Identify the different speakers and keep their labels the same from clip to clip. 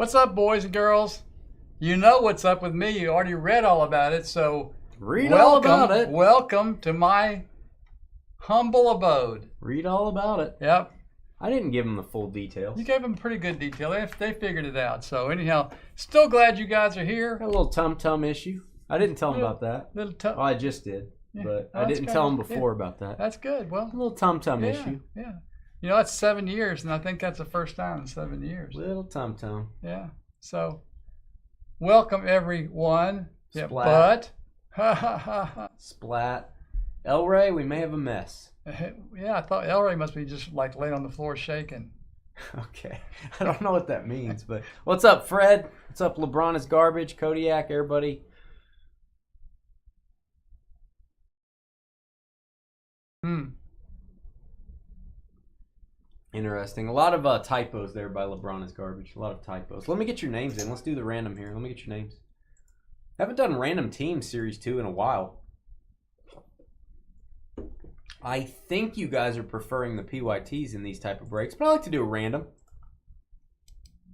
Speaker 1: What's up, boys and girls? You know what's up with me. You already read all about it, so
Speaker 2: read all about it.
Speaker 1: Welcome to my humble abode.
Speaker 2: Read all about it.
Speaker 1: Yep.
Speaker 2: I didn't give them the full details.
Speaker 1: You gave them pretty good detail. They figured it out. So anyhow, still glad you guys are here.
Speaker 2: Got a little tum-tum issue. I didn't tell them about that.
Speaker 1: Little
Speaker 2: I just did,
Speaker 1: yeah.
Speaker 2: but I didn't tell them before about that.
Speaker 1: That's good. Well,
Speaker 2: a little tum-tum issue.
Speaker 1: Yeah. You know, that's 7 years, and I think that's the first time in 7 years.
Speaker 2: Little tum-tum.
Speaker 1: Yeah. So, welcome everyone.
Speaker 2: Splat.
Speaker 1: Yeah,
Speaker 2: Splat. El Rey, we may have a mess.
Speaker 1: Yeah, I thought El Rey must be just like laying on the floor shaking.
Speaker 2: Okay. I don't know what that means, but what's up, Fred? What's up, LeBron is garbage, Kodiak, everybody? Interesting. A lot of typos there by LeBron is garbage. A lot of typos. Let me get your names in. Let's do the random here. Let me get your names. Haven't done Random Team Series 2 in a while. I think you guys are preferring the PYTs in these type of breaks, but I like to do a random.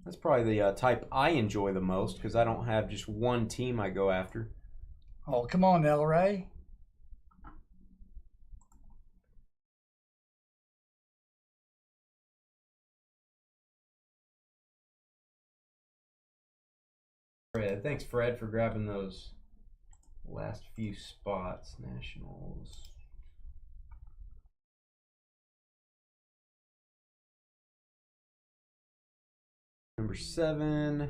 Speaker 2: That's probably the type I enjoy the most because I don't have just one team I go after.
Speaker 1: Oh, come on, El Rey.
Speaker 2: Thanks, Fred, for grabbing those last few spots. Nationals. Number 7.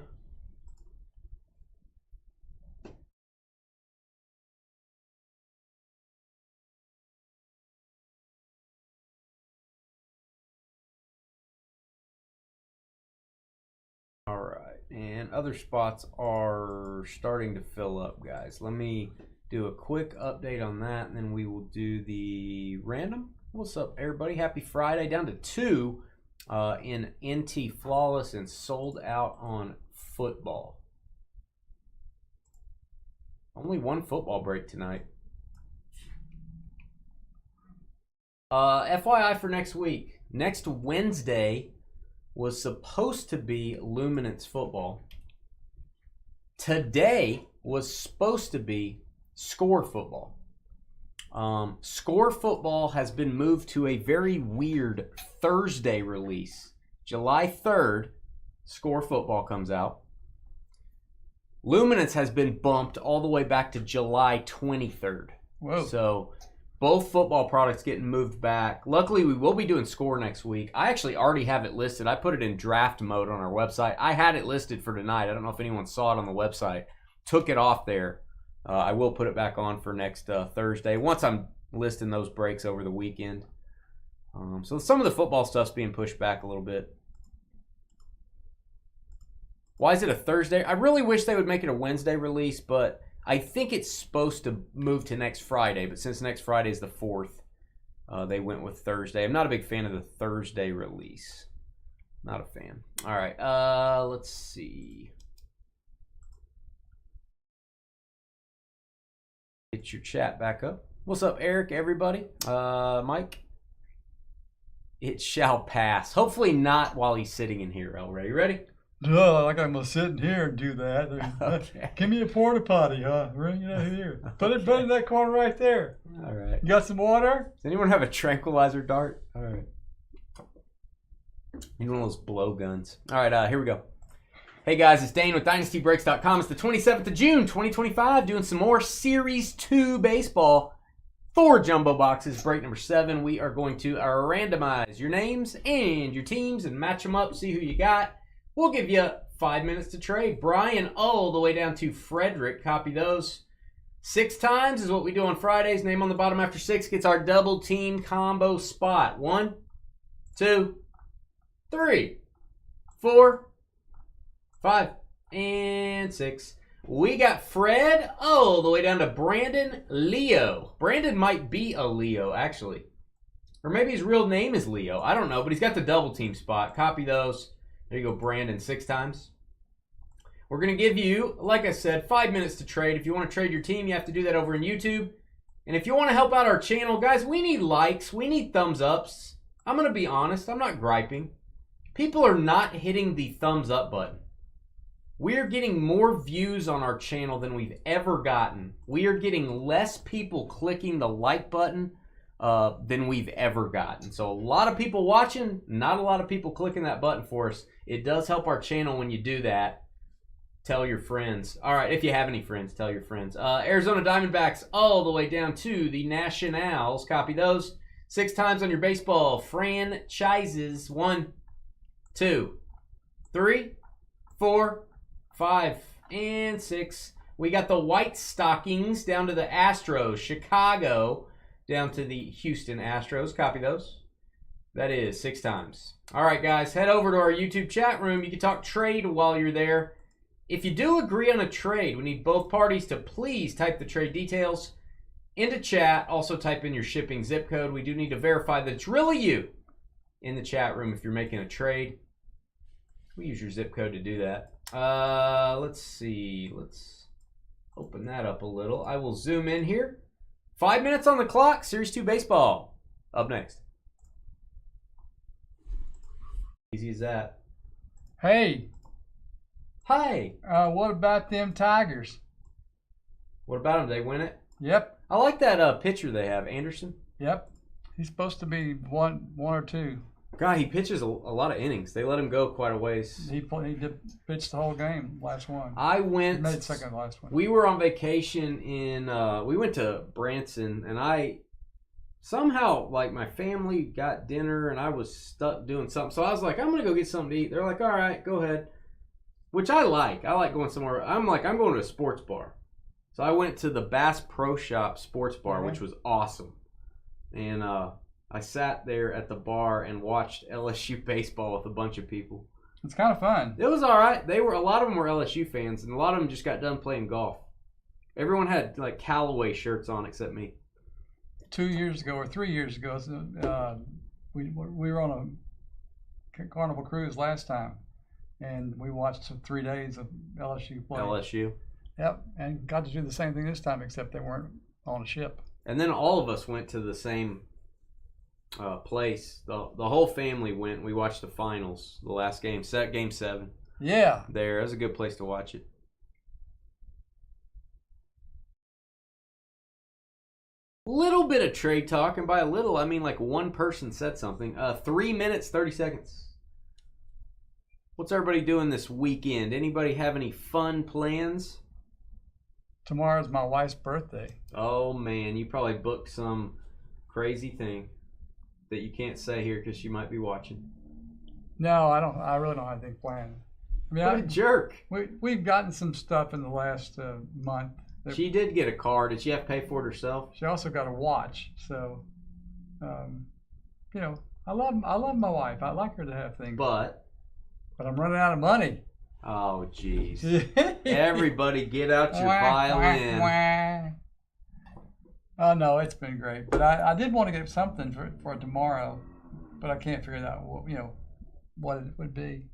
Speaker 2: All right, and other spots are starting to fill up, guys. Let me do a quick update on that, and then we will do the random. What's up, everybody? Happy Friday. Down to 2 in NT Flawless and sold out on football. Only one football break tonight. FYI for next week. Next Wednesday was supposed to be Luminance football. Today was supposed to be Score football. Score football has been moved to a very weird Thursday release. July 3rd, Score football comes out. Luminance has been bumped all the way back to July 23rd.
Speaker 1: Whoa.
Speaker 2: So both football products getting moved back. Luckily, we will be doing Score next week. I actually already have it listed. I put it in draft mode on our website. I had it listed for tonight. I don't know if anyone saw it on the website. Took it off there. I will put it back on for next Thursday once I'm listing those breaks over the weekend. So some of the football stuff's being pushed back a little bit. Why is it a Thursday? I really wish they would make it a Wednesday release, but I think it's supposed to move to next Friday, but since next Friday is the 4th, they went with Thursday. I'm not a big fan of the Thursday release. Not a fan. All right, let's see. Get your chat back up. What's up, Eric, everybody? Mike? It shall pass. Hopefully not while he's sitting in here, El Rey. You ready?
Speaker 1: Duh, like I'm gonna sit in here and do that.
Speaker 2: Okay.
Speaker 1: Give me a porta potty, huh? Bring it here. Put it in that corner right there.
Speaker 2: All right.
Speaker 1: You got some water?
Speaker 2: Does anyone have a tranquilizer dart? All right. Need one of those blow guns. All right, here we go. Hey guys, it's Dane with DynastyBreaks.com. It's the 27th of June, 2025. Doing some more Series 2 baseball. 4 jumbo boxes. Break number 7. We are going to randomize your names and your teams and match them up. See who you got. We'll give you 5 minutes to trade. Brian all the way down to Frederick. Copy those. 6 times is what we do on Fridays. Name on the bottom after 6 gets our double team combo spot. 1, 2, 3, 4, 5, and 6. We got Fred all the way down to Brandon Leo. Brandon might be a Leo, actually. Or maybe his real name is Leo. I don't know, but he's got the double team spot. Copy those. There you go, Brandon, 6 times. We're going to give you, like I said, 5 minutes to trade. If you want to trade your team, you have to do that over in YouTube. And if you want to help out our channel, guys, we need likes. We need thumbs ups. I'm going to be honest. I'm not griping. People are not hitting the thumbs up button. We are getting more views on our channel than we've ever gotten. We are getting less people clicking the like button than we've ever gotten. So a lot of people watching, not a lot of people clicking that button for us. It does help our channel when you do that. Tell your friends. All right, if you have any friends, tell your friends. Arizona Diamondbacks all the way down to the Nationals. Copy those. 6 times on your baseball franchises. 1, 2, 3, 4, 5, and 6. We got the White Stockings down to the Astros. Chicago down to the Houston Astros. Copy those. That is 6 times. All right, guys, head over to our YouTube chat room. You can talk trade while you're there. If you do agree on a trade, we need both parties to please type the trade details into chat. Also type in your shipping zip code. We do need to verify that it's really you in the chat room if you're making a trade. We use your zip code to do that. Let's see. Let's open that up a little. I will zoom in here. 5 minutes on the clock. Series 2 baseball. Up next. Easy as that.
Speaker 1: Hey.
Speaker 2: Hi.
Speaker 1: What about them Tigers?
Speaker 2: What about them? Did they win it?
Speaker 1: Yep.
Speaker 2: I like that pitcher they have, Anderson.
Speaker 1: Yep. He's supposed to be one or two.
Speaker 2: God, he pitches a lot of innings. They let him go quite a ways.
Speaker 1: He did pitch the whole game, last one.
Speaker 2: I went.
Speaker 1: He made second last one.
Speaker 2: We were on vacation in. We went to Branson, and I somehow, like, my family got dinner, and I was stuck doing something. So I was like, I'm gonna go get something to eat. They're like, all right, go ahead. Which I like. I like going somewhere. I'm going to a sports bar. So I went to the Bass Pro Shop sports bar, which was awesome. And I sat there at the bar and watched LSU baseball with a bunch of people.
Speaker 1: It's kind of fun.
Speaker 2: It was all right. A lot of them were LSU fans, and a lot of them just got done playing golf. Everyone had like Callaway shirts on except me.
Speaker 1: 2 years ago or 3 years ago, we were on a Carnival cruise last time, and we watched 3 days of LSU play.
Speaker 2: LSU.
Speaker 1: Yep, and got to do the same thing this time, except they weren't on a ship.
Speaker 2: And then all of us went to the same place. The whole family went. We watched the finals, the last game, game 7.
Speaker 1: Yeah.
Speaker 2: There, it was a good place to watch it. Little bit of trade talk, and by a little, I mean like one person said something. 3 minutes, 30 seconds. What's everybody doing this weekend? Anybody have any fun plans?
Speaker 1: Tomorrow's my wife's birthday.
Speaker 2: Oh, man. You probably booked some crazy thing that you can't say here because she might be watching.
Speaker 1: No, I don't. I really don't have anything planned. I mean,
Speaker 2: what a jerk.
Speaker 1: We've gotten some stuff in the last month.
Speaker 2: She did get a car. Did she have to pay for it herself?
Speaker 1: She also got a watch. So, you know, I love my wife. I like her to have things.
Speaker 2: But
Speaker 1: I'm running out of money.
Speaker 2: Oh, jeez. Everybody get out your violin.
Speaker 1: Oh, no, it's been great. But I did want to get something for tomorrow, but I can't figure out, what it would be.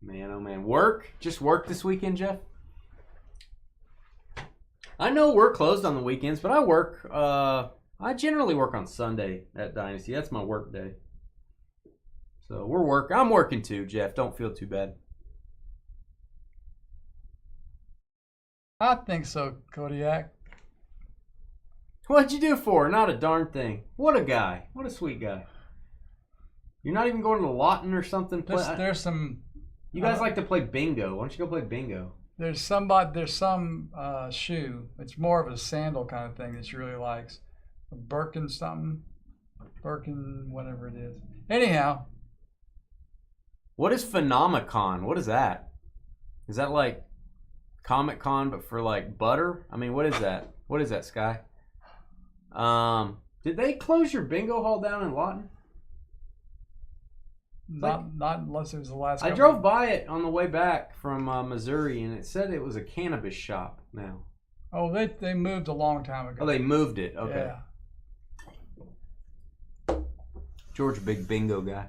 Speaker 2: Man, oh, man. Work? Just work this weekend, Jeff? I know we're closed on the weekends, but I work. I generally work on Sunday at Dynasty. That's my work day. So I'm working too, Jeff. Don't feel too bad.
Speaker 1: I think so, Kodiak.
Speaker 2: What'd you do for her? Not a darn thing. What a guy. What a sweet guy. You're not even going to Lawton or something?
Speaker 1: There's some...
Speaker 2: You guys like to play bingo. Why don't you go play bingo?
Speaker 1: There's some shoe. It's more of a sandal kind of thing that she really likes. A Birkin something. Birkin, whatever it is. Anyhow.
Speaker 2: What is Phenomicon? What is that? Is that like Comic Con but for like butter? I mean, what is that? What is that, Sky? Did they close your bingo hall down in Lawton?
Speaker 1: Not unless it was the last.
Speaker 2: I drove by it on the way back from Missouri, and it said it was a cannabis shop now.
Speaker 1: Oh, they moved a long time ago.
Speaker 2: Oh, they moved it. Okay.
Speaker 1: Yeah.
Speaker 2: George, a big bingo guy.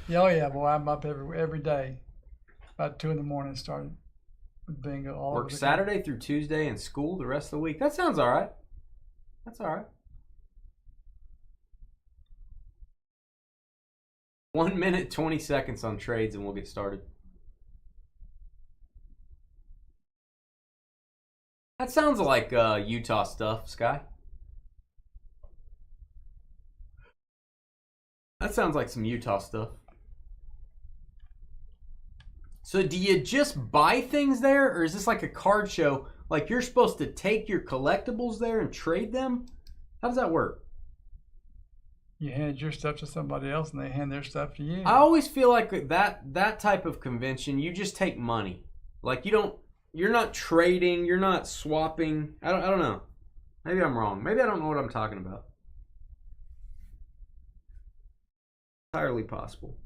Speaker 1: Oh yeah, boy, I'm up every day, about 2 a.m. starting with bingo.
Speaker 2: Work Saturday through Tuesday and school the rest of the week. That sounds all right. That's all right. 1 minute, 20 seconds on trades, and we'll get started. That sounds like Utah stuff, Sky. That sounds like some Utah stuff. So do you just buy things there, or is this like a card show? Like you're supposed to take your collectibles there and trade them? How does that work?
Speaker 1: You hand your stuff to somebody else and they hand their stuff to you.
Speaker 2: I always feel like that type of convention, you just take money. Like you're not trading, you're not swapping. I don't know. Maybe I'm wrong. Maybe I don't know what I'm talking about. Entirely possible.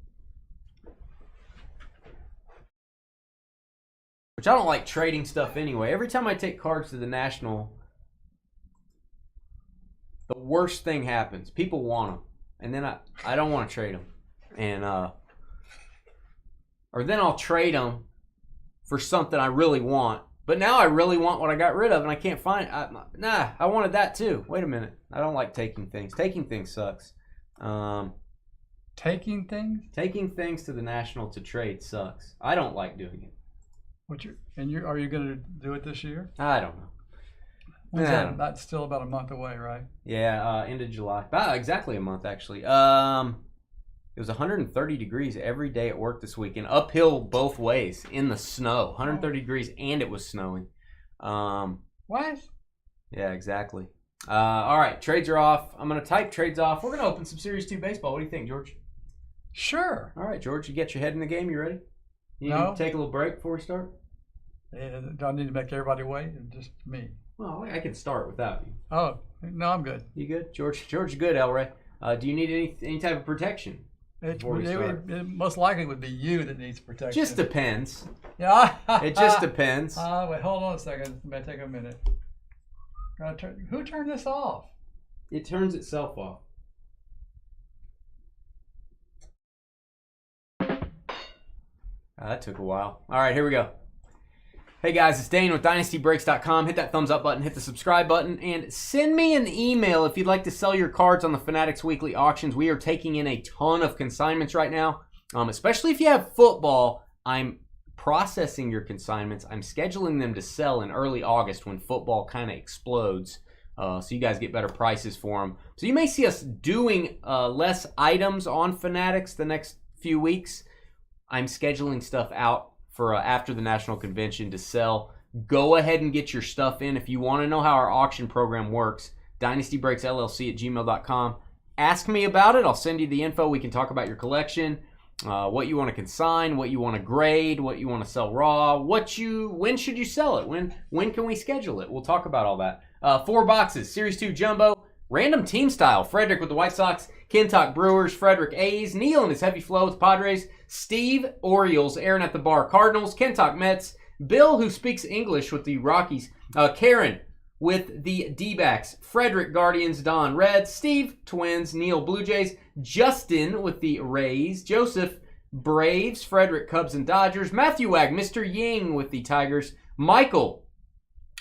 Speaker 2: Which I don't like trading stuff anyway. Every time I take cards to the National, the worst thing happens. People want them. And then I don't want to trade them. And, or then I'll trade them for something I really want. But now I really want what I got rid of and I can't find it. Nah, I wanted that too. Wait a minute. I don't like taking things. Taking things sucks.
Speaker 1: Taking things?
Speaker 2: Taking things to the National to trade sucks. I don't like doing it.
Speaker 1: Are you going to do it this year?
Speaker 2: I don't know.
Speaker 1: When's that? That's still about a month away, right?
Speaker 2: Yeah, end of July. About exactly a month, actually. It was 130 degrees every day at work this week, and uphill both ways in the snow. 130 degrees, and it was snowing.
Speaker 1: What?
Speaker 2: Yeah, exactly. All right, trades are off. I'm going to type trades off. We're going to open some Series 2 baseball. What do you think, George?
Speaker 1: Sure.
Speaker 2: All right, George, you get your head in the game. You ready? You
Speaker 1: No.
Speaker 2: take a little break before we start?
Speaker 1: Do I need to make everybody wait or just me?
Speaker 2: Well, I can start without you.
Speaker 1: Oh, no, I'm good.
Speaker 2: You good? George, good, El Rey. Do you need any type of protection?
Speaker 1: It most likely would be you that needs protection.
Speaker 2: Just depends.
Speaker 1: Yeah.
Speaker 2: It just depends.
Speaker 1: Wait, hold on a second. It may take a minute. Who turned this off?
Speaker 2: It turns itself off. That took a while. All right, here we go. Hey guys, it's Dane with DynastyBreaks.com. Hit that thumbs up button, hit the subscribe button, and send me an email if you'd like to sell your cards on the Fanatics Weekly Auctions. We are taking in a ton of consignments right now, especially if you have football. I'm processing your consignments. I'm scheduling them to sell in early August when football kind of explodes, so you guys get better prices for them. So you may see us doing less items on Fanatics the next few weeks. I'm scheduling stuff out for after the National Convention to sell. Go ahead and get your stuff in. If you want to know how our auction program works, dynastybreaksllc@gmail.com. Ask me about it. I'll send you the info. We can talk about your collection, what you want to consign, what you want to grade, what you want to sell raw, when should you sell it, when can we schedule it. We'll talk about all that. 4 boxes, Series 2 Jumbo, random team style. Frederick with the White Sox, Kentuck Brewers, Frederick A's, Neil and his Heavy Flow with Padres, Steve Orioles, Aaron at the Bar Cardinals, Kentuck Mets, Bill who speaks English with the Rockies, Karen with the D-backs, Frederick Guardians, Don Reds, Steve Twins, Neil Blue Jays, Justin with the Rays, Joseph Braves, Frederick Cubs and Dodgers, Matthew Wag, Mr. Ying with the Tigers, Michael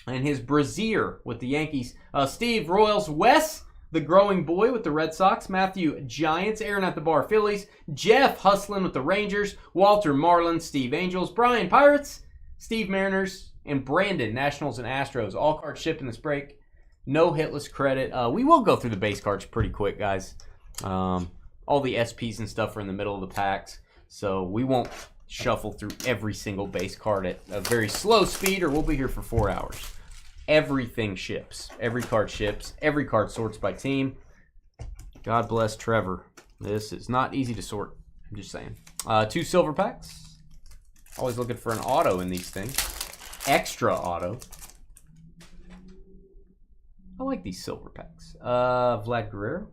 Speaker 2: and his Brazier with the Yankees, Steve Royals, Wes the Growing Boy with the Red Sox, Matthew Giants, Aaron at the Bar Phillies, Jeff Hustlin with the Rangers, Walter Marlin, Steve Angels, Brian Pirates, Steve Mariners, and Brandon Nationals and Astros. All cards shipped in this break. No hitless credit. We will go through the base cards pretty quick, guys. All the SPs and stuff are in the middle of the packs, so we won't shuffle through every single base card at a very slow speed, or we'll be here for 4 hours. Everything ships. Every card ships. Every card sorts by team. God bless Trevor. This is not easy to sort. I'm just saying. 2 silver packs. Always looking for an auto in these things. Extra auto. I like these silver packs. Vlad Guerrero.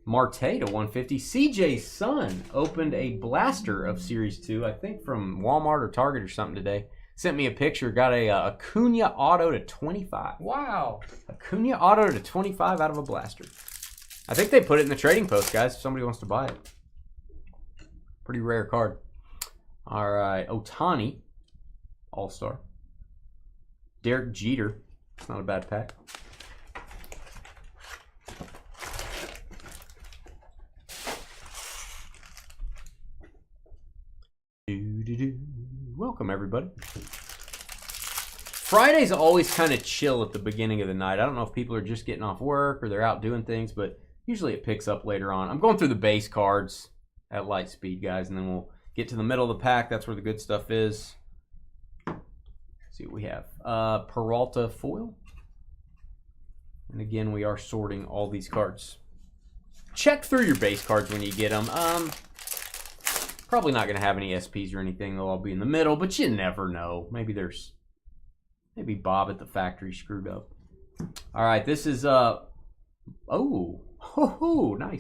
Speaker 2: Marte to 150. CJ's son opened a blaster of Series 2, I think from Walmart or Target or something today. Sent me a picture. Got a Acuna auto to 25.
Speaker 1: Wow.
Speaker 2: Acuna auto to 25 out of a blaster. I think they put it in the trading post, guys, if somebody wants to buy it. Pretty rare card. All right. Otani, All-Star. Derek Jeter. It's not a bad pack. Welcome, everybody. Friday's always kind of chill at the beginning of the night. I don't know if people are just getting off work or they're out doing things, but usually it picks up later on. I'm going through the base cards at light speed, guys, and then we'll get to the middle of the pack. That's where the good stuff is. Let's see what we have. Peralta foil. And again, we are sorting all these cards. Check through your base cards when you get them. Probably not going to have any SPs or anything. They'll all be in the middle, but you never know. Maybe Bob at the factory screwed up. All right, this is nice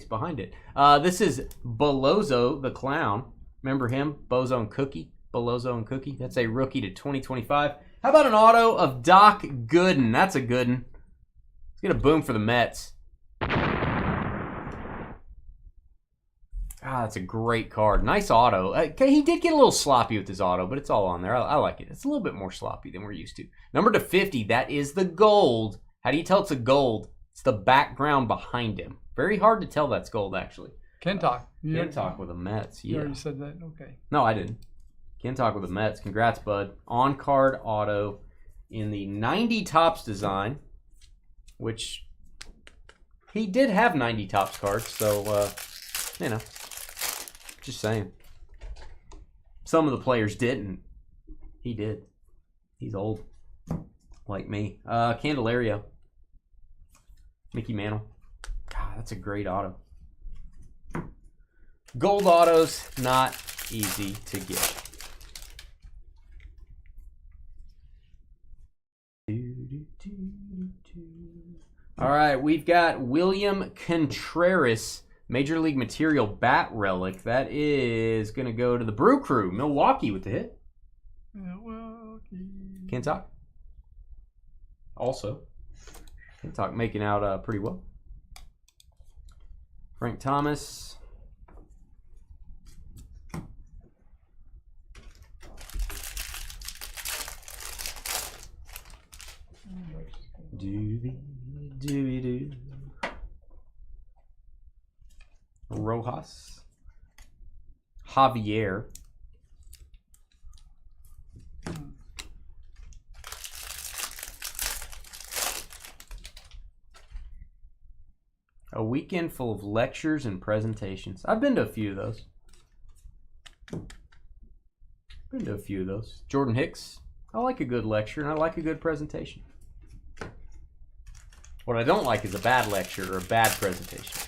Speaker 2: behind it. This is Belozo the Clown. Remember him? Bozo and Cookie. Belozo and Cookie. That's a rookie to 2025. How about an auto of Doc Gooden? That's a good one. Let's get a boom for the Mets. That's a great card. Nice auto. He did get a little sloppy with his auto, but it's all on there. I like it. It's a little bit more sloppy than we're used to. Number to 50, that is the gold. How do you tell it's a gold? It's the background behind him. Very hard to tell that's gold, actually.
Speaker 1: Kentuck.
Speaker 2: Kentuck with the Mets. Yeah.
Speaker 1: You already said that? Okay.
Speaker 2: No, I didn't. Kentuck with the Mets. Congrats, bud. On-card auto in the 90 Topps design, which he did have 90 Topps cards, so, you know. Just saying. Some of the players didn't. He did. He's old. Like me. Candelario. Mickey Mantle. God, that's a great auto. Gold autos, not easy to get. All right, we've got William Contreras. Major League Material Bat Relic. That is going to go to the Brew Crew. Milwaukee with the hit.
Speaker 1: Milwaukee.
Speaker 2: Kentuck. Also. Kentuck making out pretty well. Frank Thomas. Doobie-doo. Rojas. Javier. A weekend full of lectures and presentations. I've been to a few of those. Jordan Hicks. I like a good lecture and I like a good presentation. What I don't like is a bad lecture or a bad presentation.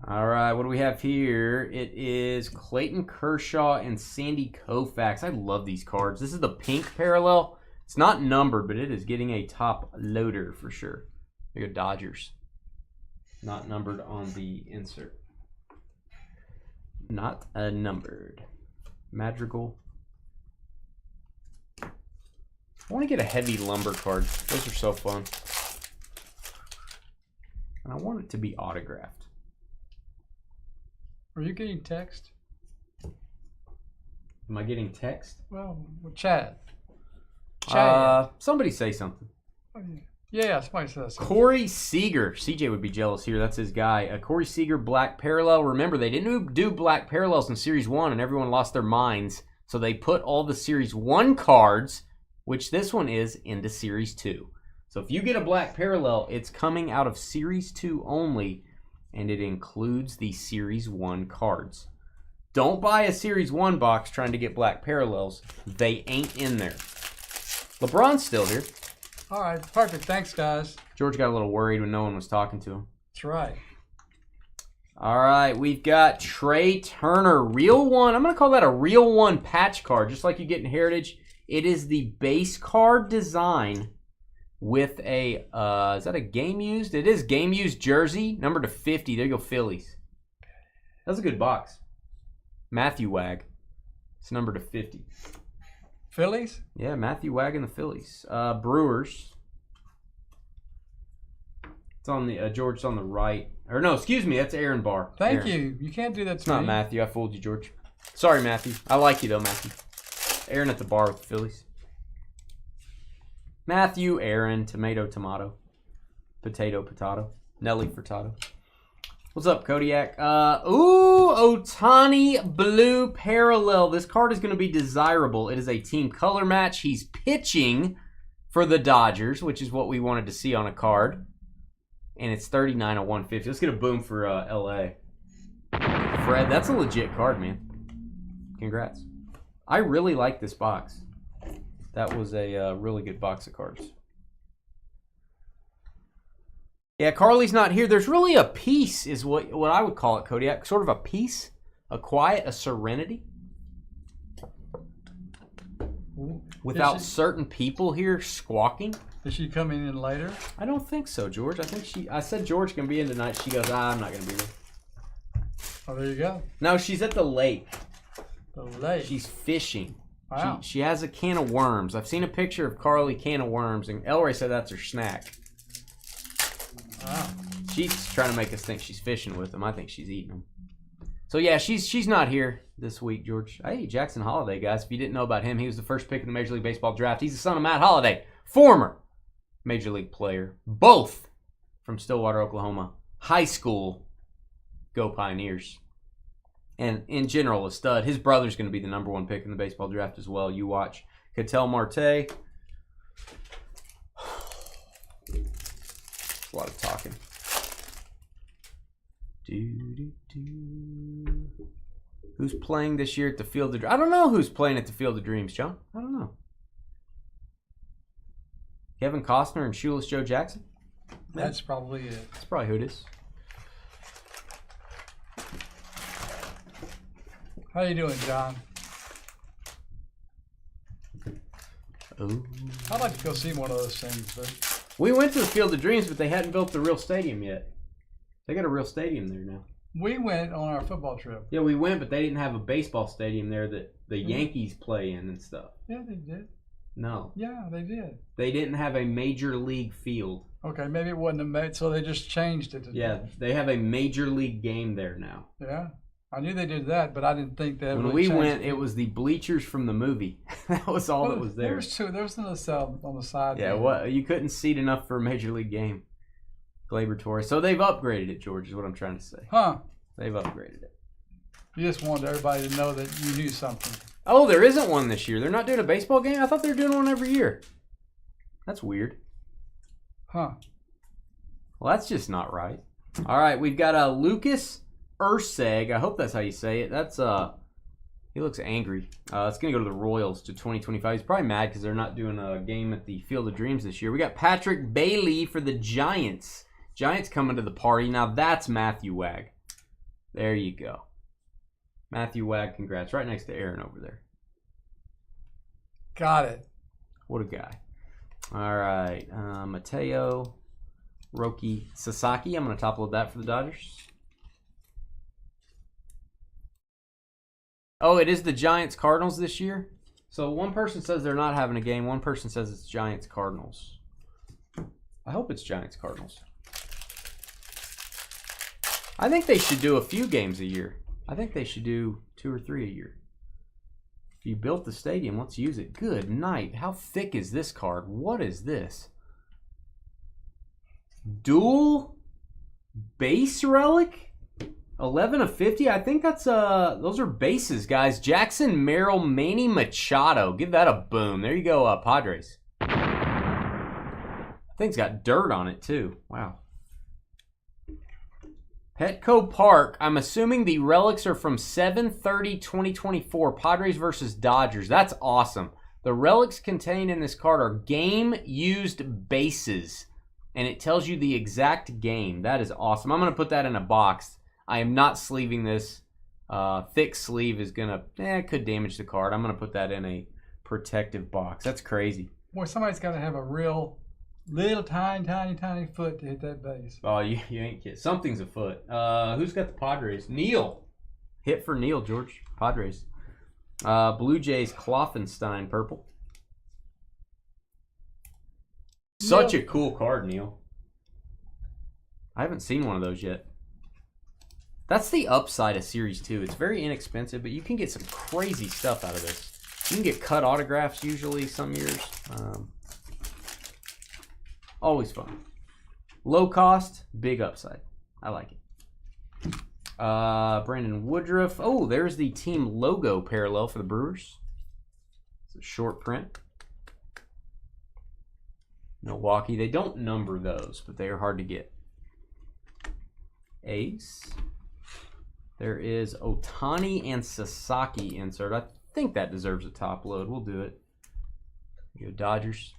Speaker 2: All right, what do we have here? It is Clayton Kershaw and Sandy Koufax. I love these cards. This is the pink parallel. It's not numbered, but it is getting a top loader for sure. There you go, Dodgers. Not numbered on the insert. Not numbered. Madrigal. I want to get a heavy lumber card. Those are so fun. And I want it to be autographed.
Speaker 1: Are you getting text?
Speaker 2: Am I getting text?
Speaker 1: Well, chat.
Speaker 2: Somebody say something.
Speaker 1: Yeah, somebody says something.
Speaker 2: Corey Seager. CJ would be jealous here. That's his guy. Corey Seager, Black Parallel. Remember, they didn't do Black Parallels in Series 1, and everyone lost their minds. So they put all the Series 1 cards, which this one is, into Series 2. So if you get a Black Parallel, it's coming out of Series 2 only, and it includes the Series 1 cards. Don't buy a Series 1 box trying to get Black Parallels. They ain't in there. LeBron's still here.
Speaker 1: All right, perfect. Thanks, guys.
Speaker 2: George got a little worried when no one was talking to him.
Speaker 1: That's right.
Speaker 2: All right, we've got Trey Turner. Real one. I'm going to call that a real one patch card, just like you get in Heritage. It is the base card design with a, is that a game used? It is game used jersey, number to 50. There you go, Phillies. That's a good box. Matthew Wag. It's number to 50.
Speaker 1: Phillies?
Speaker 2: Yeah, Matthew Wag and the Phillies. Brewers. It's on the, George's on the right. Or no, excuse me, that's Aaron Barr.
Speaker 1: Thank
Speaker 2: Aaron.
Speaker 1: you. You can't do that to
Speaker 2: It's not
Speaker 1: me.
Speaker 2: Matthew. I fooled you, George. Sorry, Matthew. I like you, though, Matthew. Aaron at the bar with the Phillies. Matthew, Aaron, tomato, tomato. Potato, potato. Nelly Furtado. What's up, Kodiak? Ohtani Blue Parallel. This card is going to be desirable. It is a team color match. He's pitching for the Dodgers, which is what we wanted to see on a card. And it's 39 of 150. Let's get a boom for LA. Fred, that's a legit card, man. Congrats. I really like this box. That was a really good box of cards. Yeah, Carly's not here. There's really a peace is what I would call it, Kodiak. Sort of a peace, a quiet, a serenity. Without certain people here squawking.
Speaker 1: Is she coming in later?
Speaker 2: I don't think so, George. I said George can be in tonight. She goes, I'm not going to be there.
Speaker 1: Oh, there you go.
Speaker 2: No, she's at the lake.
Speaker 1: The lake?
Speaker 2: She's fishing.
Speaker 1: Wow.
Speaker 2: She has a can of worms. I've seen a picture of Carly can of worms, and Elray said that's her snack.
Speaker 1: Wow.
Speaker 2: She's trying to make us think she's fishing with them. I think she's eating them. So, yeah, she's not here this week, George. Hey, Jackson Holliday, guys. If you didn't know about him, he was the first pick in the Major League Baseball draft. He's the son of Matt Holliday, former Major League player, both from Stillwater, Oklahoma. High school, go Pioneers. And in general, a stud. His brother's going to be the #1 pick in the baseball draft as well. You watch. Ketel Marte. A lot of talking. Who's playing this year at the Field of Dreams? I don't know who's playing at the Field of Dreams, John. I don't know. Kevin Costner and Shoeless Joe Jackson?
Speaker 1: That's probably it.
Speaker 2: That's probably who it is.
Speaker 1: How you doing, John?
Speaker 2: Oh.
Speaker 1: I'd like to go see one of those things, but
Speaker 2: We went to the Field of Dreams, but they hadn't built the real stadium yet. They got a real stadium there now.
Speaker 1: we went on our football trip.
Speaker 2: Yeah, we went, but they didn't have a baseball stadium there that the Yankees play in and stuff.
Speaker 1: Yeah, they did.
Speaker 2: No.
Speaker 1: Yeah, they did.
Speaker 2: They didn't have a major league field.
Speaker 1: Okay, maybe it wasn't a made, so they just changed it.
Speaker 2: Yeah, they have a major league game there now.
Speaker 1: Yeah, I knew they did that, but I didn't think that.
Speaker 2: When
Speaker 1: really
Speaker 2: we went,
Speaker 1: changed
Speaker 2: it was the bleachers from the movie. That was all that was there.
Speaker 1: There was two. There was another cell on the side.
Speaker 2: Yeah,
Speaker 1: there.
Speaker 2: what you couldn't seat enough for a major league game. Glaber Torres. So they've upgraded it, George, is what I'm trying to say.
Speaker 1: Huh?
Speaker 2: They've upgraded it.
Speaker 1: You just wanted everybody to know that you knew something.
Speaker 2: Oh, there isn't one this year. They're not doing a baseball game? I thought they were doing one every year. That's weird.
Speaker 1: Huh?
Speaker 2: Well, that's just not right. All right, we've got Lucas Urseg. I hope that's how you say it. That's he looks angry. It's gonna go to the Royals to 2025. He's probably mad because they're not doing a game at the Field of Dreams this year. We got Patrick Bailey for the Giants. Giants coming to the party. Now that's Matthew Wag. There you go. Matthew Wag, congrats. Right next to Aaron over there.
Speaker 1: Got it.
Speaker 2: What a guy. All right. Mateo Roki Sasaki. I'm going to top load that for the Dodgers. Oh, it is the Giants Cardinals this year? So one person says they're not having a game. One person says it's Giants Cardinals. I hope it's Giants Cardinals. I think they should do a few games a year. I think they should do 2 or 3 a year. If you built the stadium, let's use it. Good night. How thick is this card? What is this? Dual base relic? 11 of 50? I think that's those are bases, guys. Jackson Merrill Manny Machado. Give that a boom. There you go, Padres. I think it's got dirt on it too. Wow. Petco Park. I'm assuming the relics are from 7/30/2024. Padres versus Dodgers. That's awesome. The relics contained in this card are game-used bases. And it tells you the exact game. That is awesome. I'm going to put that in a box. I am not sleeving this. Thick sleeve is going to, it could damage the card. I'm going to put that in a protective box. That's crazy.
Speaker 1: Boy, somebody's got to have a real little tiny foot to hit that base.
Speaker 2: Oh, you ain't kidding. Something's a foot. Who's got the Padres? Neil. Hit for Neil, George. Padres. Blue Jays, Kloffenstein, purple. Such a cool card, Neil. I haven't seen one of those yet. That's the upside of Series 2. It's very inexpensive, but you can get some crazy stuff out of this. You can get cut autographs usually some years. Always fun. Low cost, big upside. I like it. Brandon Woodruff. Oh, there's the team logo parallel for the Brewers. It's a short print. Milwaukee. They don't number those, but they are hard to get. Ace. There is Otani and Sasaki insert. I think that deserves a top load. We'll do it. You go Dodgers.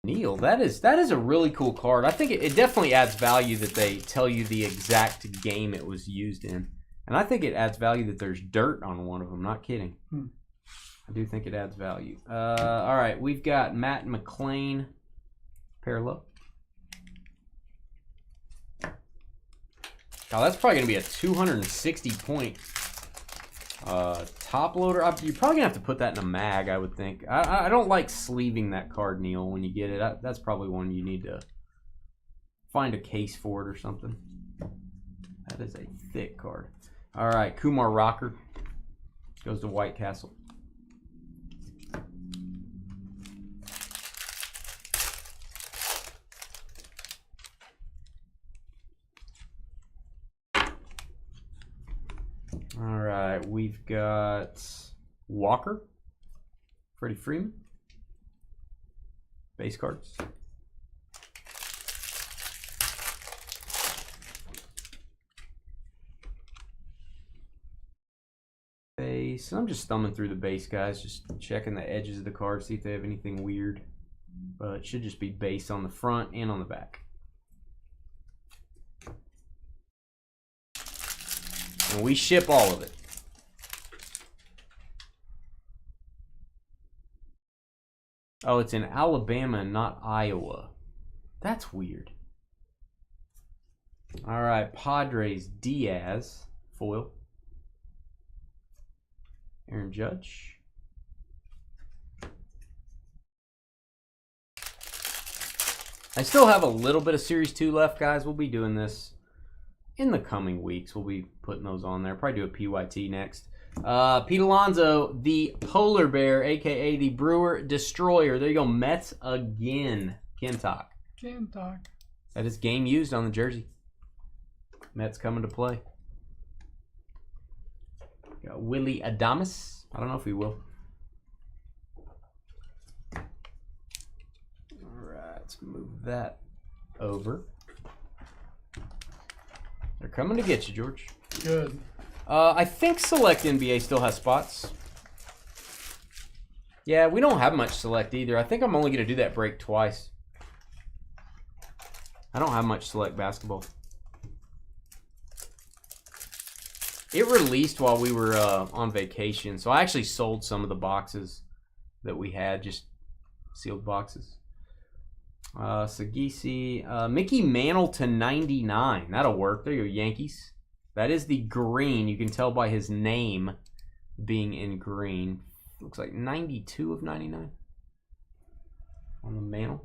Speaker 2: Neil, that is a really cool card. I think it definitely adds value that they tell you the exact game it was used in. And I think it adds value that there's dirt on one of them. Not kidding. I do think it adds value. All right, we've got Matt McClain parallel. Oh, that's probably going to be a 260-point top loader. You're probably going to have to put that in a mag, I would think. I don't like sleeving that card, Neil, when you get it. That's probably one you need to find a case for it or something. That is a thick card. All right, Kumar Rocker goes to White Castle. All right, we've got Walker, Freddie Freeman, base cards. Base. I'm just thumbing through the base, guys, just checking the edges of the card, see if they have anything weird. But it should just be base on the front and on the back. And we ship all of it. Oh, it's in Alabama and not Iowa. That's weird. All right, Padres, Diaz, foil. Aaron Judge. I still have a little bit of Series 2 left, guys. We'll be doing this in the coming weeks. We'll be putting those on there. Probably do a PYT next. Pete Alonso, the Polar Bear, a.k.a. the Brewer Destroyer. There you go. Mets again. Kentuck. That is game used on the jersey. Mets coming to play. Got Willie Adames. I don't know if he will. All right, let's move that over. They're coming to get you, George.
Speaker 1: Good.
Speaker 2: I think Select NBA still has spots. Yeah, we don't have much Select either. I think I'm only going to do that break twice. I don't have much Select basketball. It released while we were on vacation, so I actually sold some of the boxes that we had, just sealed boxes. Sagisi, Mickey Mantle to 99. That'll work. There you go, Yankees. That is the green. You can tell by his name being in green. Looks like 92 of 99 on the Mantle.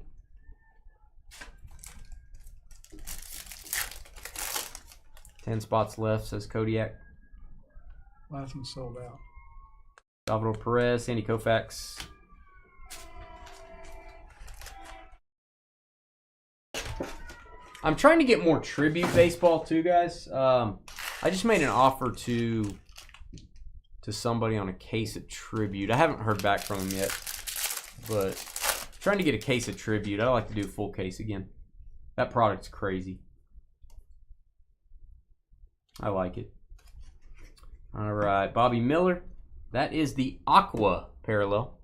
Speaker 2: Ten spots left, says Kodiak.
Speaker 1: Last one sold out.
Speaker 2: Salvador Perez, Sandy Koufax. I'm trying to get more tribute baseball too, guys. I just made an offer to somebody on a case of tribute. I haven't heard back from him yet, but I'm trying to get a case of tribute. I'd like to do a full case again. That product's crazy. I like it. All right, Bobby Miller. That is the Aqua parallel.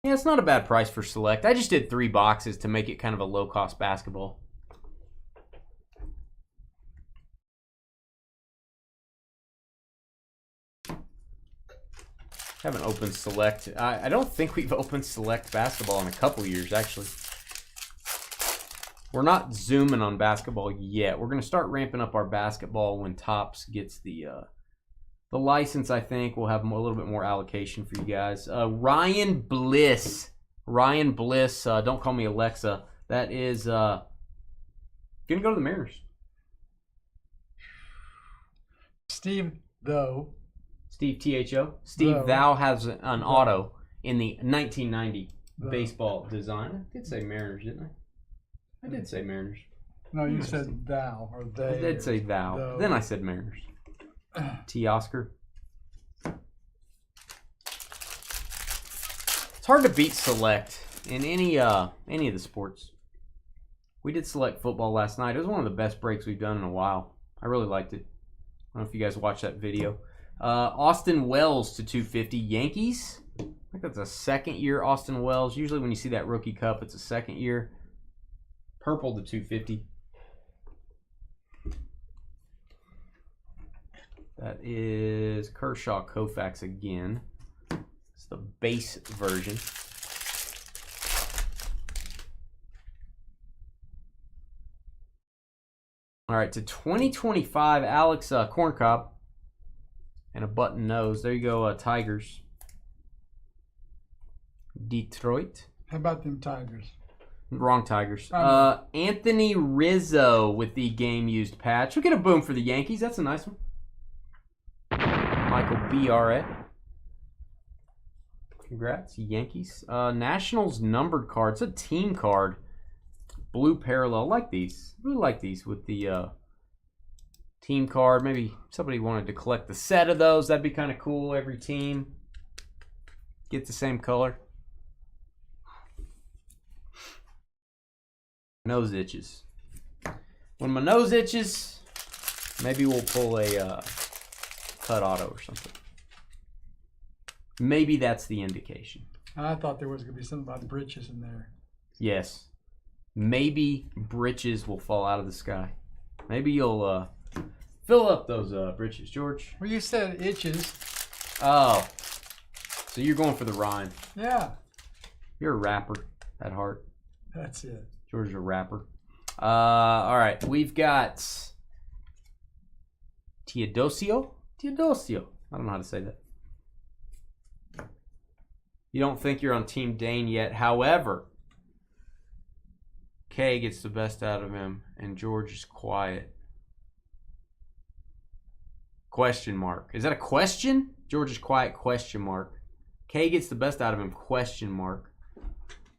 Speaker 2: Yeah, it's not a bad price for Select. I just did 3 boxes to make it kind of a low-cost basketball. Haven't opened Select. I don't think we've opened Select basketball in a couple years, actually. We're not zooming on basketball yet. We're going to start ramping up our basketball when Topps gets the license. I think we'll have a little bit more allocation for you guys. Ryan Bliss. Ryan Bliss. Don't call me Alexa. That is going to go to the Mariners.
Speaker 1: Steve, though.
Speaker 2: Steve THO. Steve Thou has an auto in the 1990 baseball design. I did say Mariners, didn't I? I did say Mariners.
Speaker 1: No, you said thou or they.
Speaker 2: I did say thou.
Speaker 1: Though.
Speaker 2: Then I said Mariners. T. Oscar. It's hard to beat select in any of the sports. We did select football last night. It was one of the best breaks we've done in a while. I really liked it. I don't know if you guys watched that video. Austin Wells to 250. Yankees. I think that's a second year Austin Wells. Usually when you see that rookie cup, it's a second year. Purple to 250. That is Kershaw Koufax again. It's the base version. All right, to 2025, Alex Corncob and a button nose. There you go, Tigers. Detroit.
Speaker 1: How about them Tigers?
Speaker 2: Wrong Tigers. Anthony Rizzo with the game-used patch. We'll get a boom for the Yankees. That's a nice one. Michael B.R.A. Congrats, Yankees. Nationals numbered card. It's a team card. Blue parallel. Like these. Really like these with the team card. Maybe somebody wanted to collect the set of those. That'd be kind of cool. Every team get the same color. Nose itches. When my nose itches, maybe we'll pull a cut auto or something. Maybe that's the indication.
Speaker 1: I thought there was going to be something about britches in there.
Speaker 2: Yes. Maybe britches will fall out of the sky. Maybe you'll fill up those britches, George.
Speaker 1: Well, you said itches.
Speaker 2: Oh. So you're going for the rhyme.
Speaker 1: Yeah.
Speaker 2: You're a rapper at heart.
Speaker 1: That's it.
Speaker 2: George is a rapper. All right. We've got Teodosio. Teodosio. I don't know how to say that. You don't think you're on Team Dane yet. However, Kay gets the best out of him, and George is quiet. Question mark. Is that a question? George is quiet, question mark. Kay gets the best out of him, question mark.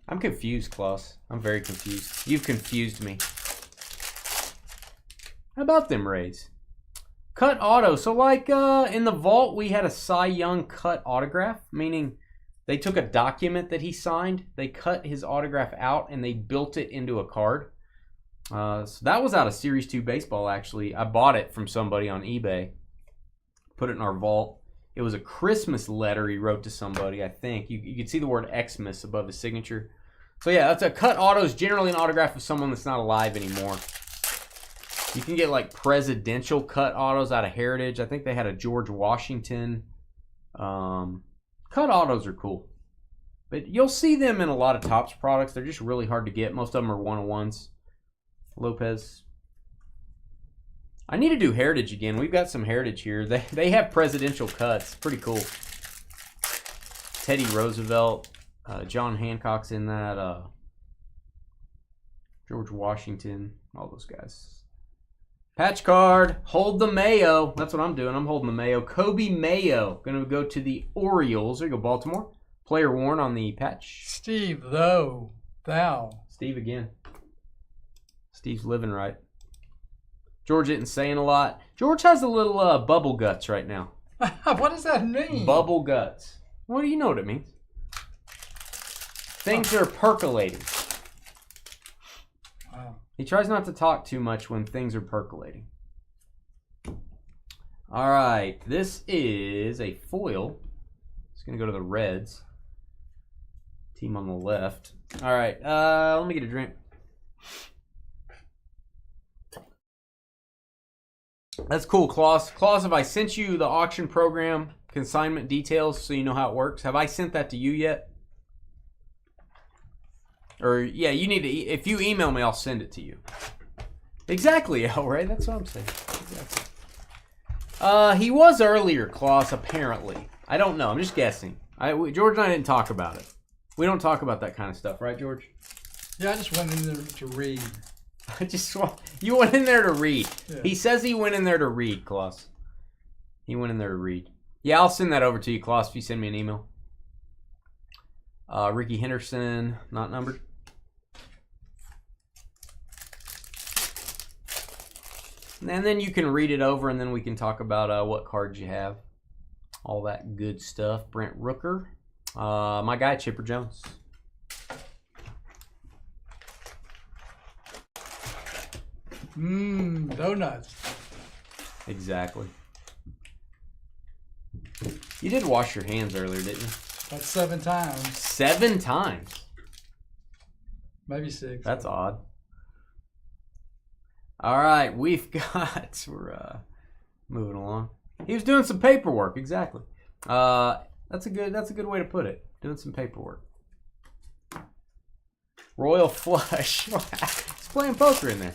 Speaker 2: I'm confused, Klaus. I'm very confused. You've confused me. How about them Rays? Cut auto. So like in the vault, we had a Cy Young cut autograph, meaning they took a document that he signed, they cut his autograph out, and they built it into a card. So that was out of Series 2 baseball, actually. I bought it from somebody on eBay. Put it in our vault. It was a Christmas letter he wrote to somebody, I think. You could see the word Xmas above his signature. So yeah, that's a cut auto is generally an autograph of someone that's not alive anymore. You can get like presidential cut autos out of Heritage. I think they had a George Washington. Cut autos are cool. But you'll see them in a lot of Topps products. They're just really hard to get. Most of them are one-on-ones. Lopez. I need to do Heritage again. We've got some Heritage here. They have presidential cuts. Pretty cool. Teddy Roosevelt. John Hancock's in that. George Washington. All those guys. Patch card. Hold the Mayo. That's what I'm doing. I'm holding the Mayo. Kobe Mayo. Going to go to the Orioles. There you go, Baltimore. Player worn on the patch.
Speaker 1: Steve, though. Thou.
Speaker 2: Steve again. Steve's living right. George isn't saying a lot. George has a little bubble guts right now.
Speaker 1: What does that mean?
Speaker 2: Bubble guts. What do you know what it means? Things are percolating.
Speaker 1: Wow.
Speaker 2: He tries not to talk too much when things are percolating. All right. This is a foil. It's going to go to the Reds. Team on the left. All right. Let me get a drink. That's cool, Klaus. Klaus, have I sent you the auction program consignment details so you know how it works? Have I sent that to you yet? Or, yeah, you need to, if you email me, I'll send it to you. Exactly, Al, right? That's what I'm saying. Exactly. He was earlier, Klaus, apparently. I don't know. I'm just guessing. George and I didn't talk about it. We don't talk about that kind of stuff, right, George?
Speaker 1: Yeah, I just went in there to read.
Speaker 2: You went in there to read.
Speaker 1: Yeah.
Speaker 2: He says he went in there to read, Klaus. He went in there to read. Yeah, I'll send that over to you, Klaus, if you send me an email. Ricky Henderson, not numbered. And then you can read it over, and then we can talk about what cards you have. All that good stuff. Brent Rooker. My guy, Chipper Jones.
Speaker 1: Donuts.
Speaker 2: Exactly. You did wash your hands earlier, didn't you?
Speaker 1: That's 7 times.
Speaker 2: 7 times?
Speaker 1: Maybe 6.
Speaker 2: That's odd. All right, we've got... We're moving along. He was doing some paperwork, exactly. That's a good way to put it. Doing some paperwork. Royal Flush. He's playing poker in there.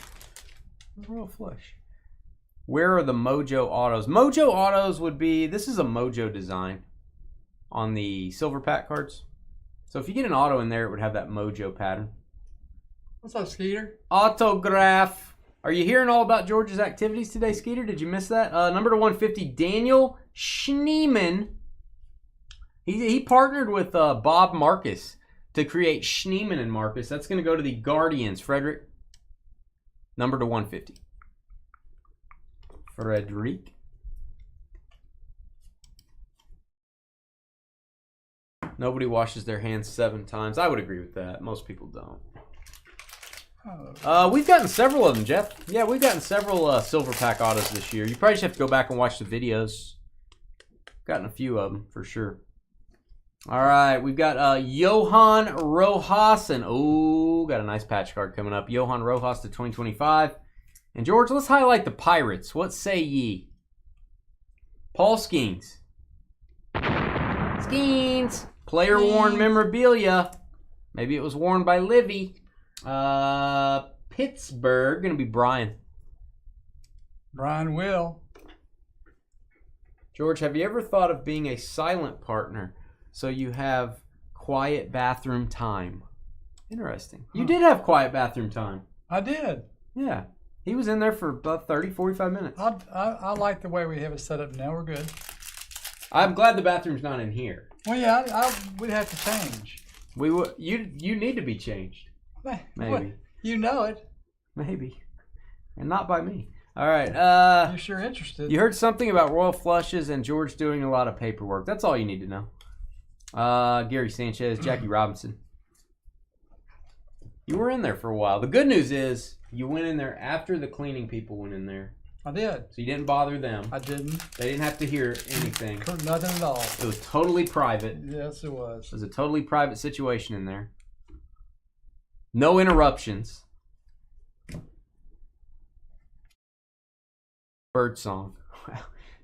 Speaker 2: Royal Flush. Where are the Mojo Autos? Mojo Autos would be, this is a Mojo design on the silver pack cards. So if you get an auto in there, it would have that Mojo pattern.
Speaker 1: What's up, Skeeter?
Speaker 2: Autograph. Are you hearing all about George's activities today, Skeeter? Did you miss that? Number to 150, Daniel Schneeman. He partnered with Bob Marcus to create Schneeman and Marcus. That's going to go to the Guardians. Frederick. Number to 150. Frederick. Nobody washes their hands 7 times. I would agree with that. Most people don't. We've gotten several of them, Jeff. Yeah, we've gotten several silver pack autos this year. You probably just have to go back and watch the videos. Gotten a few of them for sure. All right, we've got Johan Rojas, and got a nice patch card coming up. Johan Rojas to 2025. And George, let's highlight the Pirates. What say ye? Paul Skeens. Skeens. Player worn memorabilia. Maybe it was worn by Livy. Pittsburgh, gonna be Brian.
Speaker 1: Brian Will.
Speaker 2: George, have you ever thought of being a silent partner so you have quiet bathroom time? Interesting. You did have quiet bathroom time.
Speaker 1: I did.
Speaker 2: Yeah. He was in there for about 30, 45 minutes.
Speaker 1: I like the way we have it set up now. We're good.
Speaker 2: I'm glad the bathroom's not in here.
Speaker 1: Well, yeah, we'd have to change.
Speaker 2: We would. You need to be changed. Maybe.
Speaker 1: What? You know it.
Speaker 2: Maybe. And not by me. All right.
Speaker 1: You're sure interested.
Speaker 2: You heard something about Royal Flushes and George doing a lot of paperwork. That's all you need to know. Gary Sanchez, Jackie Robinson. You were in there for a while. The good news is you went in there after the cleaning people went in there.
Speaker 1: I did.
Speaker 2: So you didn't bother them.
Speaker 1: I didn't.
Speaker 2: They didn't have to hear anything.
Speaker 1: Nothing at all.
Speaker 2: It was totally private.
Speaker 1: Yes, it was.
Speaker 2: It was a totally private situation in there. No interruptions. Bird song.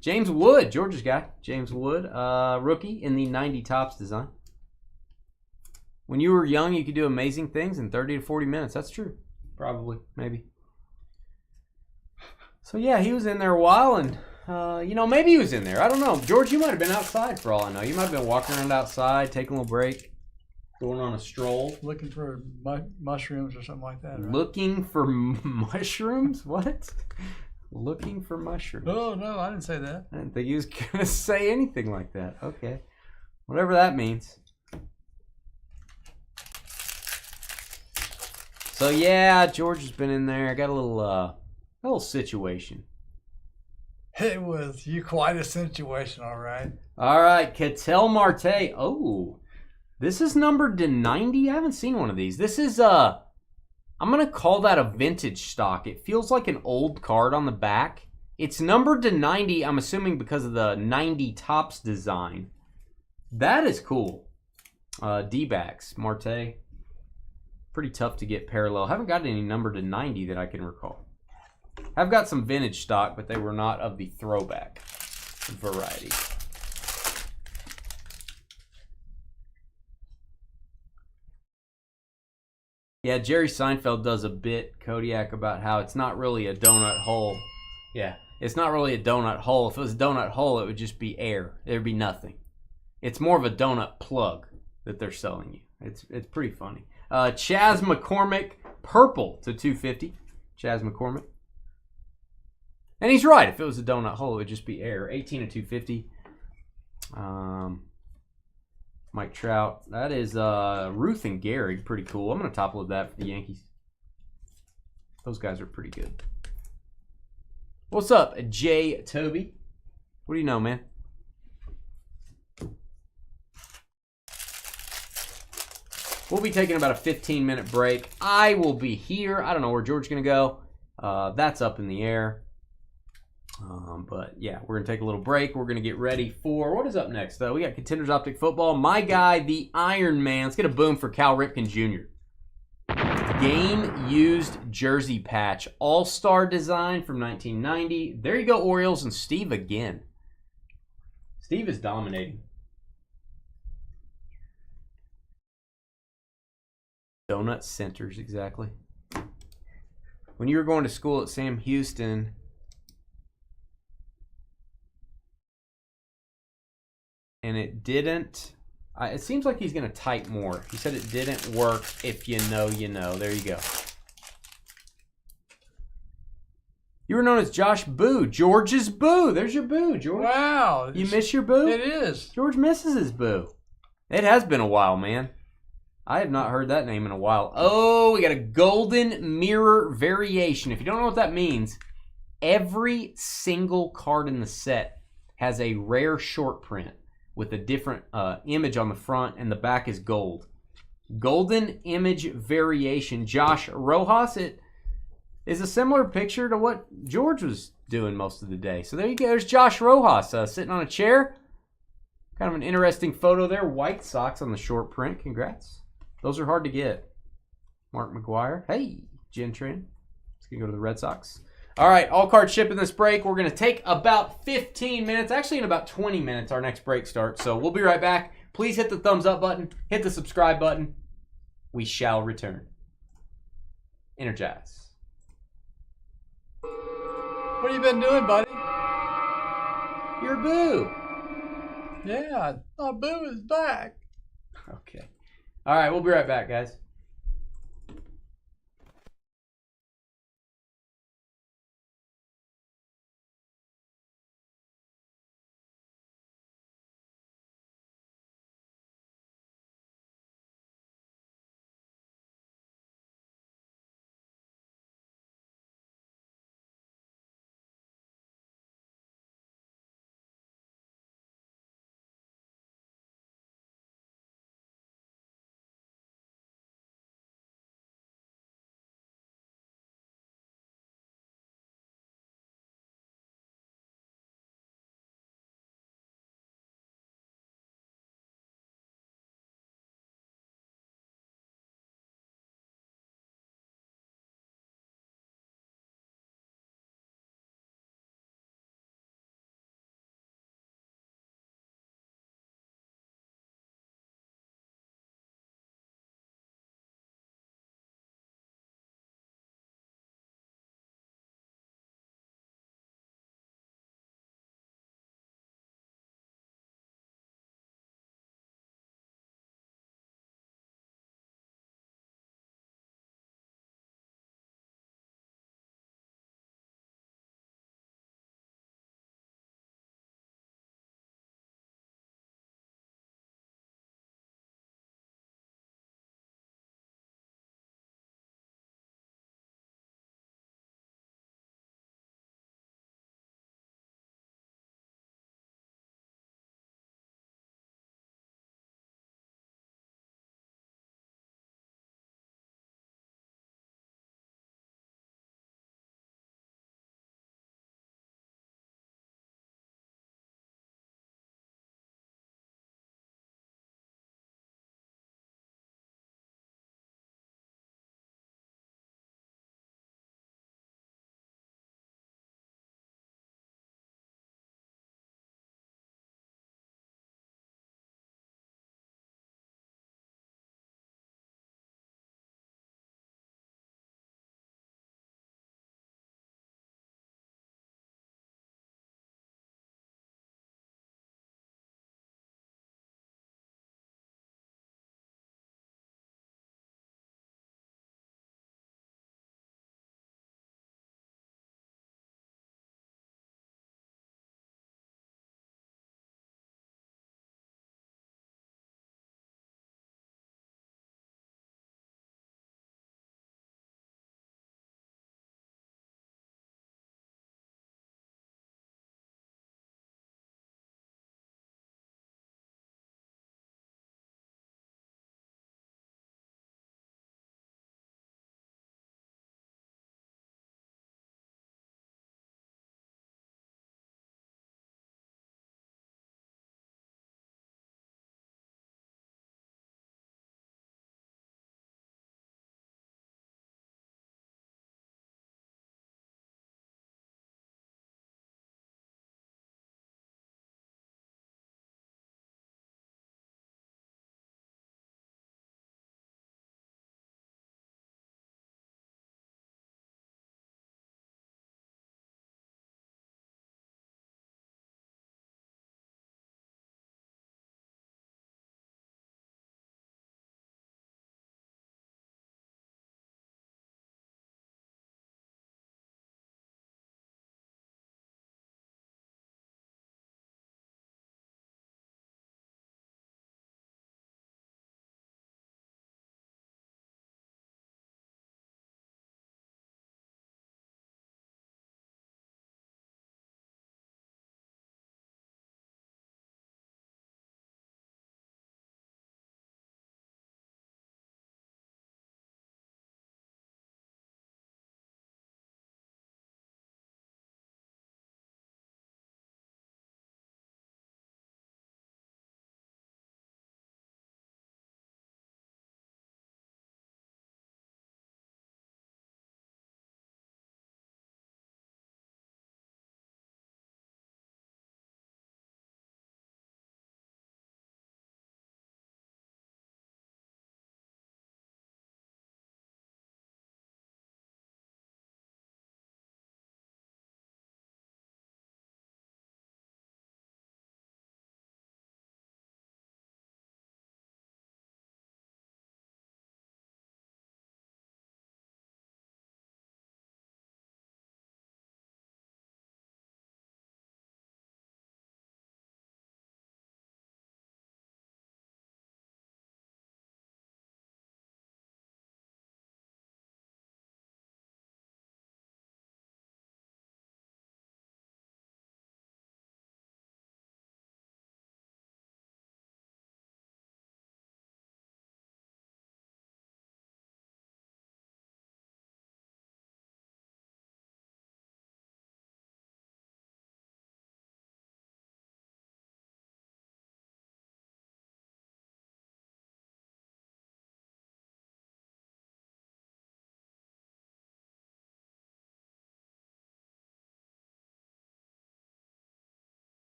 Speaker 2: James Wood, Georgia's guy. James Wood, rookie in the 90 Topps design. When you were young, you could do amazing things in 30 to 40 minutes. That's true. Probably. Maybe. So, yeah, he was in there a while, and, maybe he was in there. I don't know. George, you might have been outside for all I know. You might have been walking around outside, taking a little break, going on a stroll.
Speaker 1: Looking for mushrooms or something like that, right?
Speaker 2: Looking for mushrooms? What? Looking for mushrooms.
Speaker 1: Oh, no, I didn't say that.
Speaker 2: I didn't think he was going to say anything like that. Okay. Whatever that means. So, yeah, George has been in there. I got a little situation.
Speaker 1: It was quite a situation, all right.
Speaker 2: All right, Ketel Marte. Oh, this is numbered to 90. I haven't seen one of these. This is, I'm going to call that a vintage stock. It feels like an old card on the back. It's numbered to 90, I'm assuming because of the 90 Topps design. That is cool. D-backs, Marte. Pretty tough to get parallel. Haven't got any numbered to 90 that I can recall. I've got some vintage stock, but they were not of the throwback variety. Yeah, Jerry Seinfeld does a bit, Kodiak, about how it's not really a donut hole. Yeah, it's not really a donut hole. If it was a donut hole, it would just be air. There'd be nothing. It's more of a donut plug that they're selling you. It's pretty funny. Chaz McCormick, purple to 250. Chaz McCormick. And he's right. If it was a donut hole, it would just be air. 18 to 250. Mike Trout. That is Ruth and Gehrig. Pretty cool. I'm going to top load that for the Yankees. Those guys are pretty good. What's up, Jay Toby? What do you know, man? We'll be taking about a 15-minute break. I will be here. I don't know where George's going to go. That's up in the air. But yeah, we're going to take a little break. We're going to get ready for, what is up next? We got Contenders Optic Football. My guy, the Iron Man. Let's get a boom for Cal Ripken Jr. Game used jersey patch. All-star design from 1990. There you go, Orioles and Steve again. Steve is dominating. Donut centers, exactly. When you were going to school at Sam Houston, and it didn't, it seems like he's going to type more. He said it didn't work. If you know, you know. There you go. You were known as Josh Boo. George's Boo. There's your Boo, George.
Speaker 1: Wow.
Speaker 2: You miss your Boo?
Speaker 1: It is.
Speaker 2: George misses his Boo. It has been a while, man. I have not heard that name in a while. Oh, we got a golden mirror variation. If you don't know what that means, every single card in the set has a rare short print with a different image on the front, and the back is gold. Golden image variation. Josh Rojas. It is a similar picture to what George was doing most of the day. So there you go. There's Josh Rojas sitting on a chair. Kind of an interesting photo there. White socks on the short print. Congrats. Those are hard to get. Mark McGuire. Hey, Gentry. Let's go to the Red Sox. All right, all cards shipping this break. We're going to take about 15 minutes. Actually, in about 20 minutes, our next break starts. So we'll be right back. Please hit the thumbs up button. Hit the subscribe button. We shall return. Energize.
Speaker 1: What have you been doing, buddy?
Speaker 2: You're Boo.
Speaker 1: Yeah, Boo is back.
Speaker 2: Okay. All right, we'll be right back, guys.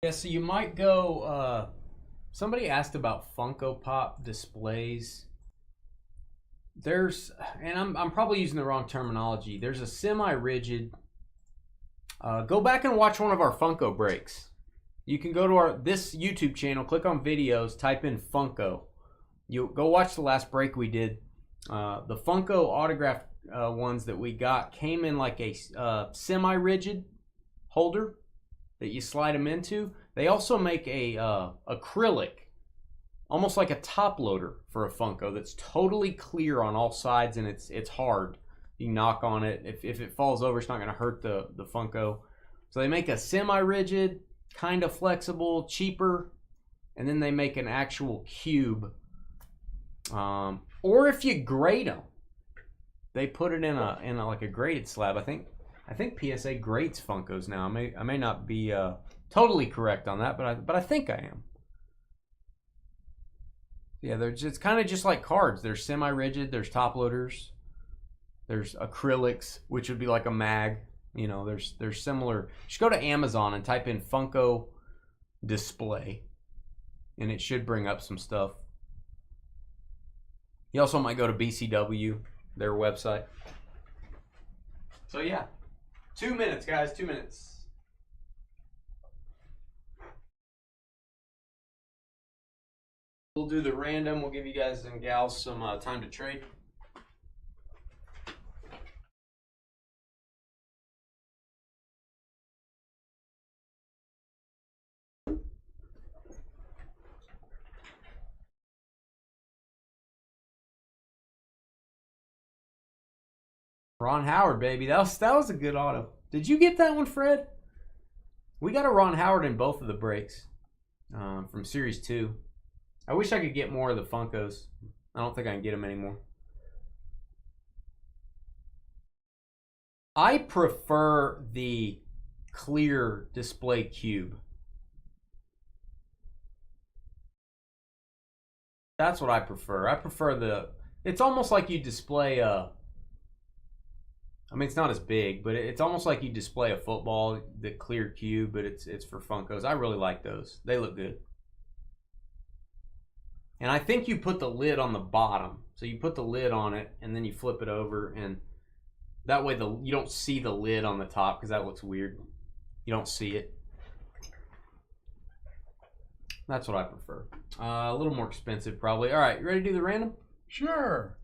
Speaker 2: Yeah, so you might go, somebody asked about Funko Pop displays. There's, and I'm probably using the wrong terminology. There's a semi-rigid, go back and watch one of our Funko breaks. You can go to this YouTube channel, click on videos, type in Funko. You go watch the last break we did. The Funko autographed ones that we got came in like a semi-rigid holder that you slide them into. They also make a acrylic, almost like a top loader for a Funko that's totally clear on all sides, and it's hard. You knock on it. If it falls over, it's not going to hurt the Funko. So they make a semi-rigid, kind of flexible, cheaper, and then they make an actual cube. Or if you grate them, they put it in a like a grated slab. I think PSA grates Funkos now. I may not be totally correct on that, but I think I am. Yeah, it's kind of just like cards. There's semi-rigid, there's top loaders, there's acrylics, which would be like a mag. You know, there's similar. Just go to Amazon and type in Funko display, and it should bring up some stuff. You also might go to BCW, their website. So yeah, 2 minutes, guys, 2 minutes. We'll do the random. We'll give you guys and gals some time to trade. Ron Howard, baby. That was a good auto. Did you get that one, Fred? We got a Ron Howard in both of the breaks from Series 2. I wish I could get more of the Funkos. I don't think I can get them anymore. I prefer the clear display cube. That's what I prefer. I prefer it's almost like you display I mean, it's not as big, but it's almost like you display a football, the clear cube, but it's for Funkos. I really like those. They look good. And I think you put the lid on the bottom. So you put the lid on it, and then you flip it over, and that way you don't see the lid on the top, because that looks weird. You don't see it. That's what I prefer. A little more expensive, probably. All right, you ready to do the random?
Speaker 1: Sure.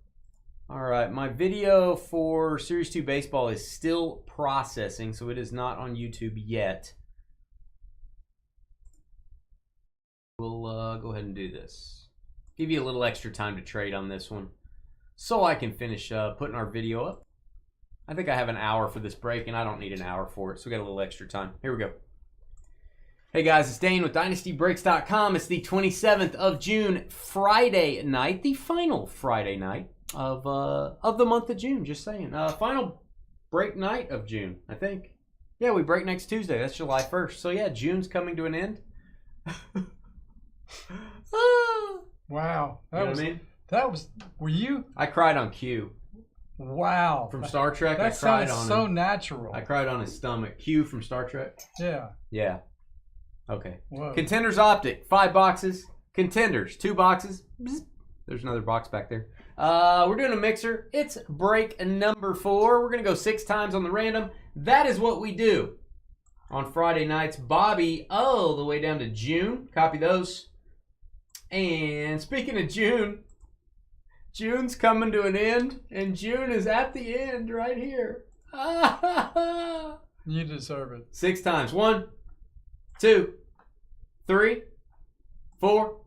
Speaker 2: All right, my video for Series 2 Baseball is still processing, so it is not on YouTube yet. We'll go ahead and do this. Give you a little extra time to trade on this one so I can finish putting our video up. I think I have an hour for this break, and I don't need an hour for it, so we got a little extra time. Here we go. Hey guys, it's Dane with DynastyBreaks.com. It's the 27th of June, Friday night, the final Friday night of the month of June. Just saying, final break night of June, I think. Yeah, we break next Tuesday. That's July 1st. So yeah, June's coming to an end.
Speaker 1: Wow,
Speaker 2: You know what I mean?
Speaker 1: Were you?
Speaker 2: I cried on Q
Speaker 1: Wow,
Speaker 2: from Star Trek.
Speaker 1: That
Speaker 2: I cried
Speaker 1: sounds
Speaker 2: on
Speaker 1: so
Speaker 2: him.
Speaker 1: natural.
Speaker 2: I cried on his stomach. Q from Star Trek.
Speaker 1: Yeah.
Speaker 2: Yeah. Okay.
Speaker 1: Whoa.
Speaker 2: Contenders Optic, 5 boxes. Contenders, 2 boxes. Bzz. There's another box back there. We're doing a mixer. It's break number 4. We're going to go 6 times on the random. That is what we do on Friday nights. Bobby, all the way down to June. Copy those. And speaking of June, June's coming to an end, and June is at the end right here.
Speaker 1: You deserve it.
Speaker 2: 6 times. 1, 2, 3, 4,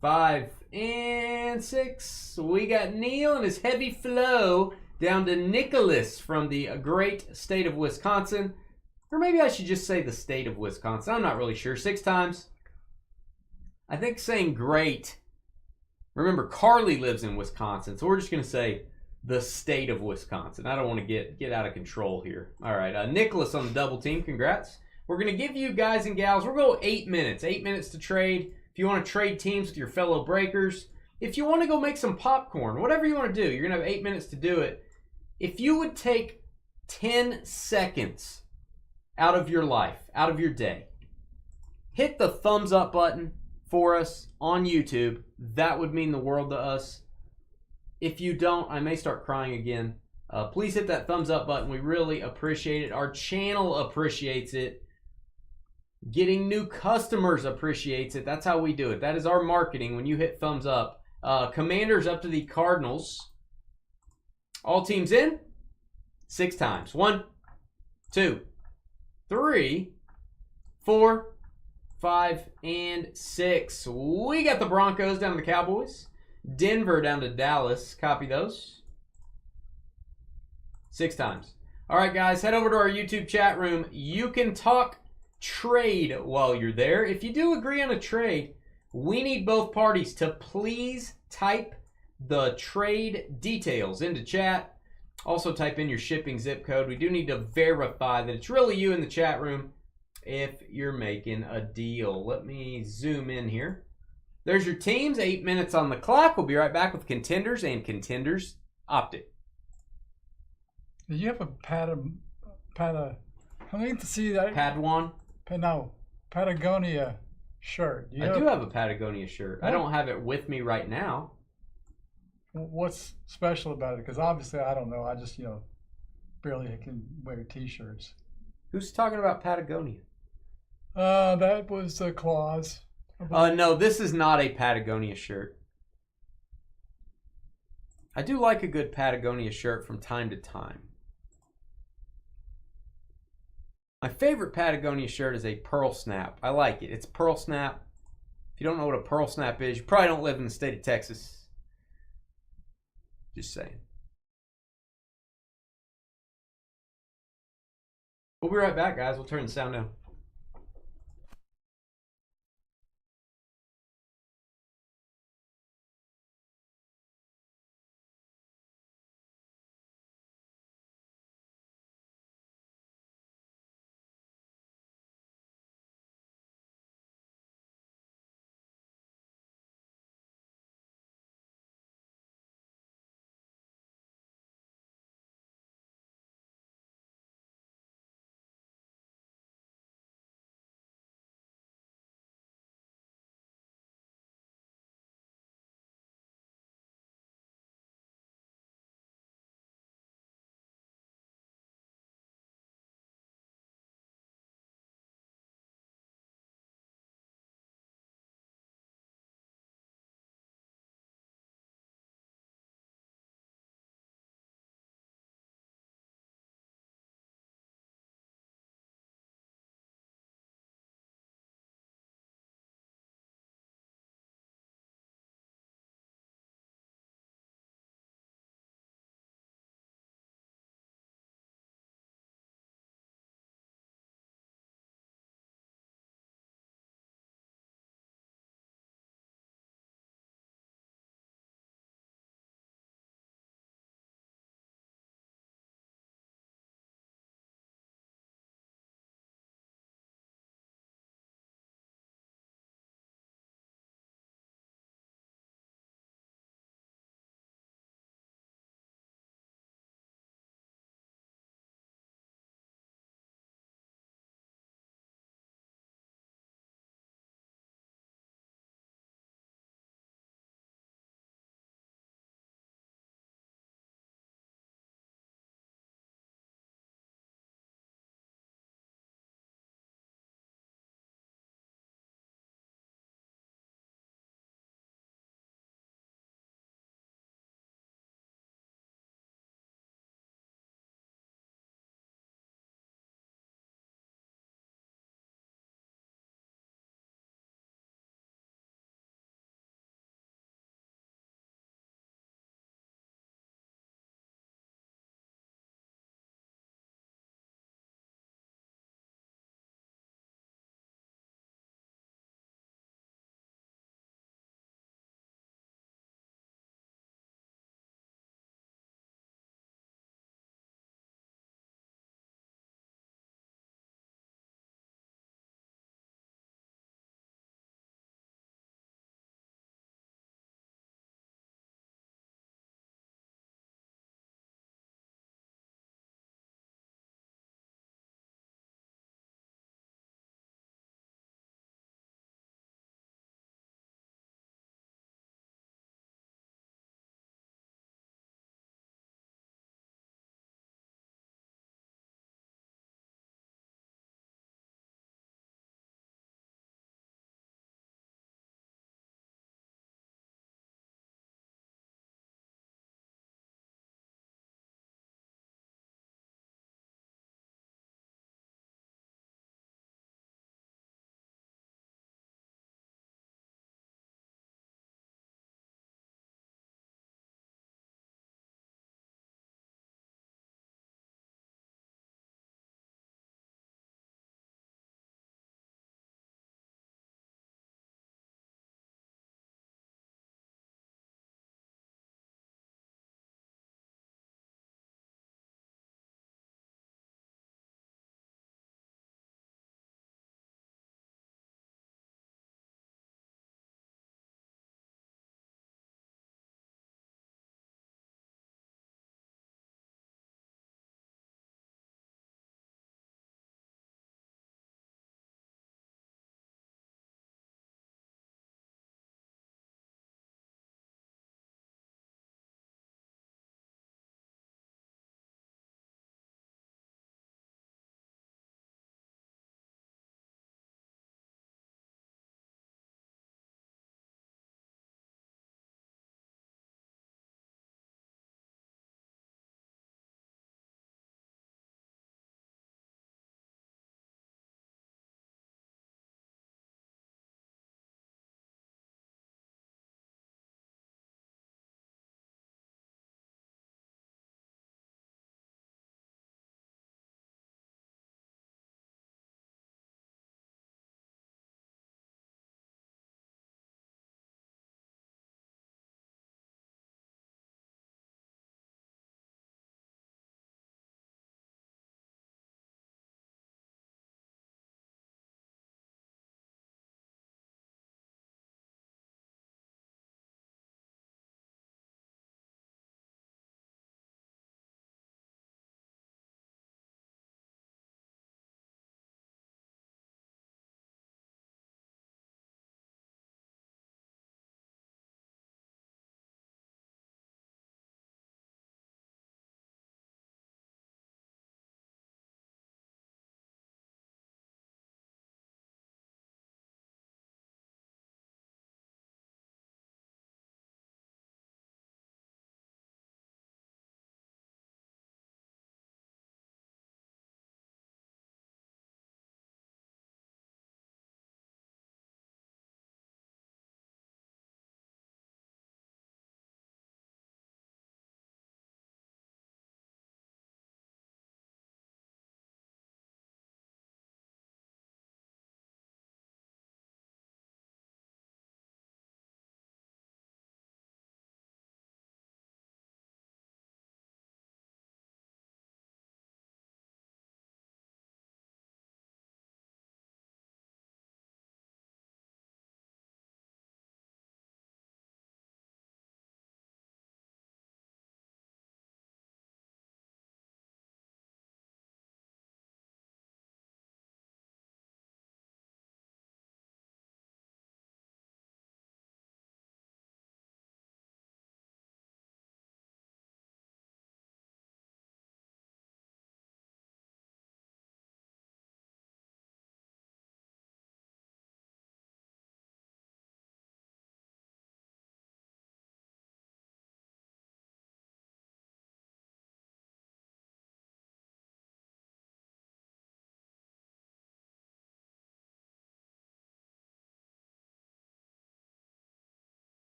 Speaker 2: 5, and 6. We got Neil and his heavy flow down to Nicholas from the great state of Wisconsin. Or maybe I should just say the state of Wisconsin. I'm not really sure. 6 times. I think saying great. Remember, Carly lives in Wisconsin, so we're just going to say the state of Wisconsin. I don't want to get out of control here. All right, Nicholas on the double team. Congrats. We're going to give you guys and gals, we're going 8 minutes. 8 minutes to trade. If you want to trade teams with your fellow breakers, if you want to go make some popcorn, whatever you want to do, you're going to have 8 minutes to do it. If you would take 10 seconds out of your life, out of your day, hit the thumbs up button for us on YouTube. That would mean the world to us. If you don't, I may start crying again. Please hit that thumbs up button. We really appreciate it. Our channel appreciates it. Getting new customers appreciates it. That's how we do it. That is our marketing when you hit thumbs up. Commanders up to the Cardinals. All teams in 6 times. 1, 2, 3, 4, 5, and 6. We got the Broncos down to the Cowboys. Denver down to Dallas. Copy those. 6 times. All right, guys, head over to our YouTube chat room. You can talk trade while you're there. If you do agree on a trade, we need both parties to please type the trade details into chat. Also type in your shipping zip code. We do need to verify that it's really you in the chat room if you're making a deal. Let me zoom in here. There's your teams. 8 minutes on the clock. We'll be right back with Contenders and Contenders Optic.
Speaker 1: Do you have a I need to see that.
Speaker 2: Padawan?
Speaker 1: No, Patagonia shirt.
Speaker 2: I do have a Patagonia shirt. I don't have it with me right now.
Speaker 1: What's special about it? Because obviously I don't know. I just, barely can wear T-shirts.
Speaker 2: Who's talking about Patagonia?
Speaker 1: That was the clause.
Speaker 2: No, this is not a Patagonia shirt. I do like a good Patagonia shirt from time to time. My favorite Patagonia shirt is a Pearl Snap. I like it. It's Pearl Snap. If you don't know what a Pearl Snap is, you probably don't live in the state of Texas. Just saying. We'll be right back, guys. We'll turn the sound down.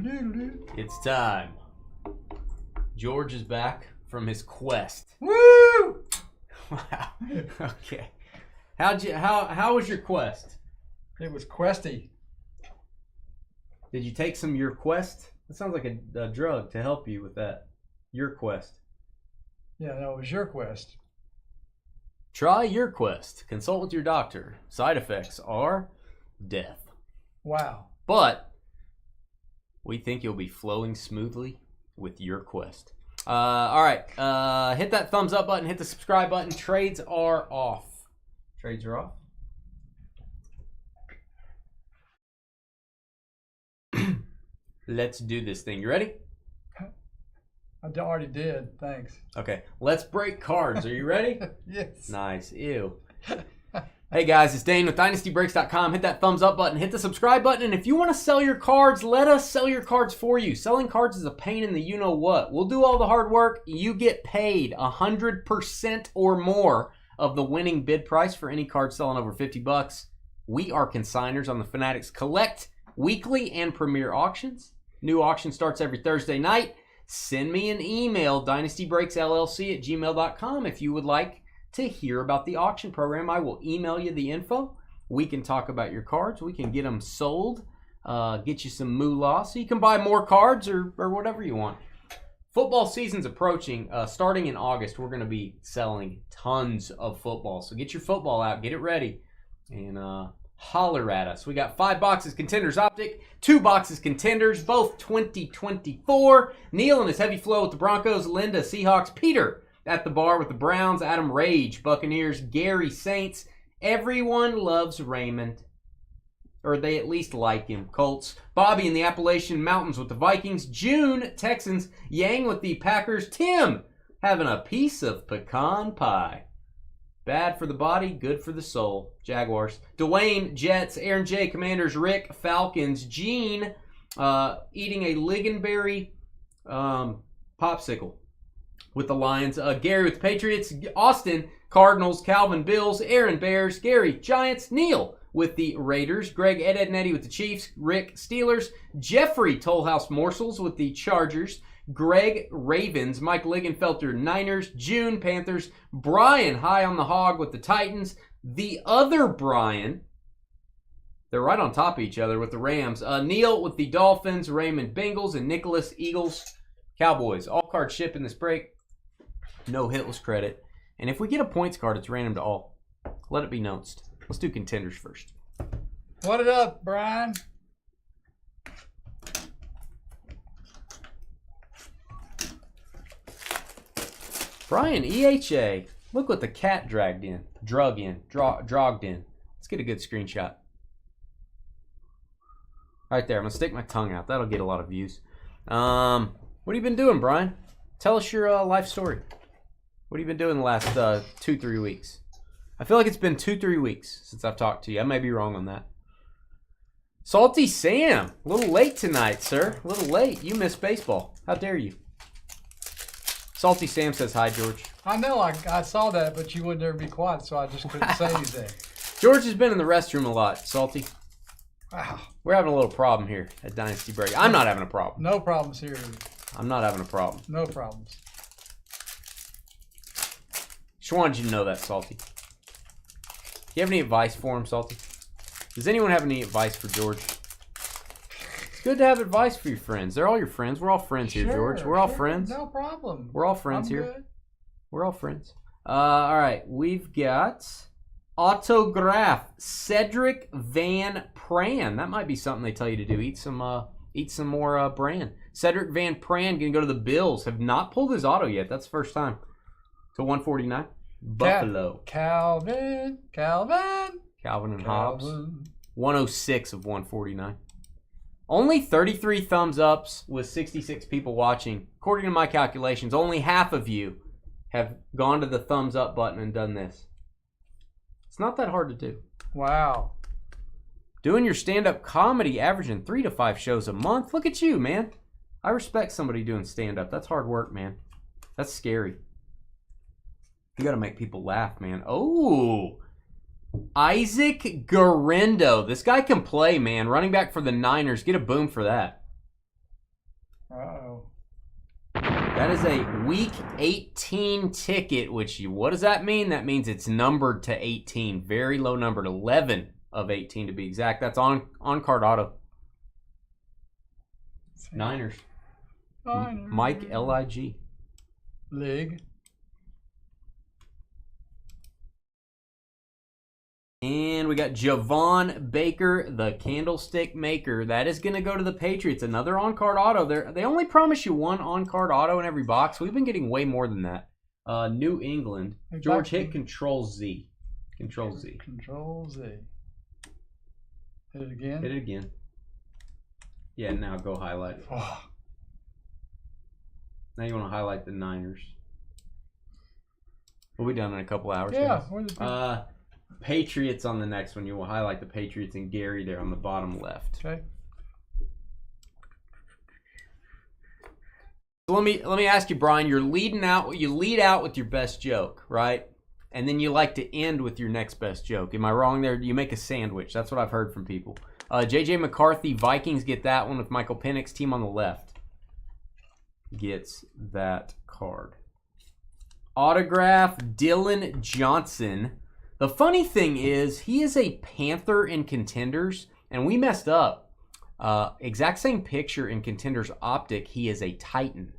Speaker 2: It's time. George is back from his quest.
Speaker 1: Woo!
Speaker 2: Wow. Okay. How was your quest?
Speaker 1: It was questy.
Speaker 2: Did you take some Your Quest? That sounds like a drug to help you with that. Your Quest.
Speaker 1: Yeah, no, it was your quest.
Speaker 2: Try Your Quest. Consult with your doctor. Side effects are death.
Speaker 1: Wow.
Speaker 2: But we think you'll be flowing smoothly with Your Quest. All right. Hit that thumbs up button. Hit the subscribe button. Trades are off. Trades are off. Let's do this thing. You ready?
Speaker 1: I already did. Thanks.
Speaker 2: Okay. Let's break cards. Are you ready?
Speaker 1: Yes.
Speaker 2: Nice. Ew. Hey guys, it's Dane with DynastyBreaks.com. Hit that thumbs up button. Hit the subscribe button. And if you want to sell your cards, let us sell your cards for you. Selling cards is a pain in the you-know-what. We'll do all the hard work. You get paid 100% or more of the winning bid price for any card selling over $50. We are consigners on the Fanatics Collect weekly and premier auctions. New auction starts every Thursday night. Send me an email, dynastybreaksllc@gmail.com, if you would like to hear about the auction program. I will email you the info. We can talk about your cards. We can get them sold, get you some moolah so you can buy more cards or whatever you want. Football season's approaching. Starting in August, we're going to be selling tons of football. So get your football out, get it ready, and holler at us. We got 5 boxes Contenders Optic, 2 boxes Contenders, both 2024. Neil and his heavy flow with the Broncos, Linda Seahawks, Peter at the bar with the Browns, Adam Rage Buccaneers, Gary Saints. Everyone loves Raymond, or they at least like him. Colts, Bobby in the Appalachian Mountains with the Vikings, June Texans, Yang with the Packers, Tim having a piece of pecan pie. Bad for the body, good for the soul. Jaguars. Dwayne, Jets. Aaron J, Commanders. Rick, Falcons. Gene, eating a lingonberry popsicle with the Lions. Gary with the Patriots. Austin, Cardinals. Calvin, Bills. Aaron, Bears. Gary, Giants. Neil with the Raiders. Greg, Ed and Eddie with the Chiefs. Rick, Steelers. Jeffrey, Toll House Morsels with the Chargers. Greg, Ravens. Mike Ligenfelter, Niners. June, Panthers. Brian, high on the hog with the Titans. The other Brian, they're right on top of each other with the Rams. Neil with the Dolphins. Raymond, Bengals. And Nicholas, Eagles, Cowboys. All cards ship in this break. No hitless credit. And if we get a points card, it's random to all. Let it be noticed. Let's do Contenders first.
Speaker 1: What it up, Brian?
Speaker 2: Brian, EHA. Look what the cat dragged in. Drogged in. Let's get a good screenshot. Right there. I'm going to stick my tongue out. That'll get a lot of views. What have you been doing, Brian? Tell us your life story. What have you been doing the last 2-3 weeks? I feel like it's been 2-3 weeks since I've talked to you. I may be wrong on that. Salty Sam. A little late tonight, sir. A little late. You missed baseball. How dare you? Salty Sam says hi, George.
Speaker 1: I know, I saw that, but you wouldn't ever be quiet, so I just couldn't say anything.
Speaker 2: George has been in the restroom a lot, Salty.
Speaker 1: Wow.
Speaker 2: We're having a little problem here at Dynasty Break. I'm not having a problem.
Speaker 1: No problems here.
Speaker 2: I'm not having a problem.
Speaker 1: No problems.
Speaker 2: Just wanted you to know that, Salty. Do you have any advice for him, Salty? Does anyone have any advice for George? It's good to have advice for your friends. They're all your friends. We're all friends here, George. We're all friends.
Speaker 1: No problem.
Speaker 2: We're all friends
Speaker 1: I'm
Speaker 2: here.
Speaker 1: Good.
Speaker 2: We're all friends. All right. We've got autograph Cedric Van Pran. That might be something they tell you to do. Eat some more bran. Cedric Van Pran going to go to the Bills. Have not pulled his auto yet. That's the first time. To 149. Buffalo.
Speaker 1: Calvin
Speaker 2: and Hobbs. 106 of 149. Only 33 thumbs ups with 66 people watching. According to my calculations, only half of you have gone to the thumbs up button and done this. It's not that hard to do.
Speaker 1: Wow.
Speaker 2: Doing your stand-up comedy, averaging 3 to 5 shows a month. Look at you, man. I respect somebody doing stand-up. That's hard work, man. That's scary. You got to make people laugh, man. Oh, Isaac Garendo. This guy can play, man. Running back for the Niners. Get a boom for that.
Speaker 1: Uh-oh.
Speaker 2: That is a week 18 ticket, which what does that mean? That means it's numbered to 18. Very low numbered. 11 of 18 to be exact. That's on card auto. Niners. Mike Lig.
Speaker 1: League.
Speaker 2: And we got Javon Baker, the candlestick maker. That is going to go to the Patriots. Another on-card auto. They only promise you one on-card auto in every box. We've been getting way more than that. New England. George, hit Control Z. Control Z.
Speaker 1: Control Z. Hit it again.
Speaker 2: Hit it again. Yeah, now go highlight it.
Speaker 1: Oh.
Speaker 2: Now you want to highlight the Niners. We'll be done in a couple hours.
Speaker 1: Yeah.
Speaker 2: Patriots on the next one. You will highlight the Patriots and Gary there on the bottom left.
Speaker 1: Okay.
Speaker 2: So let me ask you, Brian. You lead out with your best joke, right? And then you like to end with your next best joke. Am I wrong there? You make a sandwich. That's what I've heard from people. JJ McCarthy, Vikings get that one with Michael Penix. Team on the left gets that card. Autograph, Dylan Johnson. The funny thing is, he is a Panther in Contenders, and we messed up. Exact same picture in Contenders Optic, he is a Titan.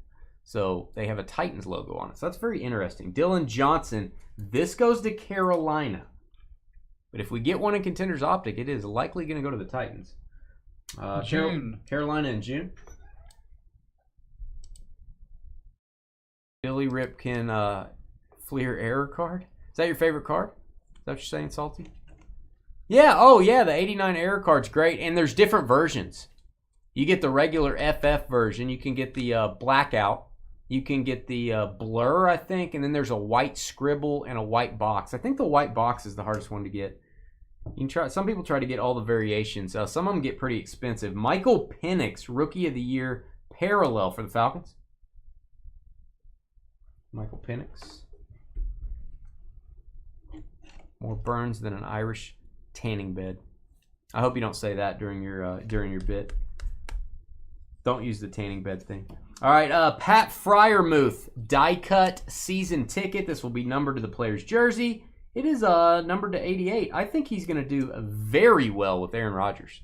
Speaker 2: So they have a Titans logo on it. So that's very interesting. Dylan Johnson, this goes to Carolina. But if we get one in Contenders Optic, it is likely going to go to the Titans.
Speaker 1: June.
Speaker 2: Carolina in June. Billy Ripken Fleer error card. Is that your favorite card? Is that what you're saying, Salty? Yeah, oh yeah, the 89 error card's great, and there's different versions. You get the regular FF version, you can get the blackout, you can get the blur, I think, and then there's a white scribble and a white box. I think the white box is the hardest one to get. You can try. Some people try to get all the variations. Some of them get pretty expensive. Michael Penix, Rookie of the Year, parallel for the Falcons. Michael Penix. More burns than an Irish tanning bed. I hope you don't say that during your bit. Don't use the tanning bed thing. All right, Pat Fryermuth, die cut season ticket. This will be numbered to the player's jersey. It is numbered to 88. I think he's going to do very well with Aaron Rodgers.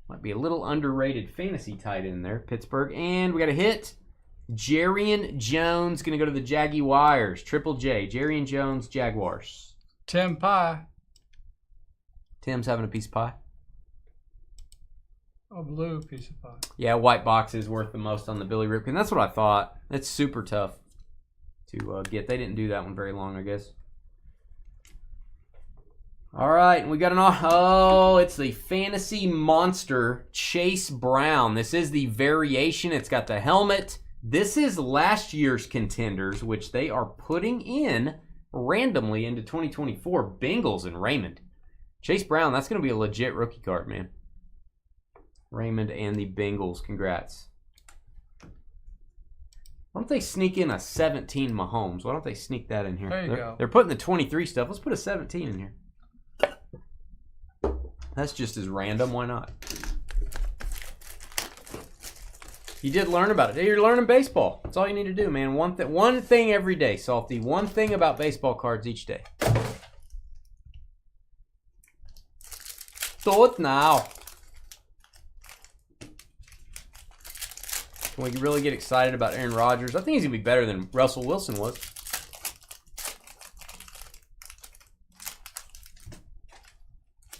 Speaker 2: Might be a little underrated fantasy tight end there, Pittsburgh. And we got a hit. Jarian Jones going to go to the Jaguars. Triple J. Jarian Jones, Jaguars.
Speaker 1: Tim Pie.
Speaker 2: Tim's having a piece of pie.
Speaker 1: A blue piece of pie.
Speaker 2: Yeah, white box is worth the most on the Billy Ripken. That's what I thought. It's super tough to get. They didn't do that one very long, I guess. All right, we got it's the Fantasy Monster Chase Brown. This is the variation. It's got the helmet. This is last year's Contenders, which they are putting in randomly into 2024. Bengals and Raymond. Chase Brown, that's going to be a legit rookie card, man. Raymond and the Bengals, congrats. Why don't they sneak in a 17 Mahomes? Why don't they sneak that in here?
Speaker 1: There you go.
Speaker 2: They're putting the 23 stuff. Let's put a 17 in here. That's just as random. Why not? You did learn about it. You're learning baseball. That's all you need to do, man. One thing every day, Salty. One thing about baseball cards each day. Do it now. Can we really get excited about Aaron Rodgers? I think he's going to be better than Russell Wilson was.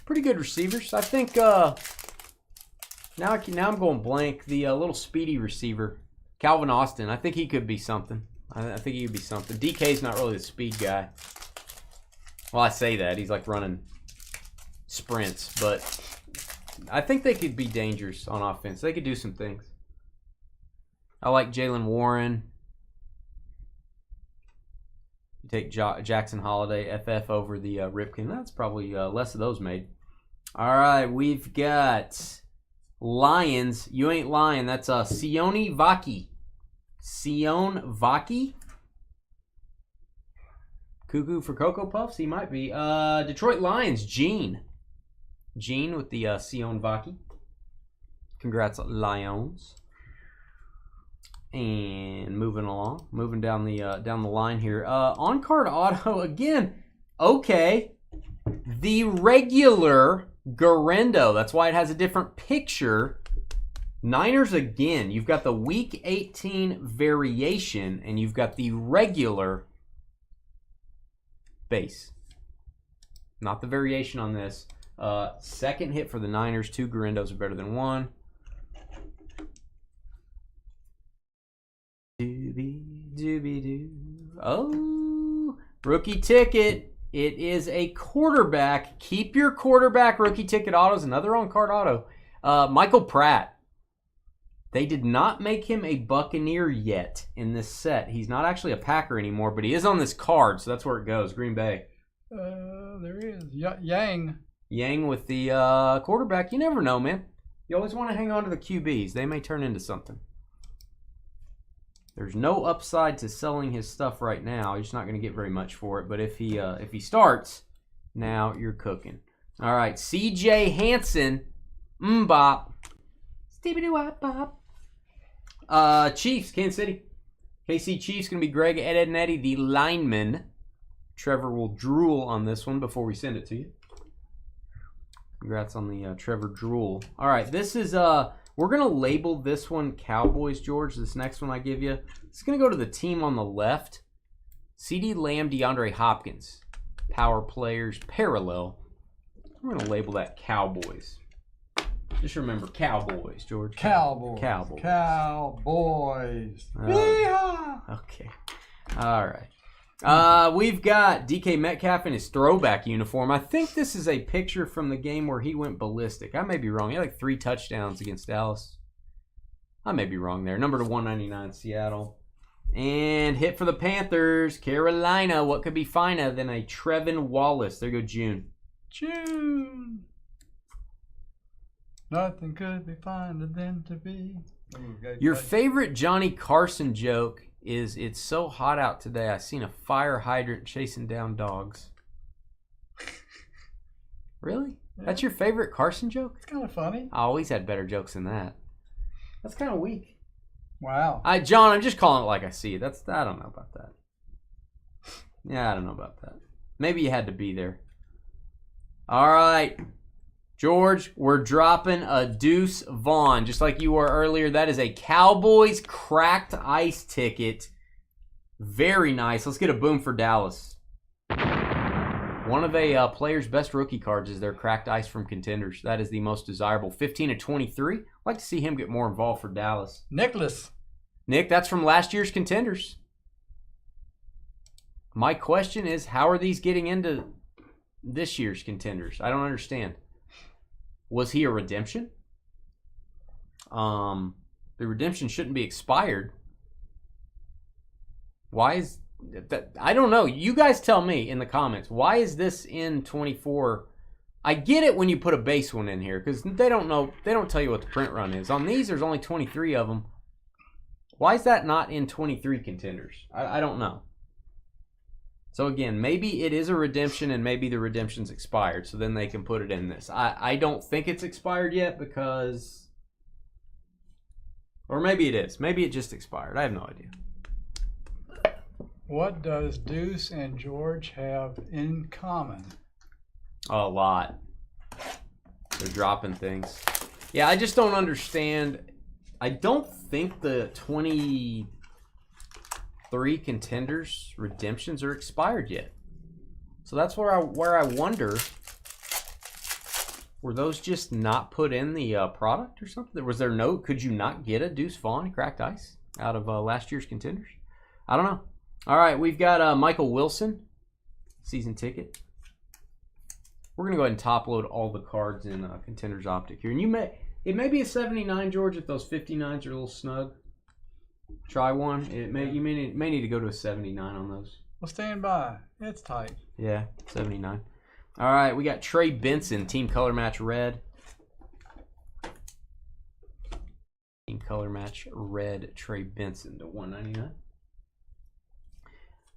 Speaker 2: Pretty good receivers. I think now I'm going blank. The little speedy receiver, Calvin Austin. I think he could be something. I think he could be something. DK's not really the speed guy. Well, I say that. He's like running sprints. But I think they could be dangerous on offense. They could do some things. I like Jalen Warren. You take Jackson Holiday, FF over the Ripken. That's probably less of those made. All right, we've got Lions. You ain't lying. That's Sione Vaki. Sione Vaki. Cuckoo for Cocoa Puffs? He might be. Detroit Lions, Gene. Gene with the Sione Vaki. Congrats, Lions. And moving along, moving down the line here. On card auto again. Okay, the regular Garendo. That's why it has a different picture. Niners again. You've got the Week 18 variation, and you've got the regular base. Not the variation on this. Second hit for the Niners. 2 Garendos are better than 1. Oh, rookie ticket. It is a quarterback. Keep your quarterback rookie ticket autos. Another on-card auto. Michael Pratt. They did not make him a Buccaneer yet in this set. He's not actually a Packer anymore, but he is on this card, so that's where it goes. Green Bay.
Speaker 1: There he is. Yang.
Speaker 2: Yang with the quarterback. You never know, man. You always want to hang on to the QBs. They may turn into something. There's no upside to selling his stuff right now. He's not going to get very much for it. But if he starts, now you're cooking. All right, C.J. Hansen, Mbop, Stevie-doo-wop-bop. Chiefs, Kansas City. KC Chiefs going to be Greg, Ed, and Eddie, the lineman. Trevor will drool on this one before we send it to you. Congrats on the Trevor drool. All right, this is we're going to label this one Cowboys, George. This next one I give you. It's going to go to the team on the left. CeeDee Lamb, DeAndre Hopkins. Power players, parallel. We're going to label that Cowboys. Just remember, Cowboys, George.
Speaker 1: Cowboys.
Speaker 2: Cowboys.
Speaker 1: Cowboys.
Speaker 2: Okay. All right. We've got DK Metcalf in his throwback uniform. I think this is a picture from the game where he went ballistic. I may be wrong. He had like 3 touchdowns against Dallas. I may be wrong there. Number to 199, Seattle. And hit for the Panthers, Carolina. What could be finer than a Trevin Wallace? There you go, June.
Speaker 1: June. Nothing could be finer than to be.
Speaker 2: Your favorite Johnny Carson joke is "It's so hot out today, I seen a fire hydrant chasing down dogs." Really? Yeah. That's your favorite Carson joke?
Speaker 1: It's kind of funny.
Speaker 2: I always had better jokes than that. That's kind of weak.
Speaker 1: Wow.
Speaker 2: John, I'm just calling it like I see it. I don't know about that. Yeah, I don't know about that. Maybe you had to be there. All right. George, we're dropping a Deuce Vaughn, just like you were earlier. That is a Cowboys cracked ice ticket. Very nice. Let's get a boom for Dallas. One of a player's best rookie cards is their cracked ice from Contenders. That is the most desirable. 15 of 23. I'd like to see him get more involved for Dallas.
Speaker 1: Nicholas.
Speaker 2: Nick, that's from last year's Contenders. My question is, how are these getting into this year's Contenders? I don't understand. Was he a redemption? The redemption shouldn't be expired. Why is that? I don't know. You guys tell me in the comments. Why is this in 24? I get it when you put a base one in here because they don't know. They don't tell you what the print run is. On these, there's only 23 of them. Why is that not in 23 Contenders? I don't know. So again, maybe it is a redemption and maybe the redemption's expired, so then they can put it in this. I don't think it's expired yet because... Or maybe it is. Maybe it just expired. I have no idea.
Speaker 1: What does Deuce and George have in common?
Speaker 2: A lot. They're dropping things. Yeah, I just don't understand. I don't think the 23 Contenders redemptions are expired yet. So that's where I wonder, were those just not put in the product or something? Was there no, could you not get a Deuce Vaughn cracked ice out of last year's Contenders? I don't know. All right, we've got Michael Wilson, season ticket. We're going to go ahead and top load all the cards in Contenders Optic here. And it may be a 79, George, if those 59s are a little snug. Try one. You may need to go to a 79 on those.
Speaker 1: Well, stand by. It's tight.
Speaker 2: Yeah, 79. All right, we got Trey Benson, team color match red. Team color match red, Trey Benson to 199.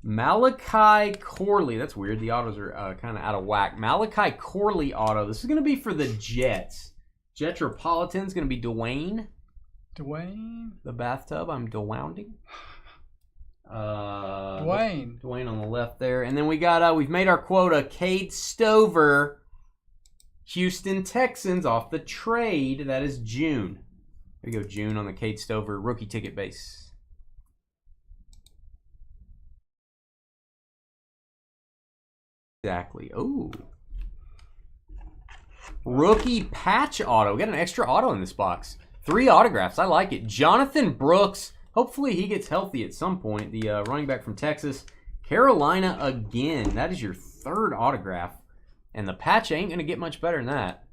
Speaker 2: Malachi Corley. That's weird. The autos are kind of out of whack. Malachi Corley auto. This is going to be for the Jets. Jetropolitan's going to be Dwayne.
Speaker 1: Dwayne.
Speaker 2: The bathtub, I'm Dwounding.
Speaker 1: Dwayne.
Speaker 2: Dwayne on the left there. And then we got, we've made our quota. Cade Stover. Houston Texans off the trade. That is June. There you go, June on the Cade Stover rookie ticket base. Exactly. Oh. Rookie patch auto. We got an extra auto in this box. 3 autographs. I like it. Jonathan Brooks. Hopefully he gets healthy at some point. The running back from Texas. Carolina again. That is your 3rd autograph. And the patch ain't going to get much better than that.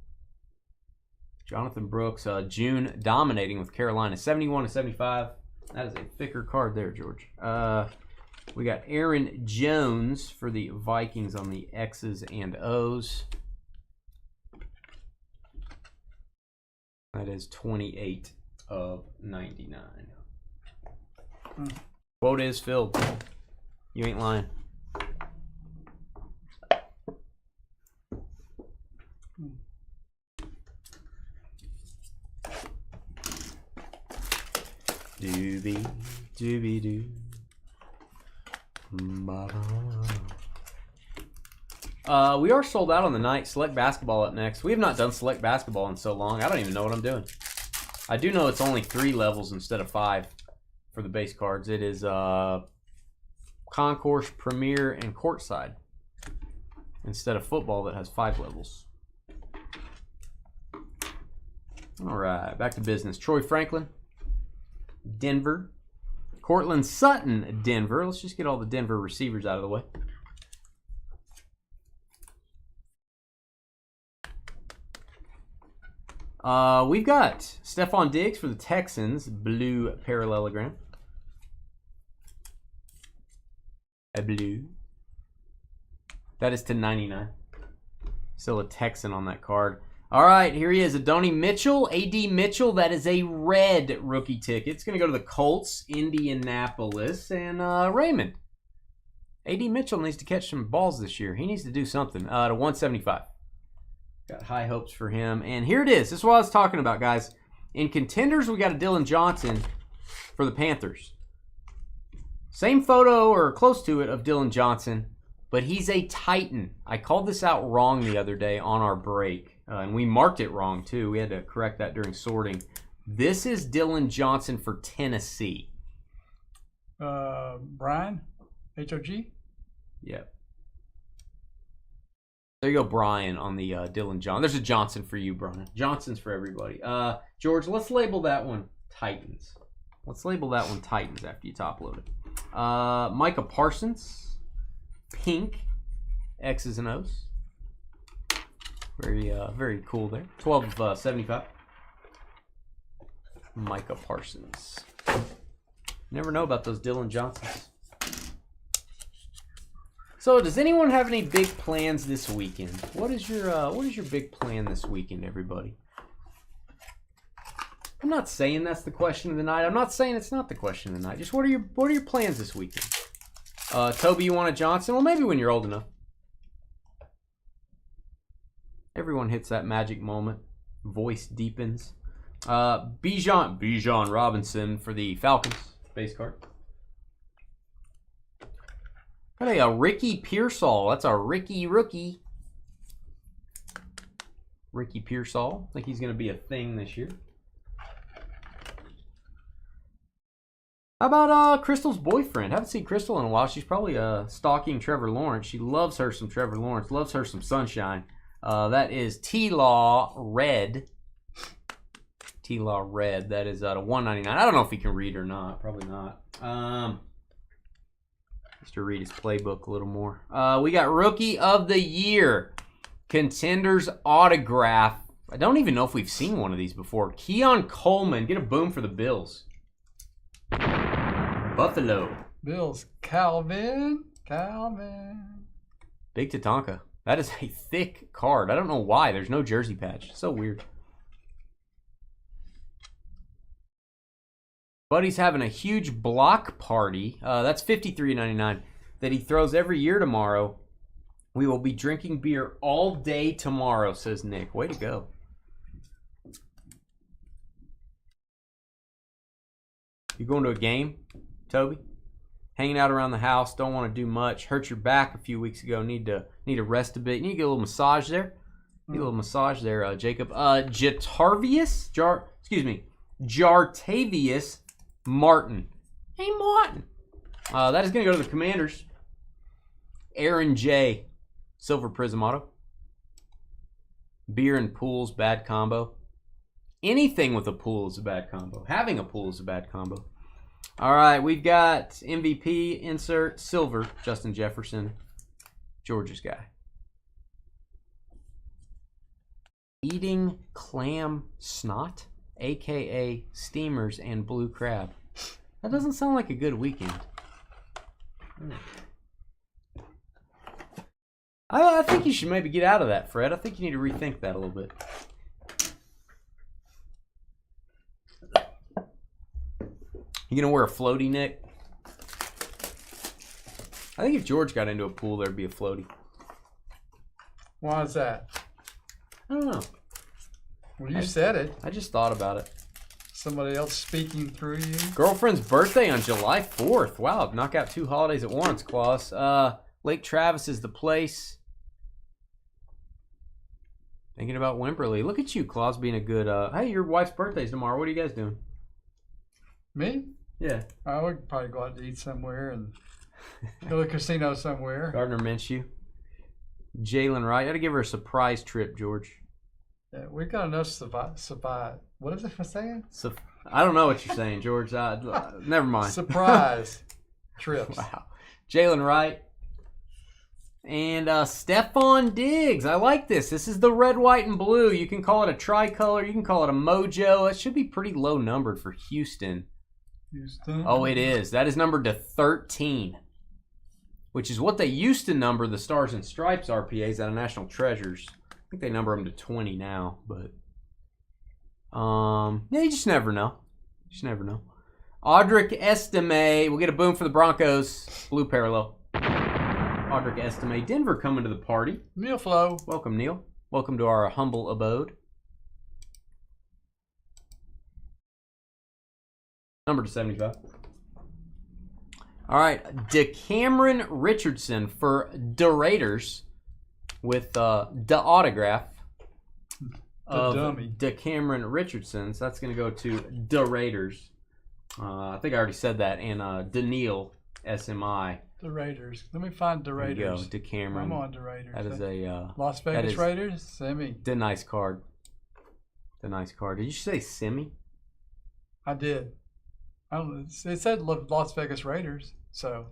Speaker 2: Jonathan Brooks, June dominating with Carolina. 71-75. That is a thicker card there, George. We got Aaron Jones for the Vikings on the X's and O's. That is 28 of 99. Quote is filled. You ain't lying. Doobie, doobie doo. We are sold out on the night. Select basketball up next. We have not done select basketball in so long. I don't even know what I'm doing. I do know it's only 3 levels instead of 5 for the base cards. It is Concourse, Premier, and Courtside instead of football that has 5 levels. All right, back to business. Troy Franklin, Denver. Cortland Sutton, Denver. Let's just get all the Denver receivers out of the way. We've got Stephon Diggs for the Texans, blue parallelogram. A blue. That is to 99. Still a Texan on that card. All right, here he is, Adonai Mitchell, A.D. Mitchell. That is a red rookie ticket. It's going to go to the Colts, Indianapolis, and Raymond. A.D. Mitchell needs to catch some balls this year. He needs to do something. To 175. Got high hopes for him. And here it is. This is what I was talking about, guys. In Contenders, we got a Dylan Johnson for the Panthers. Same photo, or close to it, of Dylan Johnson, but he's a Titan. I called this out wrong the other day on our break. And we marked it wrong, too. We had to correct that during sorting. This is Dylan Johnson for Tennessee.
Speaker 1: Brian? H-O-G?
Speaker 2: Yep. There you go, Brian, on the Dylan Johnson. There's a Johnson for you, Brian. Johnson's for everybody. George, let's label that one Titans. Let's label that one Titans after you top load it. Micah Parsons. Pink. X's and O's. Very cool there. 12 of 75. Micah Parsons. Never know about those Dylan Johnsons. So, does anyone have any big plans this weekend? What is your big plan this weekend, everybody? I'm not saying that's the question of the night. I'm not saying it's not the question of the night. Just what are your plans this weekend? Toby, you want a Johnson? Well, maybe when you're old enough. Everyone hits that magic moment. Voice deepens. Bijan Robinson for the Falcons. Base card. Got a Ricky Pearsall. That's a Ricky rookie. Ricky Pearsall. I think he's going to be a thing this year. How about Crystal's boyfriend? Haven't seen Crystal in a while. She's probably stalking Trevor Lawrence. She loves her some Trevor Lawrence. Loves her some sunshine. That is T-Law Red. T-Law Red. That is out of 199. I don't know if he can read or not. Probably not. Just to read his playbook a little more. We got Rookie of the Year. Contenders autograph. I don't even know if we've seen one of these before. Keon Coleman. Get a boom for the Bills. Buffalo.
Speaker 1: Bills. Calvin.
Speaker 2: Big Tatanka. That is a thick card. I don't know why. There's no jersey patch. So weird. Buddy's having a huge block party. That's $53.99 that he throws every year tomorrow. We will be drinking beer all day tomorrow, says Nick. Way to go. You going to a game, Toby? Hanging out around the house, don't want to do much. Hurt your back a few weeks ago. Need to rest a bit. You need to get a little massage there. Jacob. Jartavius Martin. Hey, Martin. That is going to go to the Commanders. Aaron J. Silver Prism Auto. Beer and pools, bad combo. Anything with a pool is a bad combo. Having a pool is a bad combo. All right, we've got MVP, insert, silver, Justin Jefferson, Georgia's guy. Eating clam snot, a.k.a. steamers and blue crab. That doesn't sound like a good weekend. I think you should maybe get out of that, Fred. I think you need to rethink that a little bit. You gonna wear a floaty, Nick? I think if George got into a pool, there'd be a floaty.
Speaker 1: Why is that?
Speaker 2: I don't know.
Speaker 1: Well, you said it.
Speaker 2: I just thought about it.
Speaker 1: Somebody else speaking through you.
Speaker 2: Girlfriend's birthday on July 4th. Wow, knock out 2 holidays at once, Claus. Lake Travis is the place. Thinking about Wimberley. Look at you, Claus, being a good... Hey, your wife's birthday's tomorrow. What are you guys doing?
Speaker 1: Me?
Speaker 2: Yeah.
Speaker 1: I would probably go out to eat somewhere and go to a casino somewhere.
Speaker 2: Gardner Minshew. Jalen Wright. Got to give her a surprise trip, George.
Speaker 1: Yeah, we've got enough survive. What is it for saying?
Speaker 2: I don't know what you're saying, George. Never mind.
Speaker 1: Surprise trips.
Speaker 2: Wow. Jalen Wright. And Stephon Diggs. I like this. This is the red, white, and blue. You can call it a tricolor. You can call it a mojo. It should be pretty low numbered for Houston. Oh, it is. That is numbered to 13, which is what they used to number the Stars and Stripes RPAs out of National Treasures. I think they number them to 20 now, but yeah, you just never know. Audric Estime. We'll get a boom for the Broncos. Blue parallel. Audric Estime. Denver coming to the party.
Speaker 1: Neil Flo.
Speaker 2: Welcome, Neil. Welcome to our humble abode. Number to 75. All right, DeCameron Richardson for the Raiders with the autograph of DeCameron Richardson. So that's going to go to the Raiders. I think I already said that. And Daniil SMI.
Speaker 1: The Raiders. Let me find the Raiders.
Speaker 2: There you go, DeCameron.
Speaker 1: I'm on the Raiders.
Speaker 2: That is a
Speaker 1: Las Vegas Raiders. Semi.
Speaker 2: The nice card. Did you say semi?
Speaker 1: I did. I don't know. It said Las Vegas Raiders. So.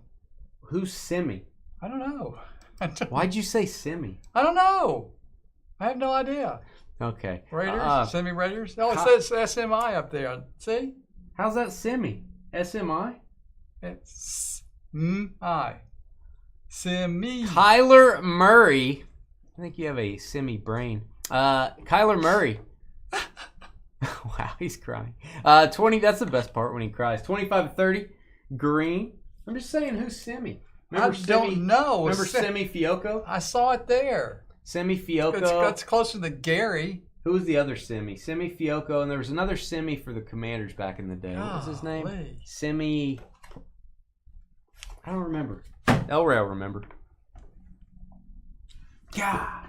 Speaker 2: Who's semi?
Speaker 1: I don't know.
Speaker 2: Why'd you say semi?
Speaker 1: I don't know. I have no idea.
Speaker 2: Okay.
Speaker 1: Raiders? Semi Raiders? Oh, it says SMI up there. See?
Speaker 2: How's that semi? SMI?
Speaker 1: It's I. Semi.
Speaker 2: Kyler Murray. I think you have a semi brain. Kyler Murray. Wow, he's crying. 20. That's the best part when he cries. 25-30. Green. I'm just saying, who's semi?
Speaker 1: Remember don't know.
Speaker 2: Remember Semi Fioco?
Speaker 1: I saw it there.
Speaker 2: Semi Fioco.
Speaker 1: That's closer to Gary.
Speaker 2: Who was the other Semi? Semi Fioco, and there was another Semi for the Commanders back in the day. What was his name? Semi. I don't remember. Elray, I'll remember. God.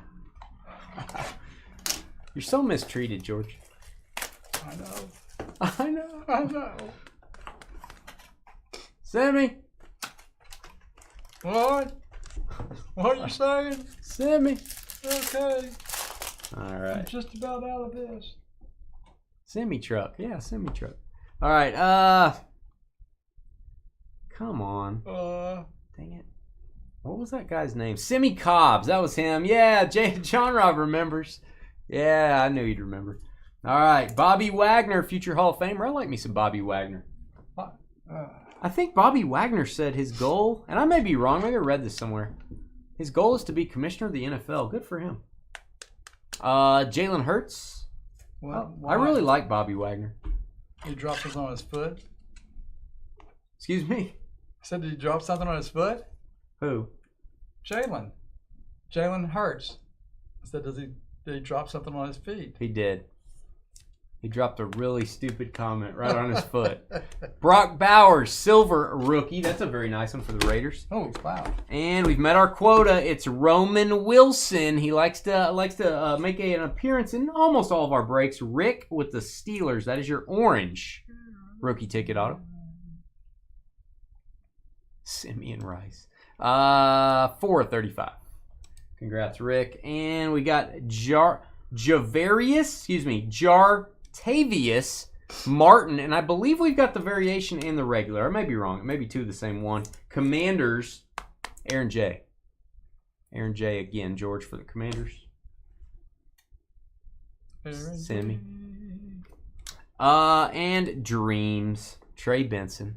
Speaker 2: You're so mistreated, George.
Speaker 1: I know.
Speaker 2: Sammy.
Speaker 1: What? What are you saying?
Speaker 2: Sammy.
Speaker 1: Okay.
Speaker 2: All right.
Speaker 1: I'm just about out of this.
Speaker 2: Semi-truck. Yeah, semi-truck. All right. Come on. Dang it. What was that guy's name? Simi Cobbs. That was him. Yeah, John Rob remembers. Yeah, I knew he'd remember. All right. Bobby Wagner, future Hall of Famer. I like me some Bobby Wagner. I think Bobby Wagner said his goal, and I may be wrong. Maybe I read this somewhere. His goal is to be commissioner of the NFL. Good for him. Jalen Hurts.
Speaker 1: Well,
Speaker 2: I really like Bobby Wagner.
Speaker 1: He dropped something on his foot.
Speaker 2: Excuse me?
Speaker 1: I said, did he drop something on his foot?
Speaker 2: Who?
Speaker 1: Jalen. Jalen Hurts. I said, did he drop something on his feet?
Speaker 2: He did. He dropped a really stupid comment right on his foot. Brock Bowers, silver rookie. That's a very nice one for the Raiders.
Speaker 1: Oh, wow.
Speaker 2: And we've met our quota. It's Roman Wilson. He likes to make an appearance in almost all of our breaks. Rick with the Steelers. That is your orange rookie ticket auto. Simeon Rice. 435. Congrats, Rick. And we got Jartavius Martin, and I believe we've got the variation and the regular. I may be wrong. It may be two of the same one. Commanders, Aaron J. Aaron J again, George for the Commanders. Sammy. And Dreams, Trey Benson.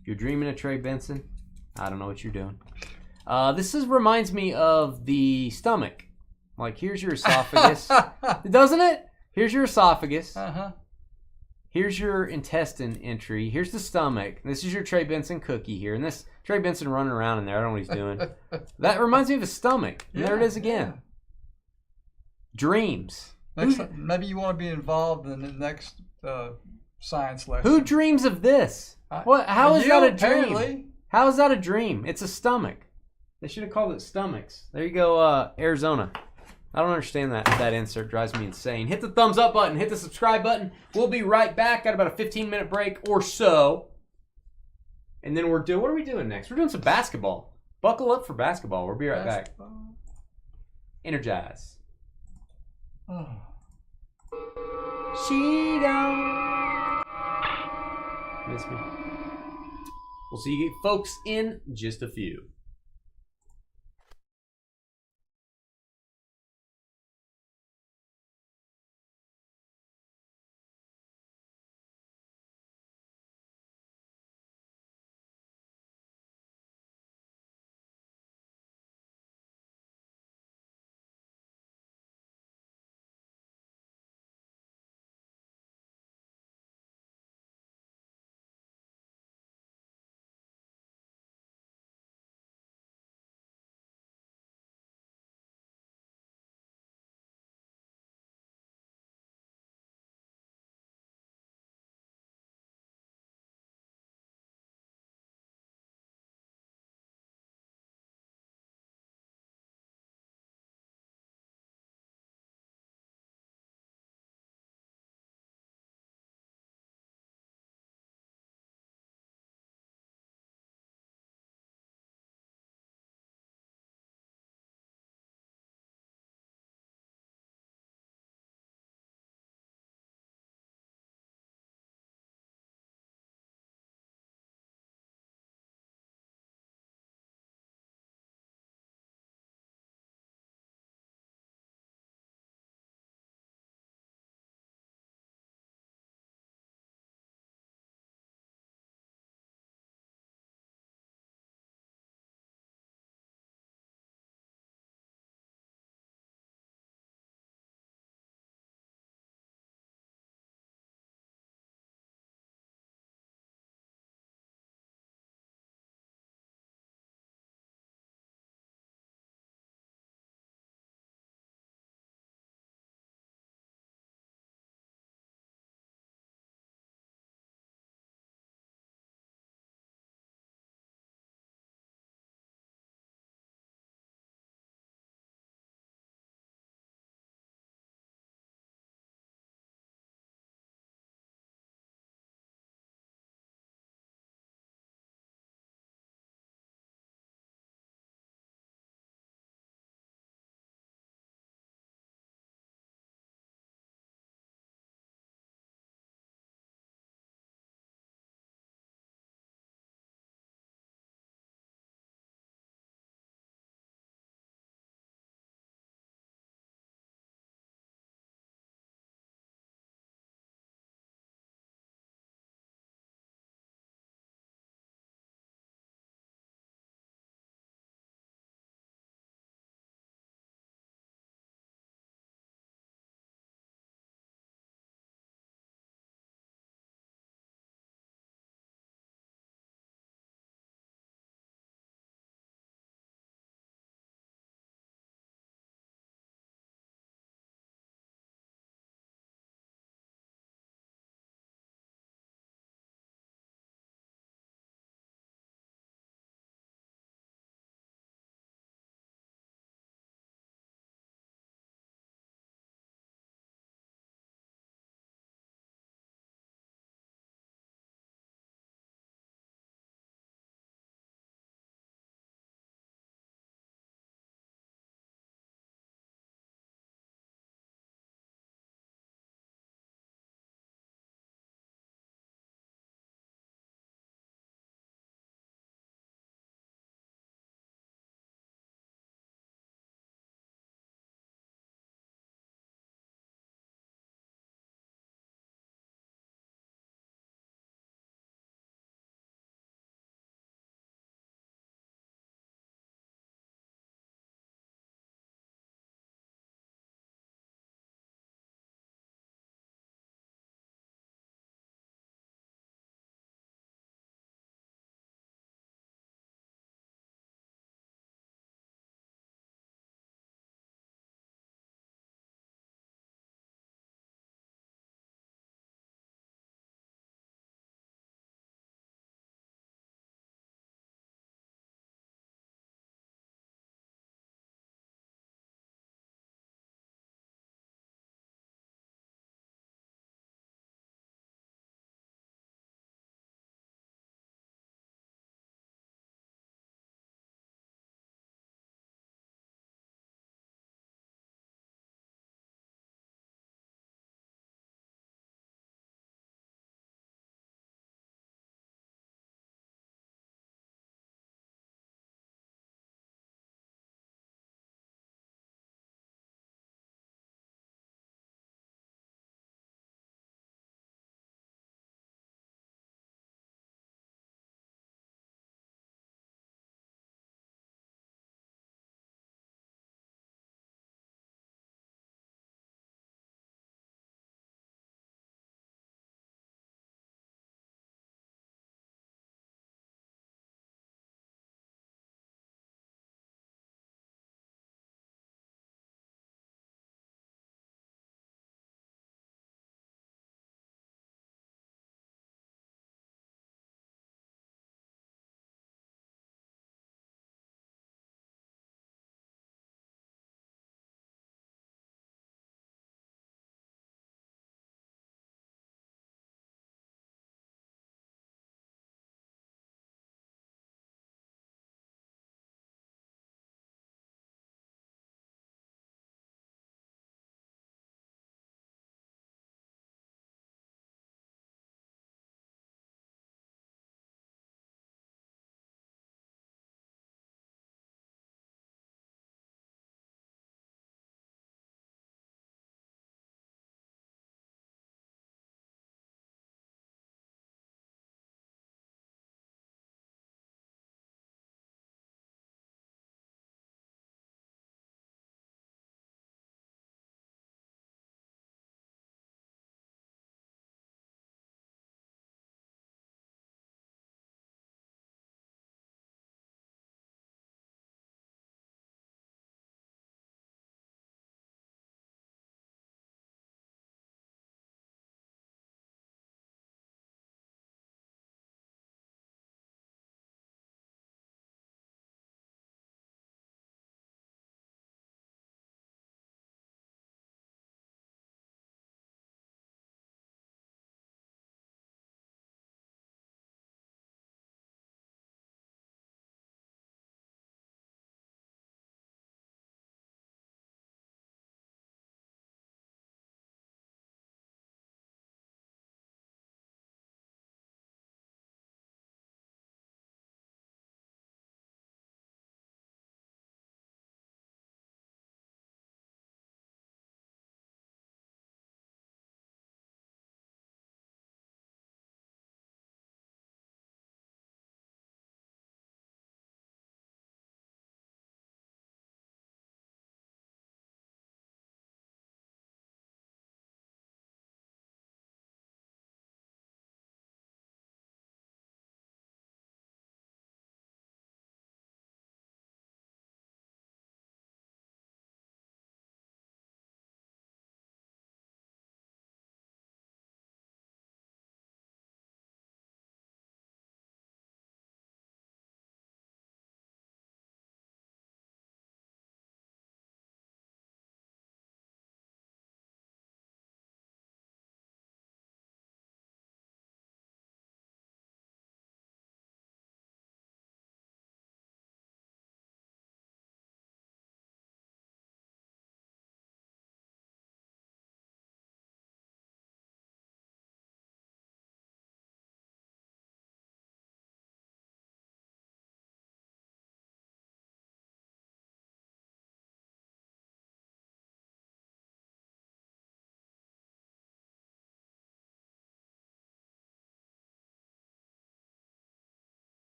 Speaker 2: If you're dreaming of Trey Benson, I don't know what you're doing. Reminds me of the stomach. Like, here's your esophagus. Doesn't it? Here's your esophagus.
Speaker 1: Uh-huh.
Speaker 2: Here's your intestine entry. Here's the stomach. This is your Trey Benson cookie here. And this Trey Benson running around in there. I don't know what he's doing. That reminds me of his stomach. And there it is again. Yeah. Dreams.
Speaker 1: Maybe you want to be involved in the next science lesson.
Speaker 2: Who dreams of this? What? How is that a dream?
Speaker 1: Apparently.
Speaker 2: How is that a dream? It's a stomach. They should have called it stomachs. There you go, Arizona. I don't understand that. That insert drives me insane. Hit the thumbs up button. Hit the subscribe button. We'll be right back. Got about a 15-minute break or so. And then what are we doing next? We're doing some basketball. Buckle up for basketball. We'll be right back. Energize.
Speaker 1: Oh.
Speaker 2: She don't miss me. We'll see you folks in just a few.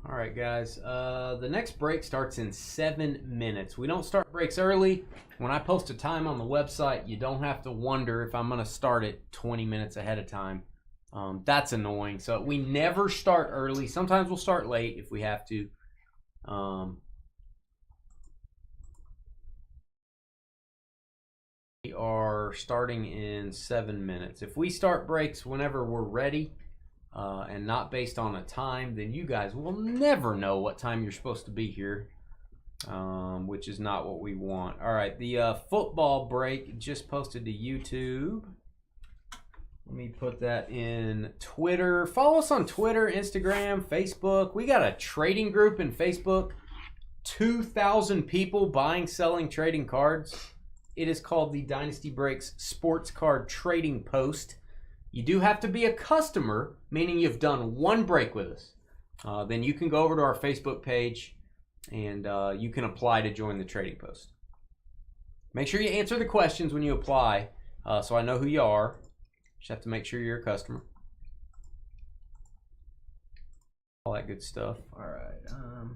Speaker 2: All right, guys. The next break starts in 7 minutes. We don't start breaks early. When I post a time on the website, you don't have to wonder if I'm going to start it 20 minutes ahead of time. That's annoying. So we never start early. Sometimes we'll start late if we have to. We are starting in 7 minutes. If we start breaks whenever we're ready and not based on a time, then you guys will never know what time you're supposed to be here, which is not what we want. All right, the football break just posted to YouTube. Let me put that in Twitter. Follow us on Twitter, Instagram, Facebook. We got a trading group in Facebook. 2,000 people buying, selling, trading cards. It is called the Dynasty Breaks Sports Card Trading Post. You do have to be a customer, meaning you've done one break with us. Then you can go over to our Facebook page and you can apply to join the trading post. Make sure you answer the questions when you apply so I know who you are. Just have to make sure you're a customer. All that good stuff. All right.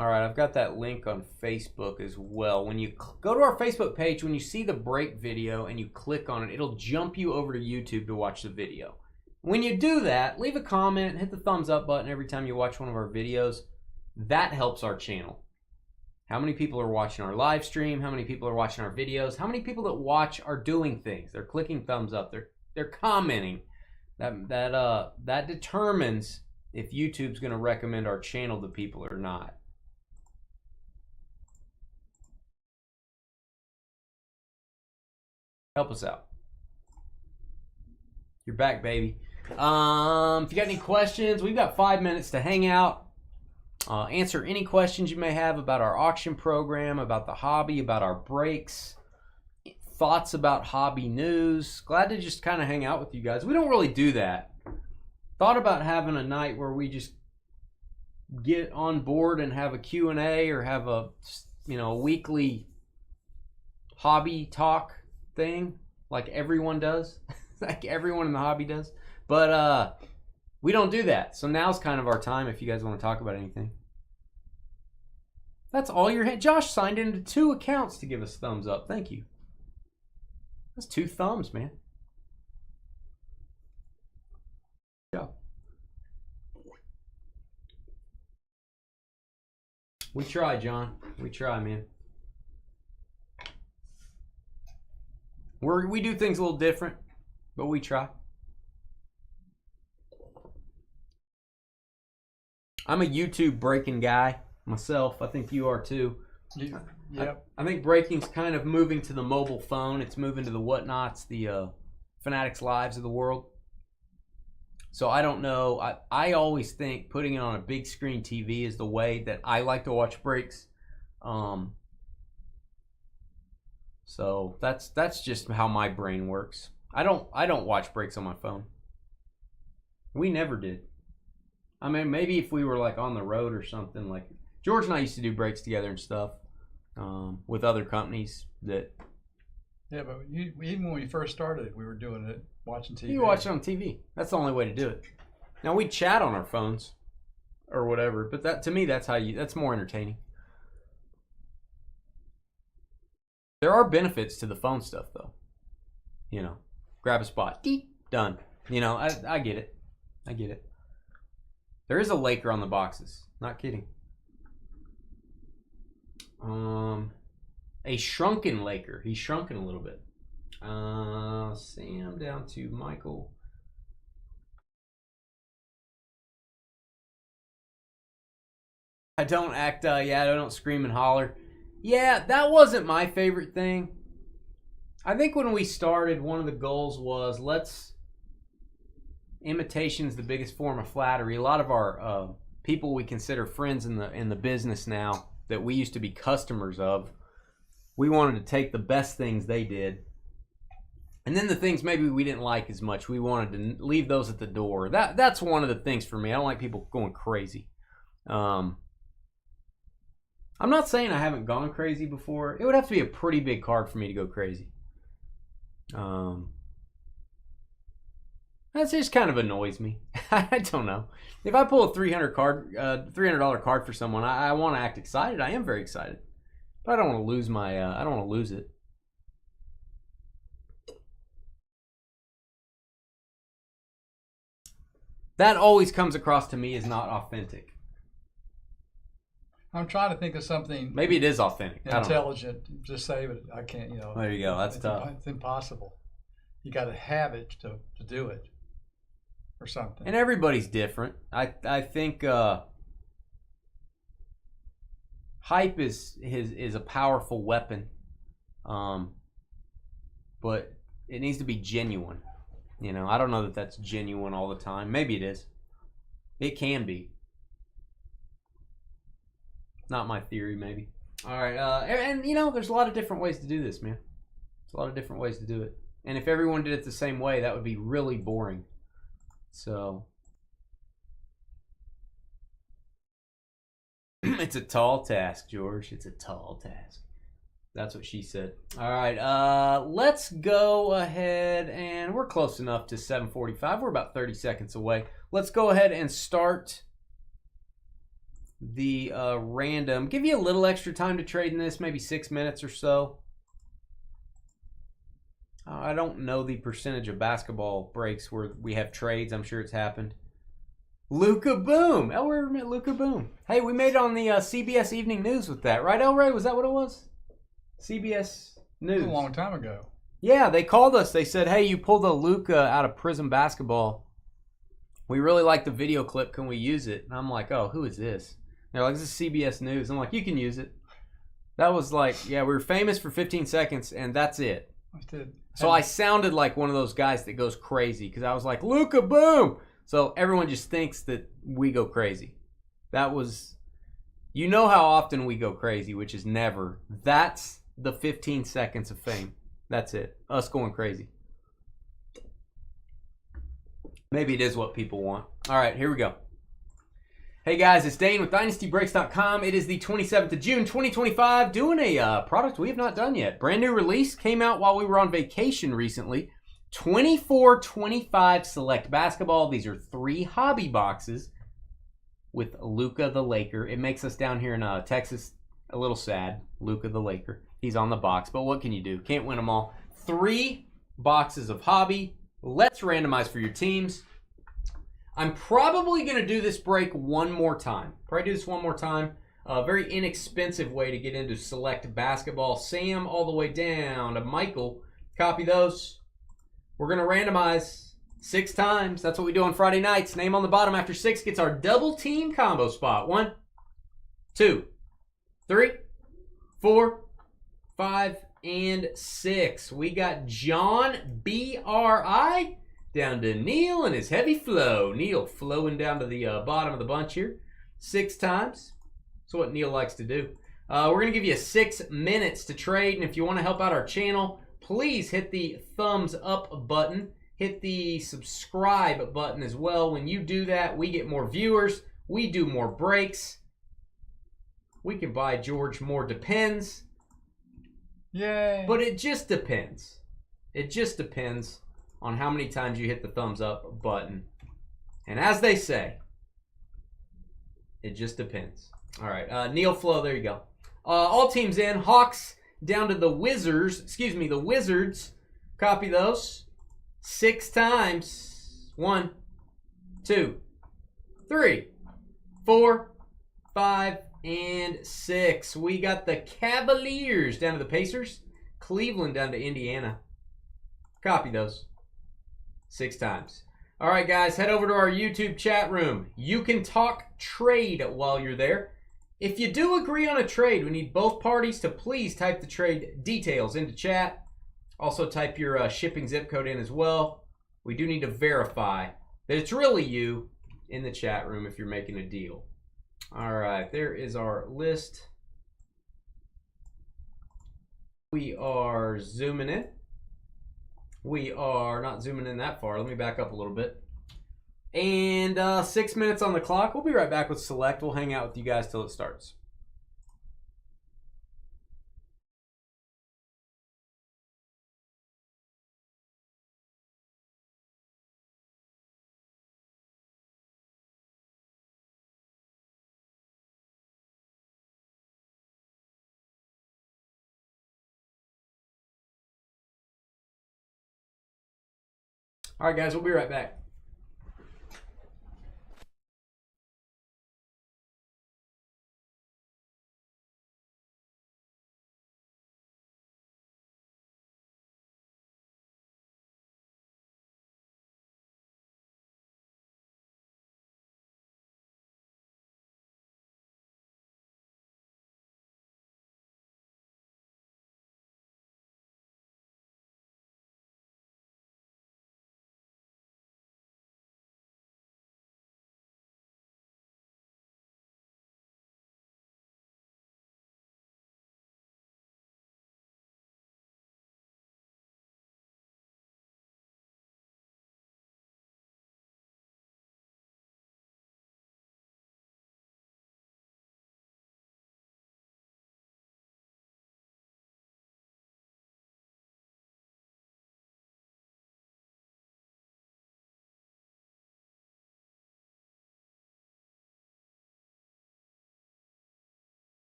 Speaker 2: All right, I've got that link on Facebook as well. When you go to our Facebook page, when you see the break video and you click on it, it'll jump you over to YouTube to watch the video. When you do that, leave a comment, hit the thumbs up button every time you watch one of our videos. That helps our channel. How many people are watching our live stream? How many people are watching our videos? How many people that watch are doing things? They're clicking thumbs up. They're commenting. That determines if YouTube's going to recommend our channel to people or not. Help us out. You're back, baby. If you got any questions, we've got 5 minutes to hang out. Answer any questions you may have about our auction program, about the hobby, about our breaks, thoughts about hobby news. Glad to just kind of hang out with you guys. We don't really do that. Thought about having a night where we just get on board and have a Q&A or have a weekly hobby talk thing like everyone does. Like everyone in the hobby does. But we don't do that. So now's kind of our time if you guys want to talk about anything. That's all your hand. Josh signed into 2 accounts to give us thumbs up. Thank you. That's 2 thumbs, man. Yeah. We try, John. We try, man. We do things a little different, but we try. I'm a YouTube breaking guy myself. I think you are too.
Speaker 1: Yeah.
Speaker 2: I think breaking's kind of moving to the mobile phone. It's moving to the whatnots, the Fanatics Lives of the world. So I don't know. I always think putting it on a big screen TV is the way that I like to watch breaks. So that's just how my brain works. I don't watch breaks on my phone. We never did. I mean, maybe if we were like on the road or something, like George and I used to do breaks together and stuff with other companies that.
Speaker 1: Yeah, but even when we first started, we were doing it, watching TV.
Speaker 2: You watch it on TV. That's the only way to do it. Now we chat on our phones or whatever, but that to me that's more entertaining. There are benefits to the phone stuff though. You know, grab a spot, done. You know, I get it. I get it. There is a Laker on the boxes. Not kidding. A shrunken Laker. He's shrunken a little bit. Sam down to Michael. I don't act, I don't scream and holler. Yeah, that wasn't my favorite thing. I think when we started, one of the goals was imitation's the biggest form of flattery. A lot of our people we consider friends in the business now that we used to be customers of. We wanted to take the best things they did, and then the things maybe we didn't like as much, we wanted to leave those at the door. That's one of the things for me. I don't like people going crazy. I'm not saying I haven't gone crazy before. It would have to be a pretty big card for me to go crazy. That just kind of annoys me. I don't know. If I pull a $300 card for someone, I want to act excited. I am very excited, but I don't want to lose my. I don't want to lose it. That always comes across to me as not authentic.
Speaker 1: I'm trying to think of something.
Speaker 2: Maybe it is authentic.
Speaker 1: Intelligent. Just say it. I can't.
Speaker 2: There you go. That's tough.
Speaker 1: It's impossible. You got to have it to do it, or something.
Speaker 2: And everybody's different. I think hype is a powerful weapon, but it needs to be genuine. I don't know that that's genuine all the time. Maybe it is. It can be. Not my theory, maybe. All right, and there's a lot of different ways to do this, man. There's a lot of different ways to do it. And if everyone did it the same way, that would be really boring. So it's a tall task, George. It's a tall task. That's what she said. All right, let's go ahead, and we're close enough to 7:45. We're about 30 seconds away. Let's go ahead and start the random. Give you a little extra time to trade in this, maybe 6 minutes or so. I don't know the percentage of basketball breaks where we have trades. I'm sure it's happened. Luka Boom. El Ray met Luka Boom. Hey, we made it on the CBS Evening News with that, right, El Ray? Was that what it was? CBS News.
Speaker 1: A long time ago.
Speaker 2: Yeah, they called us. They said, hey, you pulled a Luka out of Prism Basketball. We really like the video clip. Can we use it? And I'm like, oh, who is this? They're like, this is CBS News. I'm like, you can use it. That was like, yeah, we were famous for 15 seconds, and that's it. So I sounded like one of those guys that goes crazy because I was like, Luka Boom. So everyone just thinks that we go crazy. That was, how often we go crazy, which is never. That's the 15 seconds of fame. That's it. Us going crazy. Maybe it is what people want. All right, here we go. Hey guys, it's Dane with DynastyBreaks.com. It is the 27th of June, 2025. Doing a product we have not done yet. Brand new release. Came out while we were on vacation recently. 24-25 Select Basketball. These are 3 hobby boxes with Luka the Laker. It makes us down here in Texas a little sad. Luka the Laker. He's on the box, but what can you do? Can't win them all. 3 boxes of hobby. Let's randomize for your teams. I'm probably going to do this break one more time. A very inexpensive way to get into Select Basketball. Sam all the way down to Michael. Copy those. We're going to randomize 6 times. That's what we do on Friday nights. Name on the bottom after 6 gets our double team combo spot. 1, 2, 3, 4, 5, and 6. We got John B.R.I. down to Neil and his heavy flow. Neil flowing down to the bottom of the bunch here. 6 times. That's what Neil likes to do. We're going to give you 6 minutes to trade. And if you want to help out our channel, please hit the thumbs up button. Hit the subscribe button as well. When you do that, we get more viewers. We do more breaks. We can buy George more Depends.
Speaker 1: Yay.
Speaker 2: But it just depends. It just depends on how many times you hit the thumbs up button. And as they say, it just depends. All right, Neil Flow, there you go. All teams in. Hawks down to the Wizards. The Wizards. Copy those. 6 times. 1, 2, 3, 4, 5, and 6. We got the Cavaliers down to the Pacers. Cleveland down to Indiana. Copy those. 6 times. All right, guys, head over to our YouTube chat room. You can talk trade while you're there. If you do agree on a trade, we need both parties to please type the trade details into chat. Also type your shipping zip code in as well. We do need to verify that it's really you in the chat room if you're making a deal. All right, there is our list We are zooming in. We are not zooming in that far. Let me back up a little bit. And 6 minutes on the clock. We'll be right back with Select. We'll hang out with you guys till it starts. All right, guys, we'll be right back.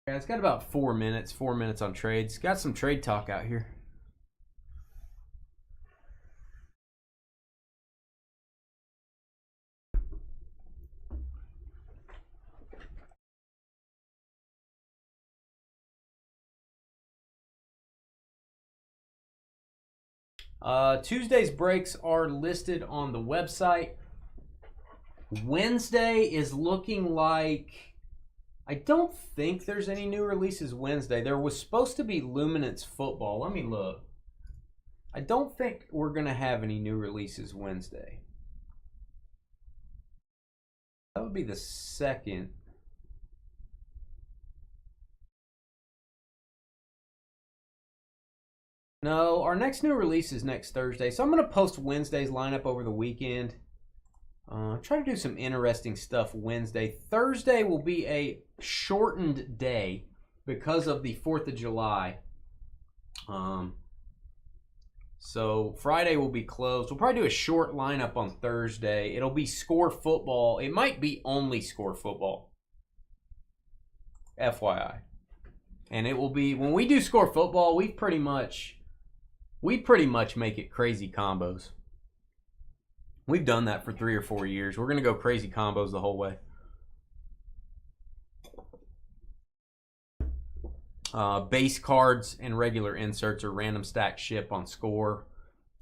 Speaker 2: Yeah, it's got about 4 minutes. 4 minutes on trades. Got some trade talk out here. Tuesday's breaks are listed on the website. Wednesday is looking like... I don't think there's any new releases Wednesday. There was supposed to be Luminance football. Let me look. I don't think we're going to have any new releases Wednesday. That would be the 2nd. No, our next new release is next Thursday. So I'm going to post Wednesday's lineup over the weekend. Try to do some interesting stuff Wednesday. Thursday will be a shortened day because of the 4th of July. So Friday will be closed. We'll probably do a short lineup on Thursday. It'll be score football. It might be only score football. FYI. And it will be, when we do score football, we pretty much make it crazy combos. We've done that for 3 or 4 years. We're going to go crazy combos the whole way. Base cards and regular inserts are random stack ship on score.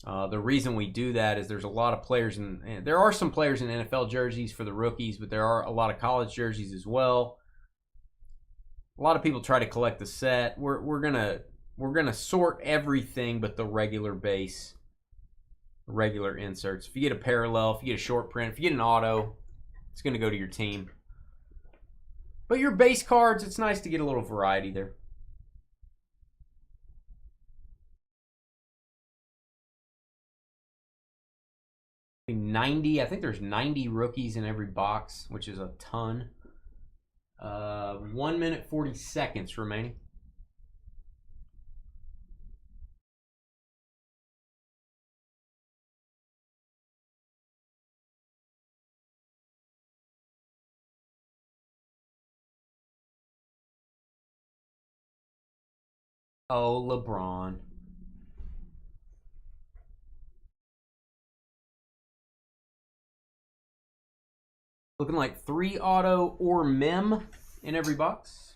Speaker 2: The reason we do that is there's a lot of players, and there are some players in NFL jerseys for the rookies, but there are a lot of college jerseys as well. A lot of people try to collect the set. We're gonna sort everything but the regular base. Regular inserts. If you get a parallel, if you get a short print, if you get an auto, it's going to go to your team. But your base cards, it's nice to get a little variety there. I think there's 90 rookies in every box, which is a ton. 1 minute 40 seconds remaining. Oh, LeBron. Looking like 3 auto or mem in every box.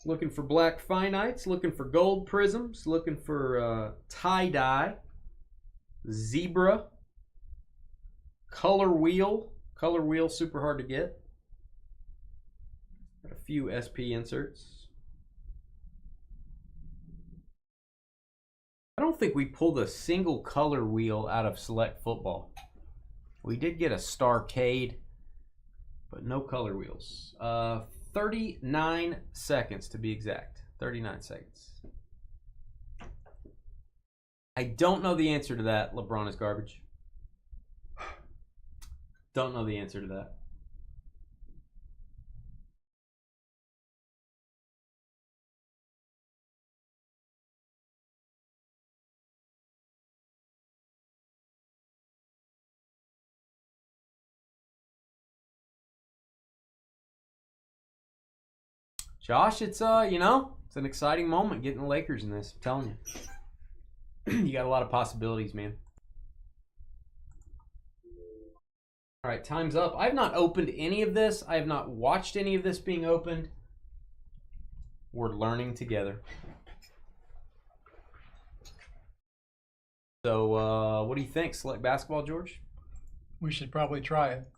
Speaker 2: Looking for black finites, looking for gold prisms, looking for tie-dye, zebra, color wheel. Color wheel, super hard to get. Got a few SP inserts. I don't think we pulled a single color wheel out of Select Football. We did get a Starcade, but no color wheels. 39 seconds to be exact. 39 seconds. I don't know the answer to that. LeBron is garbage. Don't know the answer to that. Josh, it's you know, it's an exciting moment getting the Lakers in this. I'm telling you. You got a lot of possibilities, man. All right, time's up. I have not opened any of this. I have not watched any of this being opened. We're learning together. So, what do you think? Select basketball, George?
Speaker 1: We should probably try it.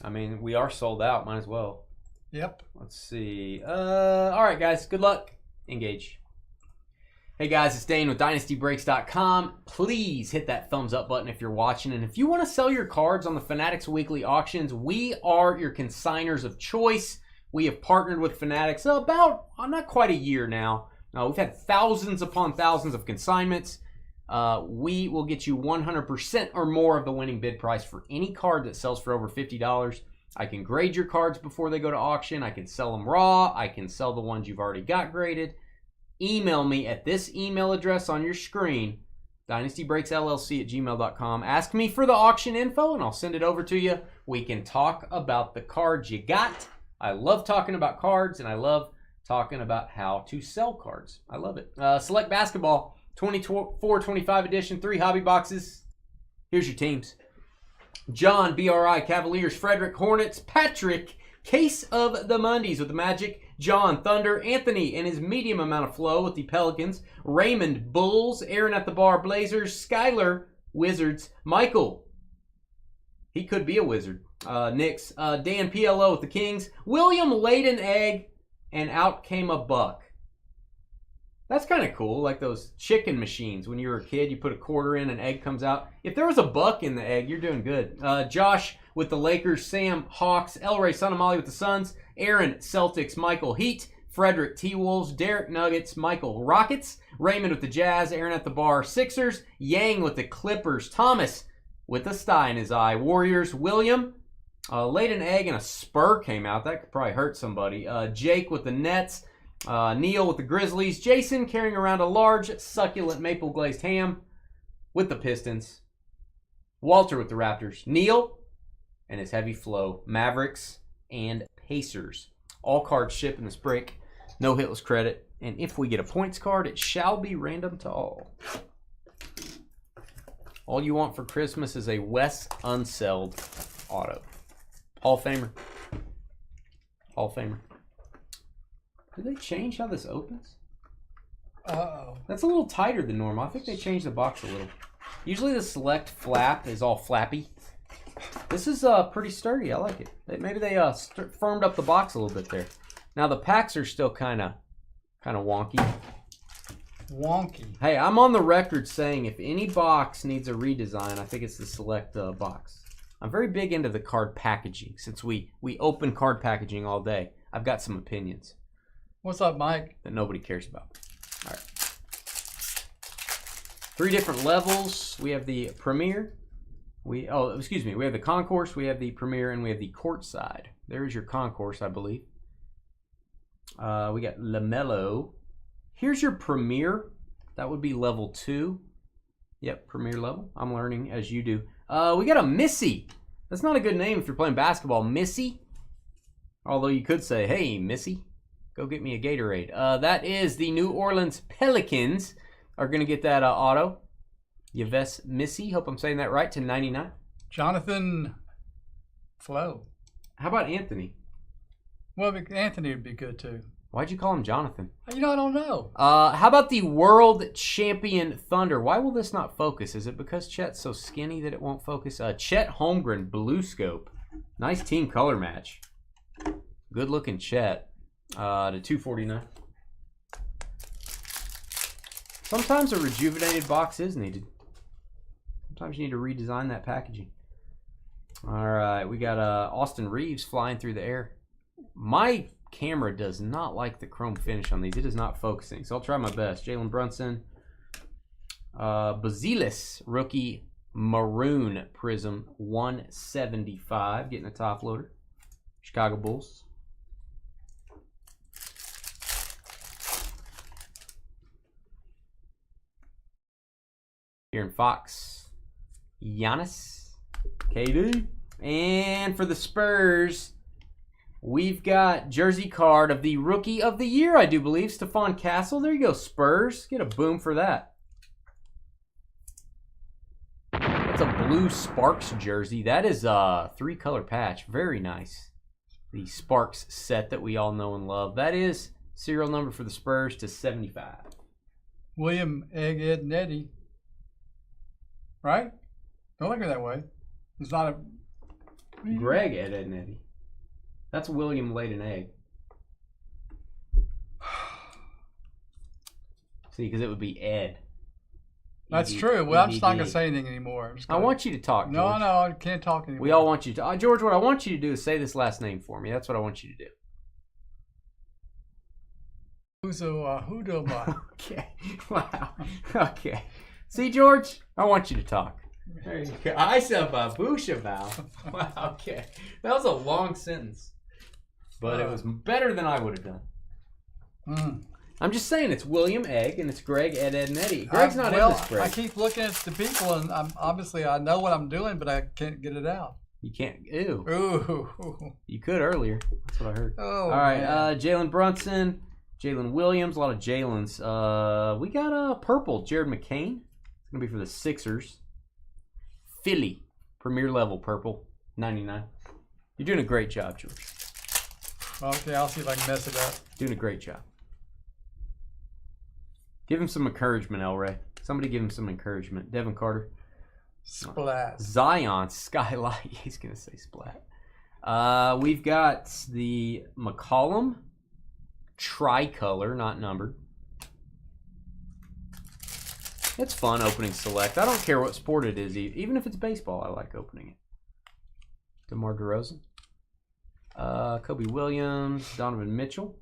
Speaker 2: I mean, we are sold out. Might as well.
Speaker 1: Yep.
Speaker 2: Let's see. All right, guys. Good luck. Engage. Hey, guys. It's Dane with DynastyBreaks.com. Please hit that thumbs up button if you're watching. And if you want to sell your cards on the Fanatics Weekly Auctions, we are your consigners of choice. We have partnered with Fanatics about, not quite a year now. We've had thousands upon thousands of consignments. We will get you 100% or more of the winning bid price for any card that sells for over $50. I can grade your cards before they go to auction. I can sell them raw. I can sell the ones you've already got graded. Email me at this email address on your screen, dynastybreaksllc@gmail.com. Ask me for the auction info and I'll send it over to you. We can talk about the cards you got. I love talking about cards and I love talking about how to sell cards. I love it. Select basketball, 24-25 edition, 3 hobby boxes. Here's your teams. John, BRI, Cavaliers, Frederick, Hornets, Patrick, Case of the Mondays with the Magic, John, Thunder, Anthony in his medium amount of flow with the Pelicans, Raymond, Bulls, Aaron at the bar, Blazers, Skyler, Wizards, Michael, he could be a Wizard, Knicks, Dan, PLO with the Kings, William laid an egg, and out came a buck. That's kind of cool, like those chicken machines. When you were a kid, you put a quarter in, an egg comes out. If there was a buck in the egg, you're doing good. Josh with the Lakers, Sam, Hawks, Elray, Son of Molly with the Suns, Aaron, Celtics, Michael, Heat, Frederick, T-Wolves, Derek, Nuggets, Michael, Rockets, Raymond with the Jazz, Aaron at the bar, Sixers, Yang with the Clippers, Thomas with a sty in his eye, Warriors, William, laid an egg and a spur came out. That could probably hurt somebody. Jake with the Nets, Neil with the Grizzlies, Jason carrying around a large succulent maple glazed ham with the Pistons, Walter with the Raptors, Neil and his heavy flow, Mavericks and Pacers. All cards ship in this break, no hitless credit, and if we get a points card, it shall be random to all. All you want for Christmas is a Wes Unseld auto. Hall of Famer. Hall of Famer. Did they change how this opens?
Speaker 1: Uh-oh.
Speaker 2: That's a little tighter than normal. I think they changed the box a little. Usually the select flap is all flappy. This is pretty sturdy. I like it. Maybe they firmed up the box a little bit there. Now the packs are still kind of wonky.
Speaker 1: Wonky.
Speaker 2: Hey, I'm on the record saying if any box needs a redesign, I think it's the select box. I'm very big into the card packaging. Since we open card packaging all day, I've got some opinions.
Speaker 1: What's up, Mike?
Speaker 2: That nobody cares about. All right. 3 different levels. We have the Premier. We have the Concourse, we have the Premier, and we have the Courtside. There's your Concourse, I believe. We got LaMelo. Here's your Premier. That would be level 2. Yep, Premier level. I'm learning as you do. We got a Missy. That's not a good name if you're playing basketball. Missy. Although you could say, hey, Missy. Go get me a Gatorade. That is the New Orleans Pelicans are going to get that auto. Yves Missy, hope I'm saying that right, to 99.
Speaker 1: Jonathan Flo.
Speaker 2: How about Anthony?
Speaker 1: Well, Anthony would be good too.
Speaker 2: Why'd you call him Jonathan?
Speaker 1: You know, I don't know.
Speaker 2: How about the World Champion Thunder? Why will this not focus? Is it because Chet's so skinny that it won't focus? Chet Holmgren, Blue Scope. Nice team color match. Good looking Chet. To 249. Sometimes a rejuvenated box is needed. Sometimes you need to redesign that packaging. All right, we got Austin Reeves flying through the air. My camera does not like the chrome finish on these. It is not focusing, so I'll try my best. Jalen Brunson. Basilis, rookie maroon prism, 175, getting a top loader. Chicago Bulls. Aaron Fox, Giannis, KD. And for the Spurs, we've got jersey card of the Rookie of the Year, I do believe, Stephon Castle. There you go, Spurs. Get a boom for that. That's a blue Sparks jersey. That is a 3-color patch. Very nice. The Sparks set that we all know and love. That is serial number for the Spurs to 75.
Speaker 1: William Egg Ed Nettie. Right? Don't look at it that way. It's not a...
Speaker 2: Greg Ed Ednetti. That's William laid an egg. See, because it would be Ed.
Speaker 1: That's true. Well, I'm just not going to say anything anymore.
Speaker 2: I want you to talk, George.
Speaker 1: No, I can't talk anymore.
Speaker 2: We all want you to. George, what I want you to do is say this last name for me. That's what I want you to do.
Speaker 1: Hudoma.
Speaker 2: Okay. Wow. Okay. See, George, I want you to talk. There you go. I said Bushabao. Wow, okay. That was a long sentence. But it was better than I would have done.
Speaker 1: Mm.
Speaker 2: I'm just saying it's William Egg and it's Greg Ed Ednetti. Greg's not in this break.
Speaker 1: I keep looking at the people and obviously I know what I'm doing, but I can't get it out.
Speaker 2: You can't. Ew.
Speaker 1: Ooh.
Speaker 2: You could earlier. That's what I heard.
Speaker 1: Oh,
Speaker 2: all right.
Speaker 1: man.
Speaker 2: Jalen Brunson, Jalen Williams, a lot of Jalen's. We got purple, Jared McCain. It's going to be for the Sixers. Philly, premier level purple, 99. You're doing a great job, George.
Speaker 1: Okay, I'll see if I can mess it up.
Speaker 2: Doing a great job. Give him some encouragement, El Ray. Somebody give him some encouragement. Devin Carter.
Speaker 1: Splat.
Speaker 2: Zion, Skylight. He's going to say splat. We've got the McCollum tricolor, not numbered. It's fun opening select. I don't care what sport it is. Even if it's baseball, I like opening it. DeMar DeRozan. Kobe Williams. Donovan Mitchell.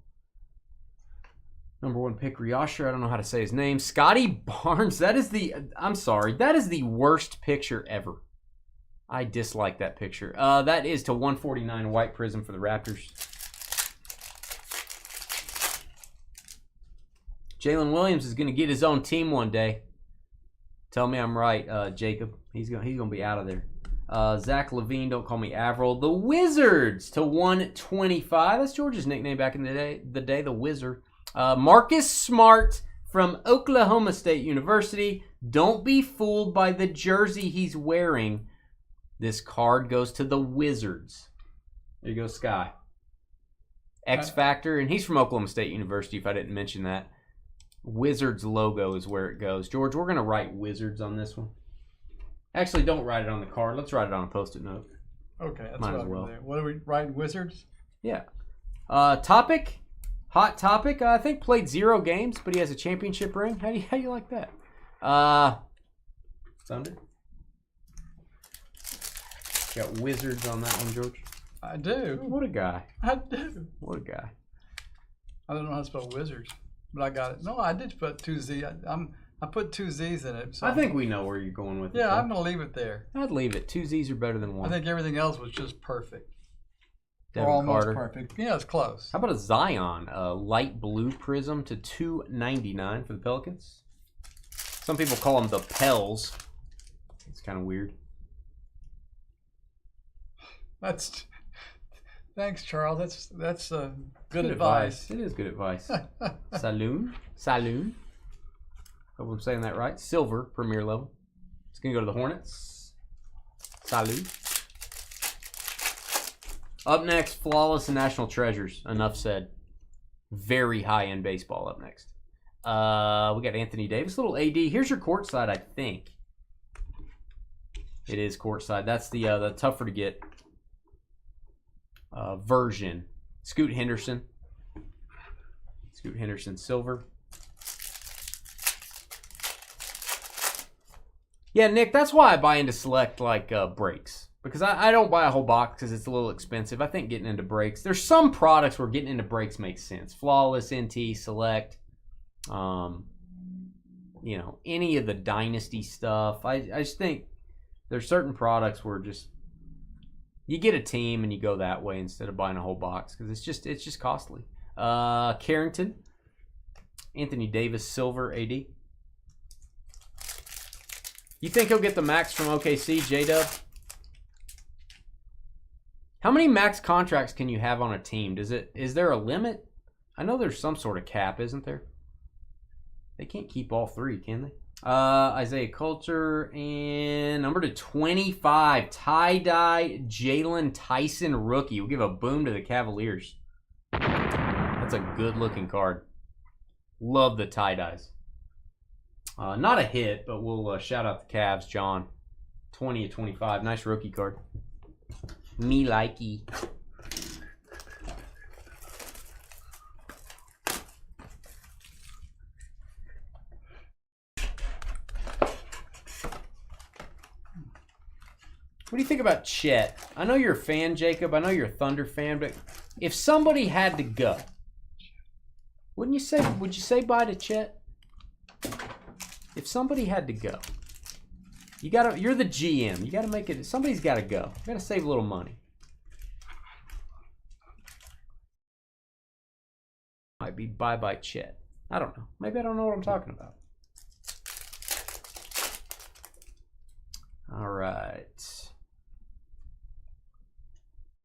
Speaker 2: Number 1 pick, Riasher. I don't know how to say his name. Scotty Barnes. That is the... I'm sorry. That is the worst picture ever. I dislike that picture. That is to 149 white prism for the Raptors. Jalen Williams is going to get his own team one day. Tell me I'm right, Jacob. He's gonna be out of there. Zach LaVine, don't call me Avril. The Wizards to 125. That's George's nickname back in the day, the Wizard. Marcus Smart from Oklahoma State University. Don't be fooled by the jersey he's wearing. This card goes to the Wizards. There you go, Sky. X Factor, and he's from Oklahoma State University, if I didn't mention that. Wizards logo is where it goes. George, we're going to write Wizards on this one. Actually, don't write it on the card. Let's write it on a Post-it note.
Speaker 1: Okay, that's
Speaker 2: Might
Speaker 1: what
Speaker 2: as
Speaker 1: I'm
Speaker 2: well.
Speaker 1: doing. What are we writing? Wizards?
Speaker 2: Yeah. Topic. Hot Topic. I think played 0 games, but he has a championship ring. How do you like that? Thunder. Got Wizards on that one, George.
Speaker 1: I do.
Speaker 2: What a guy.
Speaker 1: I do.
Speaker 2: What a guy.
Speaker 1: I don't know how to spell Wizards, but I got it. No, I did put 2 Z. I put 2 Z's in it. So
Speaker 2: I think we know where you're going with it.
Speaker 1: Yeah, I'm going to leave it there.
Speaker 2: I'd leave it. 2 Z's are better than 1.
Speaker 1: I think everything else was just perfect.
Speaker 2: Devin
Speaker 1: or almost
Speaker 2: Carter.
Speaker 1: perfect. Yeah, it's close.
Speaker 2: How about a Zion, a light blue prism to 299 for the Pelicans? Some people call them the Pels. It's kind of weird.
Speaker 1: That's Thanks, Charles. That's good
Speaker 2: advice.
Speaker 1: advice.
Speaker 2: It is good advice. Saloon. Hope I'm saying that right. Silver, premier level. It's going to go to the Hornets. Salute. Up next, Flawless and National Treasures. Enough said. Very high-end baseball up next. We got Anthony Davis, little AD. Here's your courtside, I think. It is courtside. That's the tougher to get version. Scoot Henderson. Scoot Henderson silver. Yeah, Nick, that's why I buy into select like breaks. Because I don't buy a whole box because it's a little expensive. I think getting into breaks. There's some products where getting into breaks makes sense. Flawless, NT, select. You know, any of the Dynasty stuff. I just think there's certain products where just you get a team and you go that way instead of buying a whole box because it's just costly. Carrington, Anthony Davis, silver, AD. You think he'll get the max from OKC, J-Dub? How many max contracts can you have on a team? Is there a limit? I know there's some sort of cap, isn't there? They can't keep all three, can they? Isaiah Coulter and number to 25, tie-dye Jalen Tyson rookie. We'll give a boom to the Cavaliers. That's a good-looking card. Love the tie-dyes. Not a hit, but we'll shout out the Cavs, John. 20 of 25. Nice rookie card. Me likey. What do you think about Chet? I know you're a fan, Jacob. I know you're a Thunder fan, but if somebody had to go, would you say bye to Chet? If somebody had to go, you're the GM. You gotta make it. Somebody's gotta go. You gotta save a little money. Might be bye Chet. I don't know. Maybe I don't know what I'm talking about. All right.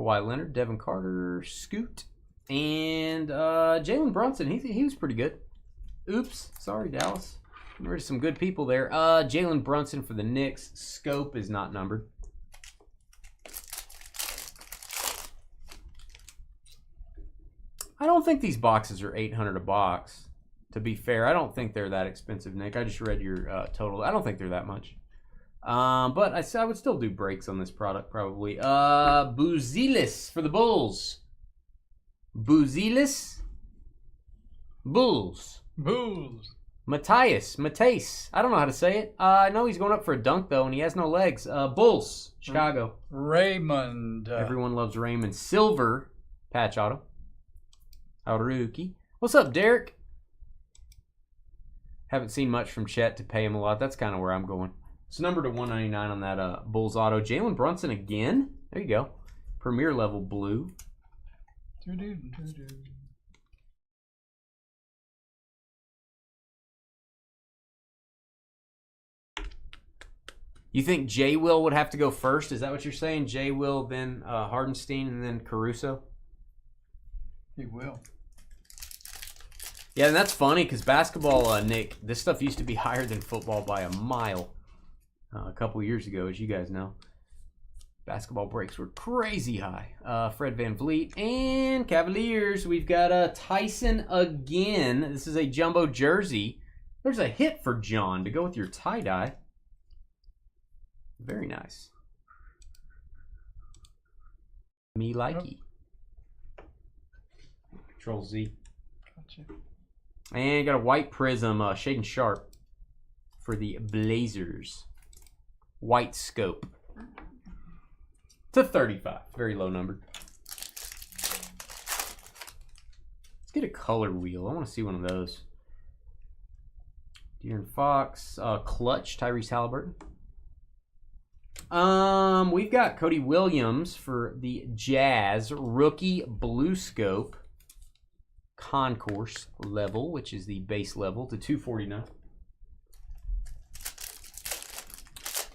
Speaker 2: Kawhi Leonard, Devin Carter, Scoot, and Jalen Brunson. He was pretty good. Oops, sorry Dallas. There's some good people there. Jalen Brunson for the Knicks. Scope is not numbered. I don't think these boxes are $800 a box. To be fair, I don't think they're that expensive, Nick. I just read your total. I don't think they're that much. But I would still do breaks on this product probably. Buzelis for the Bulls. Buzelis. Bulls. Matisse. I don't know how to say it. I know he's going up for a dunk, though, and he has no legs. Bulls. Chicago.
Speaker 1: Raymond.
Speaker 2: Everyone loves Raymond. Silver. Patch auto. Haruki. What's up, Derek? Haven't seen much from Chet to pay him a lot. That's kind of where I'm going. It's numbered to 199 on that Bulls auto. Jalen Brunson again. There you go. Premier level blue. You think J. Will would have to go first? Is that what you're saying? J. Will, then Hardenstein, and then Caruso?
Speaker 1: He will.
Speaker 2: Yeah, and that's funny because basketball, Nick, this stuff used to be higher than football by a mile a couple years ago, as you guys know. Basketball breaks were crazy high. Fred VanVleet and Cavaliers. We've got Tyson again. This is a jumbo jersey. There's a hit for John to go with your tie-dye. Very nice. Me likey. Control Z.
Speaker 1: Gotcha.
Speaker 2: And you got a white prism, Shaden Sharp for the Blazers. White scope. To 35. Very low number. Let's get a color wheel. I want to see one of those. De'Aaron Fox. Clutch, Tyrese Halliburton. We've got Cody Williams for the Jazz. Rookie blue scope. Concourse level, which is the base level, to 249.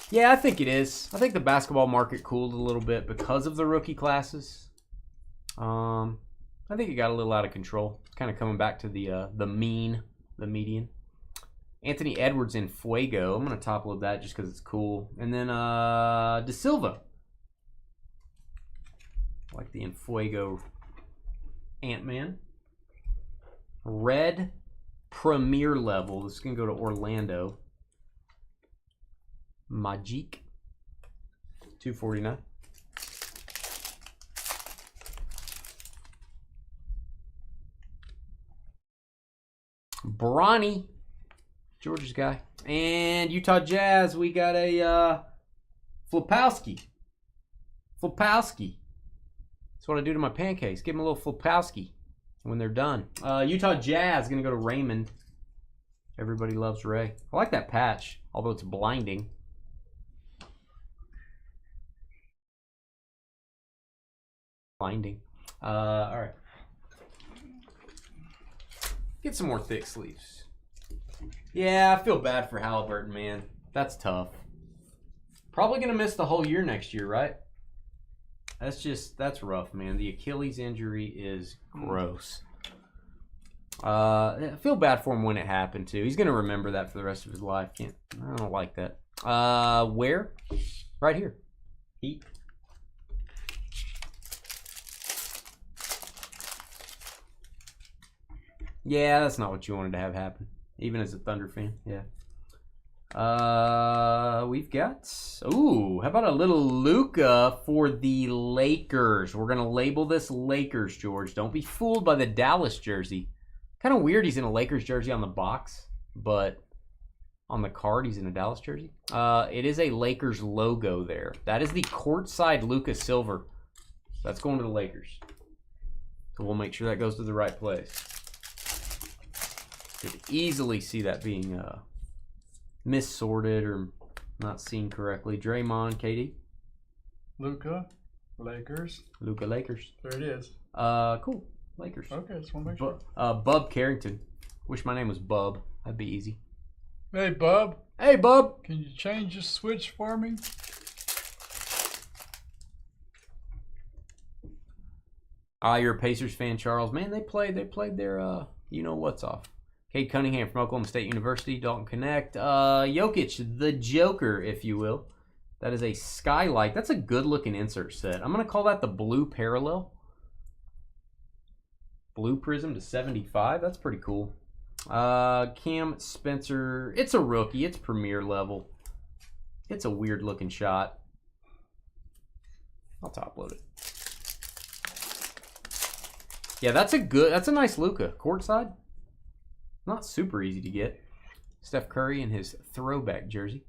Speaker 2: Yeah, I think it is. I think the basketball market cooled a little bit because of the rookie classes. I think it got a little out of control. It's kind of coming back to the median. Anthony Edwards in Fuego. I'm going to top load that just because it's cool. And then De Silva. I like the in Fuego Ant-Man. Red Premier level. This is going to go to Orlando. Magic. $249. Bronny, Georgia's guy. And Utah Jazz, we got a Flipowski. Flipowski. That's what I do to my pancakes. Give them a little Flipowski when they're done. Utah Jazz going to go to Raymond. Everybody loves Ray. I like that patch, although it's blinding. Blinding. All right. Get some more thick sleeves. Yeah, I feel bad for Halliburton, man. That's tough. Probably going to miss the whole year next year, right? That's rough, man. The Achilles injury is gross. I feel bad for him when it happened, too. He's going to remember that for the rest of his life. I don't like that. Where? Right here. Heat. Yeah, that's not what you wanted to have happen, even as a Thunder fan. Yeah. We've got, ooh, how about a little Luka for the Lakers? We're going to label this Lakers, George. Don't be fooled by the Dallas jersey. Kind of weird he's in a Lakers jersey on the box, but on the card he's in a Dallas jersey. It is a Lakers logo there. That is the courtside Luka silver. That's going to the Lakers. So we'll make sure that goes to the right place. Could easily see that being missorted or not seen correctly. Draymond, KD.
Speaker 1: Luka, Lakers.
Speaker 2: Luka, Lakers.
Speaker 1: There it is.
Speaker 2: Cool. Lakers.
Speaker 1: Okay, just want to make sure.
Speaker 2: Bub Carrington. Wish my name was Bub. That'd be easy.
Speaker 1: Hey, Bub.
Speaker 2: Hey, Bub.
Speaker 1: Can you change the switch for me?
Speaker 2: You're a Pacers fan, Charles. Man, they played their you know what's off. Cade Cunningham from Oklahoma State University, Dalton Connect. Jokic, the Joker, if you will. That is a Skylight. That's a good-looking insert set. I'm going to call that the Blue Parallel. Blue Prism to 75. That's pretty cool. Cam Spencer. It's a rookie. It's premier level. It's a weird-looking shot. I'll top-load it. Yeah, that's a nice Luka. Courtside. Not super easy to get. Steph Curry in his throwback jersey.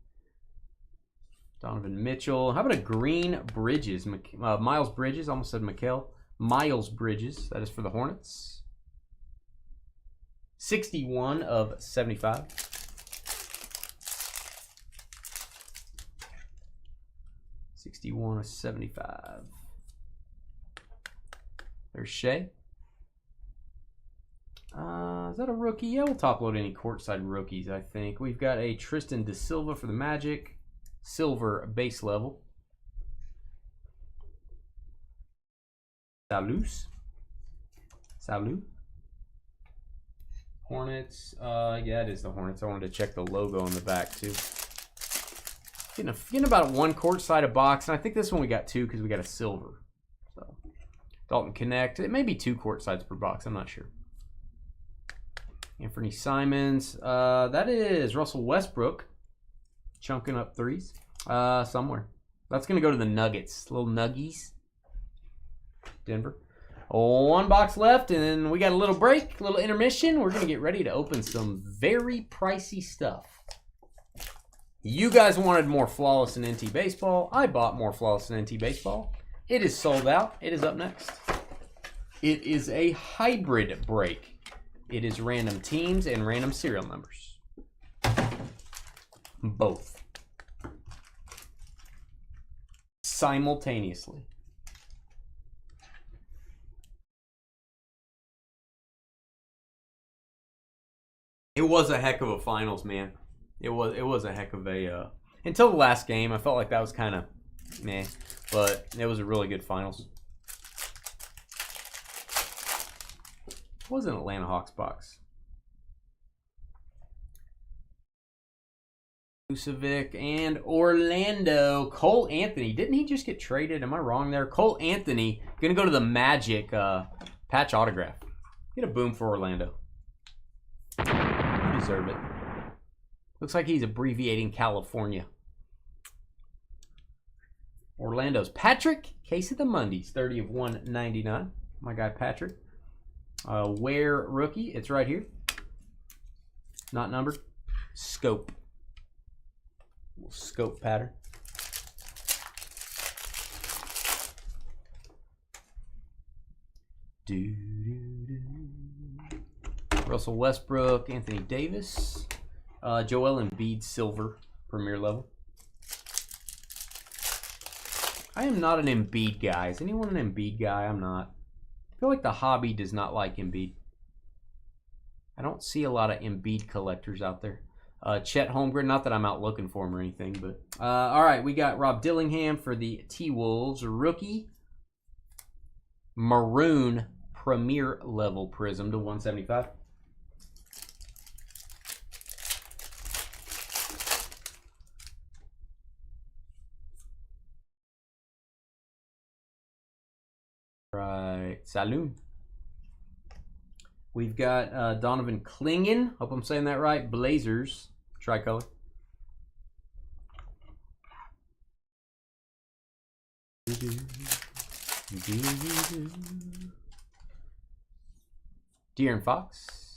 Speaker 2: Donovan Mitchell. How about a green Bridges? Miles Bridges. Almost said Mikal. Miles Bridges. That is for the Hornets. 61 of 75. $61 of 75. There's Shea. Is that a rookie? Yeah, we'll top load any courtside rookies, I think. We've got a Tristan De Silva for the Magic. Silver base level. Salut. Hornets. Yeah, it is the Hornets. I wanted to check the logo on the back, too. Getting about one courtside a box, and I think this one we got two because we got a silver. So, Dalton Connect. It may be two courtsides per box. I'm not sure. Anthony Simons. That is Russell Westbrook. Chunking up threes. Somewhere. That's going to go to the Nuggets. Little Nuggies. Denver. One box left, and then we got a little break, a little intermission. We're going to get ready to open some very pricey stuff. You guys wanted more Flawless and NT Baseball. I bought more Flawless and NT Baseball. It is sold out. It is up next. It is a hybrid break. It is random teams and random serial numbers. Both. Simultaneously. It was a heck of a finals, man. It was a heck of a until the last game. I felt like that was kind of meh, but it was a really good finals. was an Atlanta Hawks box. Vucevic and Orlando. Cole Anthony. Didn't he just get traded? Am I wrong there? Cole Anthony going to go to the Magic patch autograph. Get a boom for Orlando. You deserve it. Looks like he's abbreviating California. Orlando's Patrick. Case of the Mondays. 30 of 199. My guy Patrick. Where rookie? It's right here. Not numbered. Scope. Little scope pattern. Russell Westbrook, Anthony Davis, Joel Embiid silver premier level. I am not an Embiid guy. Is anyone an Embiid guy? I'm not. I feel like the hobby does not like Embiid. I don't see a lot of Embiid collectors out there. Chet Holmgren, not that I'm out looking for him or anything, but all right, we got Rob Dillingham for the T-Wolves rookie maroon premier level prism to 175. Right, Saloon. We've got Donovan Clingan. Hope I'm saying that right. Blazers. Tricolor. De'Aaron Fox.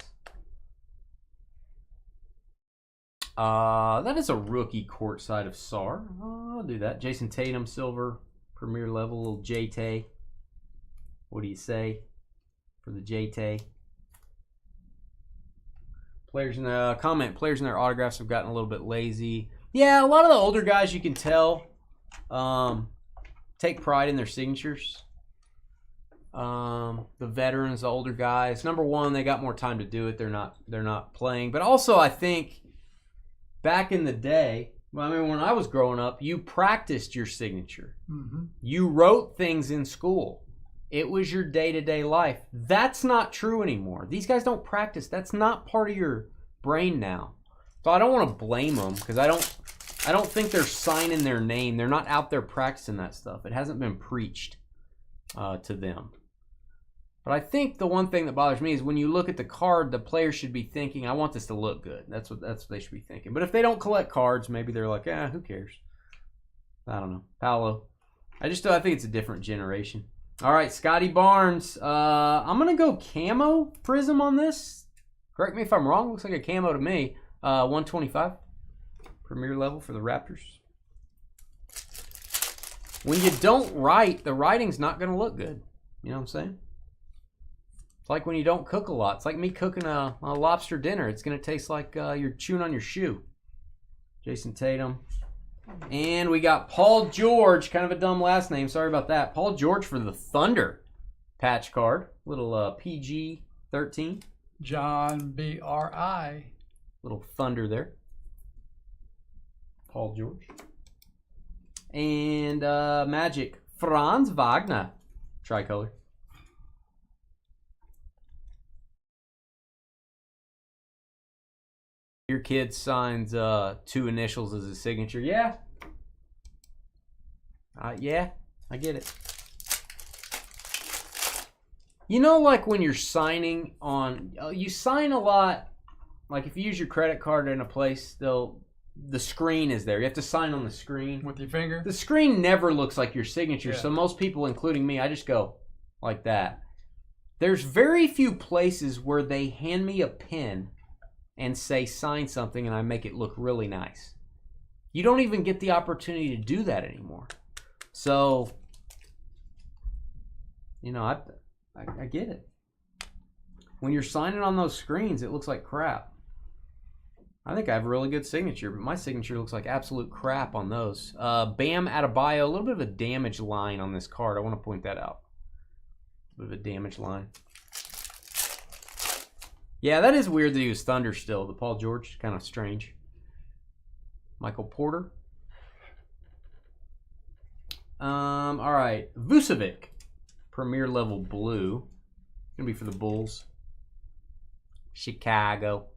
Speaker 2: That is a rookie courtside of SAR. I'll do that. Jason Tatum, silver. Premier level. Little J-Tay. What do you say for the J-Tay? Players in the players in their autographs have gotten a little bit lazy. Yeah, a lot of the older guys you can tell take pride in their signatures. The veterans, the older guys. Number one, they got more time to do it. They're not playing. But also, I think back in the day, I mean, when I was growing up, you practiced your signature. Mm-hmm. You wrote things in school. It was your day-to-day life. That's not true anymore. These guys don't practice. That's not part of your brain now. So I don't want to blame them because I don't think they're signing their name. They're not out there practicing that stuff. It hasn't been preached to them. But I think the one thing that bothers me is when you look at the card, the player should be thinking, I want this to look good. That's what they should be thinking. But if they don't collect cards, maybe they're like, who cares? I don't know. Paolo. I think it's a different generation. All right, Scotty Barnes. I'm going to go camo prism on this. Correct me if I'm wrong. Looks like a camo to me. 125. Premier level for the Raptors. When you don't write, the writing's not going to look good. You know what I'm saying? It's like when you don't cook a lot. It's like me cooking a lobster dinner. It's going to taste like you're chewing on your shoe. Jason Tatum. And we got Paul George, kind of a dumb last name. Sorry about that. Paul George for the Thunder patch card. Little PG-13.
Speaker 1: John B.R.I.
Speaker 2: Little Thunder there. Paul George. And Magic, Franz Wagner. Tricolor. Your kid signs 2 initials as his signature. Yeah. Yeah, I get it. You know, like when you're signing on, you sign a lot. Like if you use your credit card in a place, the screen is there. You have to sign on the screen.
Speaker 1: With your finger?
Speaker 2: The screen never looks like your signature. Yeah. So most people, including me, I just go like that. There's very few places where they hand me a pen and say sign something and I make it look really nice. You don't even get the opportunity to do that anymore. So, you know, I get it. When you're signing on those screens, it looks like crap. I think I have a really good signature, but my signature looks like absolute crap on those. Bam Adebayo, a little bit of a damage line on this card. I want to point that out. A bit of a damage line. Yeah, that is weird that he was Thunder still. The Paul George, kind of strange. Michael Porter. All right. Vucevic. Premier level blue. Gonna be for the Bulls. Chicago.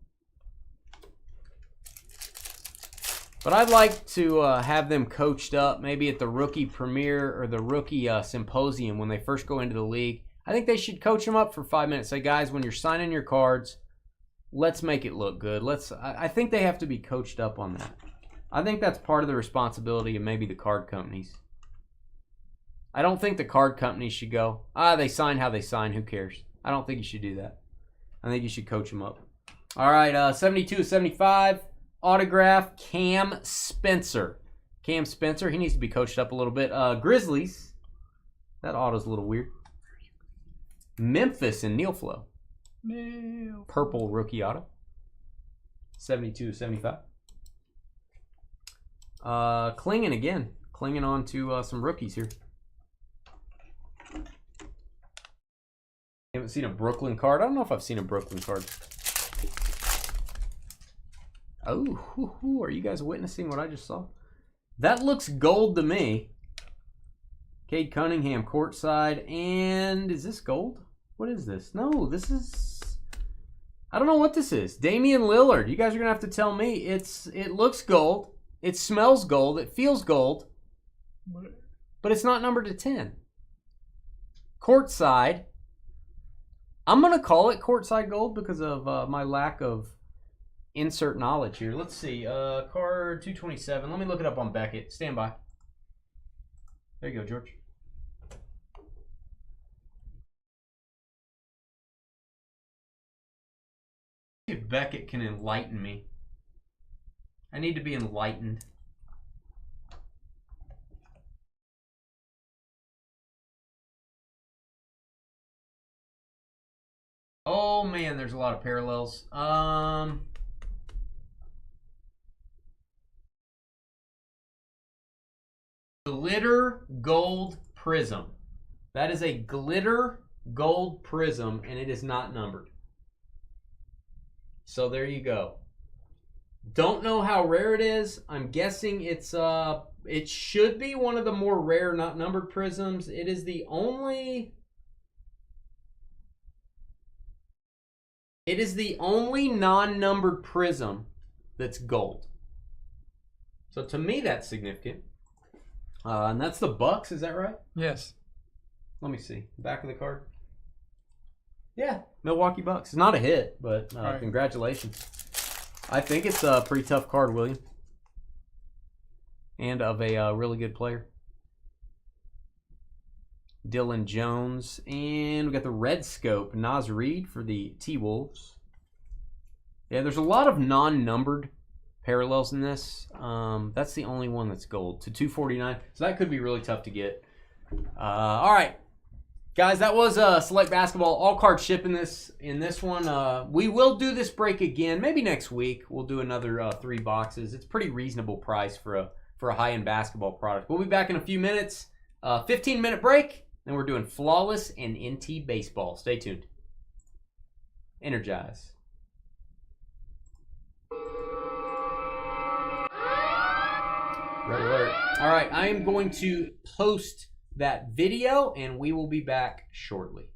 Speaker 2: But I'd like to have them coached up maybe at the rookie premiere or the rookie symposium when they first go into the league. I think they should coach them up for 5 minutes. Say, guys, when you're signing your cards, let's make it look good. I think they have to be coached up on that. I think that's part of the responsibility of maybe the card companies. I don't think the card companies should go, they sign how they sign, who cares? I don't think you should do that. I think you should coach them up. All right, 72-75. Autograph, Cam Spencer. Cam Spencer, he needs to be coached up a little bit. Grizzlies. That auto's a little weird. Memphis and Neil Flow. Purple rookie auto. 72-75. Clinging again. Clinging on to some rookies here. Haven't seen a Brooklyn card. I don't know if I've seen a Brooklyn card. Oh, are you guys witnessing what I just saw? That looks gold to me. Cade Cunningham courtside. And is this gold? What is this? No, this is... I don't know what this is. Damian Lillard. You guys are going to have to tell me. It looks gold. It smells gold. It feels gold. But it's not numbered to 10. Courtside. I'm going to call it courtside gold because of my lack of insert knowledge here. Let's see. Card 227. Let me look it up on Beckett. Stand by. There you go, George. If Beckett can enlighten me. I need to be enlightened. Oh man, there's a lot of parallels. Glitter gold prism. That is a glitter gold prism, and it is not numbered. So there you go. Don't know how rare it is. I'm guessing it should be one of the more rare not numbered prisms. It is the only non-numbered prism that's gold. So to me that's significant. And that's the Bucks, is that right?
Speaker 1: Yes.
Speaker 2: Let me see. Back of the card. Yeah, Milwaukee Bucks. It's not a hit, but
Speaker 1: right.
Speaker 2: Congratulations. I think it's a pretty tough card, William. And of a really good player. Dylan Jones. And we got the Red Scope. Naz Reid for the T-Wolves. Yeah, there's a lot of non-numbered parallels in this. That's the only one that's gold. To 249. So that could be really tough to get. All right. Guys, that was Select Basketball. All cards shipping this in this one. We will do this break again. Maybe next week. We'll do another 3 boxes. It's a pretty reasonable price for a high-end basketball product. We'll be back in a few minutes. 15-minute break. Then we're doing Flawless and NT Baseball. Stay tuned. Energize. Red alert. All right, I am going to post that video, and we will be back shortly.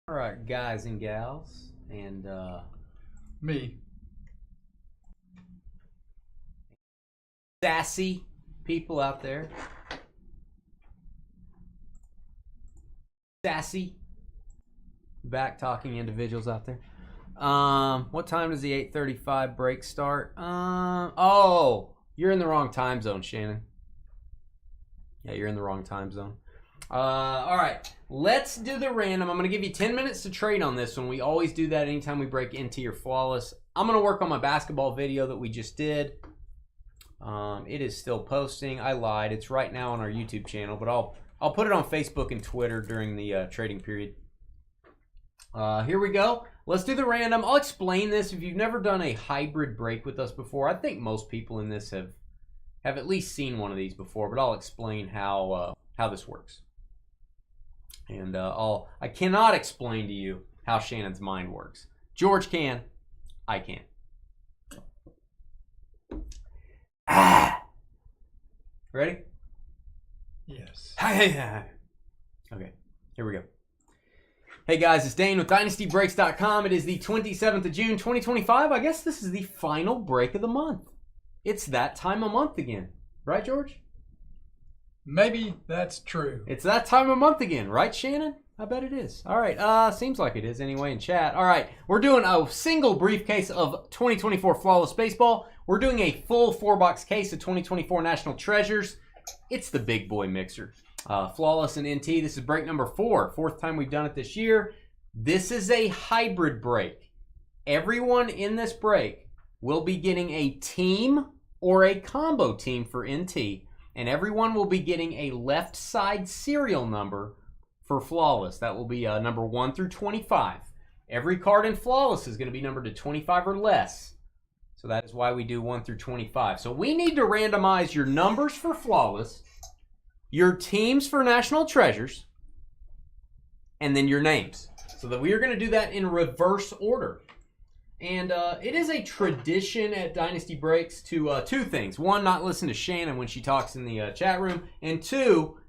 Speaker 2: All right, guys and gals, and
Speaker 1: Me.
Speaker 2: sassy people out there. Sassy, back talking individuals out there. What time does the 8:35 break start? Oh, you're in the wrong time zone, Shannon. Yeah, you're in the wrong time zone. All right, let's do the random. I'm going to give you 10 minutes to trade on this one. We always do that anytime we break into your flawless. I'm going to work on my basketball video that we just did. It is still posting. I lied. It's right now on our YouTube channel, but I'll put it on Facebook and Twitter during the trading period. Here we go. Let's do the random. I'll explain this. If you've never done a hybrid break with us before, I think most people in this have at least seen one of these before, but I'll explain how this works. And I cannot explain to you how Shannon's mind works. George can. I can't. Ready?
Speaker 1: Yes.
Speaker 2: Okay, here we go. Hey guys, it's Dane with DynastyBreaks.com. It is the 27th of June, 2025. I guess this is the final break of the month. It's that time of month again. Right, George?
Speaker 1: Maybe that's true.
Speaker 2: It's that time of month again, right, Shannon? I bet it is. All right, seems like it is anyway in chat. All right, we're doing a single briefcase of 2024 Flawless Baseball. We're doing a full 4-box case of 2024 National Treasures. It's the big boy mixer. Flawless and NT. This is break number 4. 4th time we've done it this year. This is a hybrid break. Everyone in this break will be getting a team or a combo team for NT. And everyone will be getting a left side serial number for Flawless. That will be number 1 through 25. Every card in Flawless is going to be numbered to 25 or less. So that is why we do 1 through 25. So we need to randomize your numbers for Flawless, your teams for National Treasures, and then your names. So that we are going to do that in reverse order. And it is a tradition at Dynasty Breaks to two things. One, not listen to Shannon when she talks in the chat room. And two,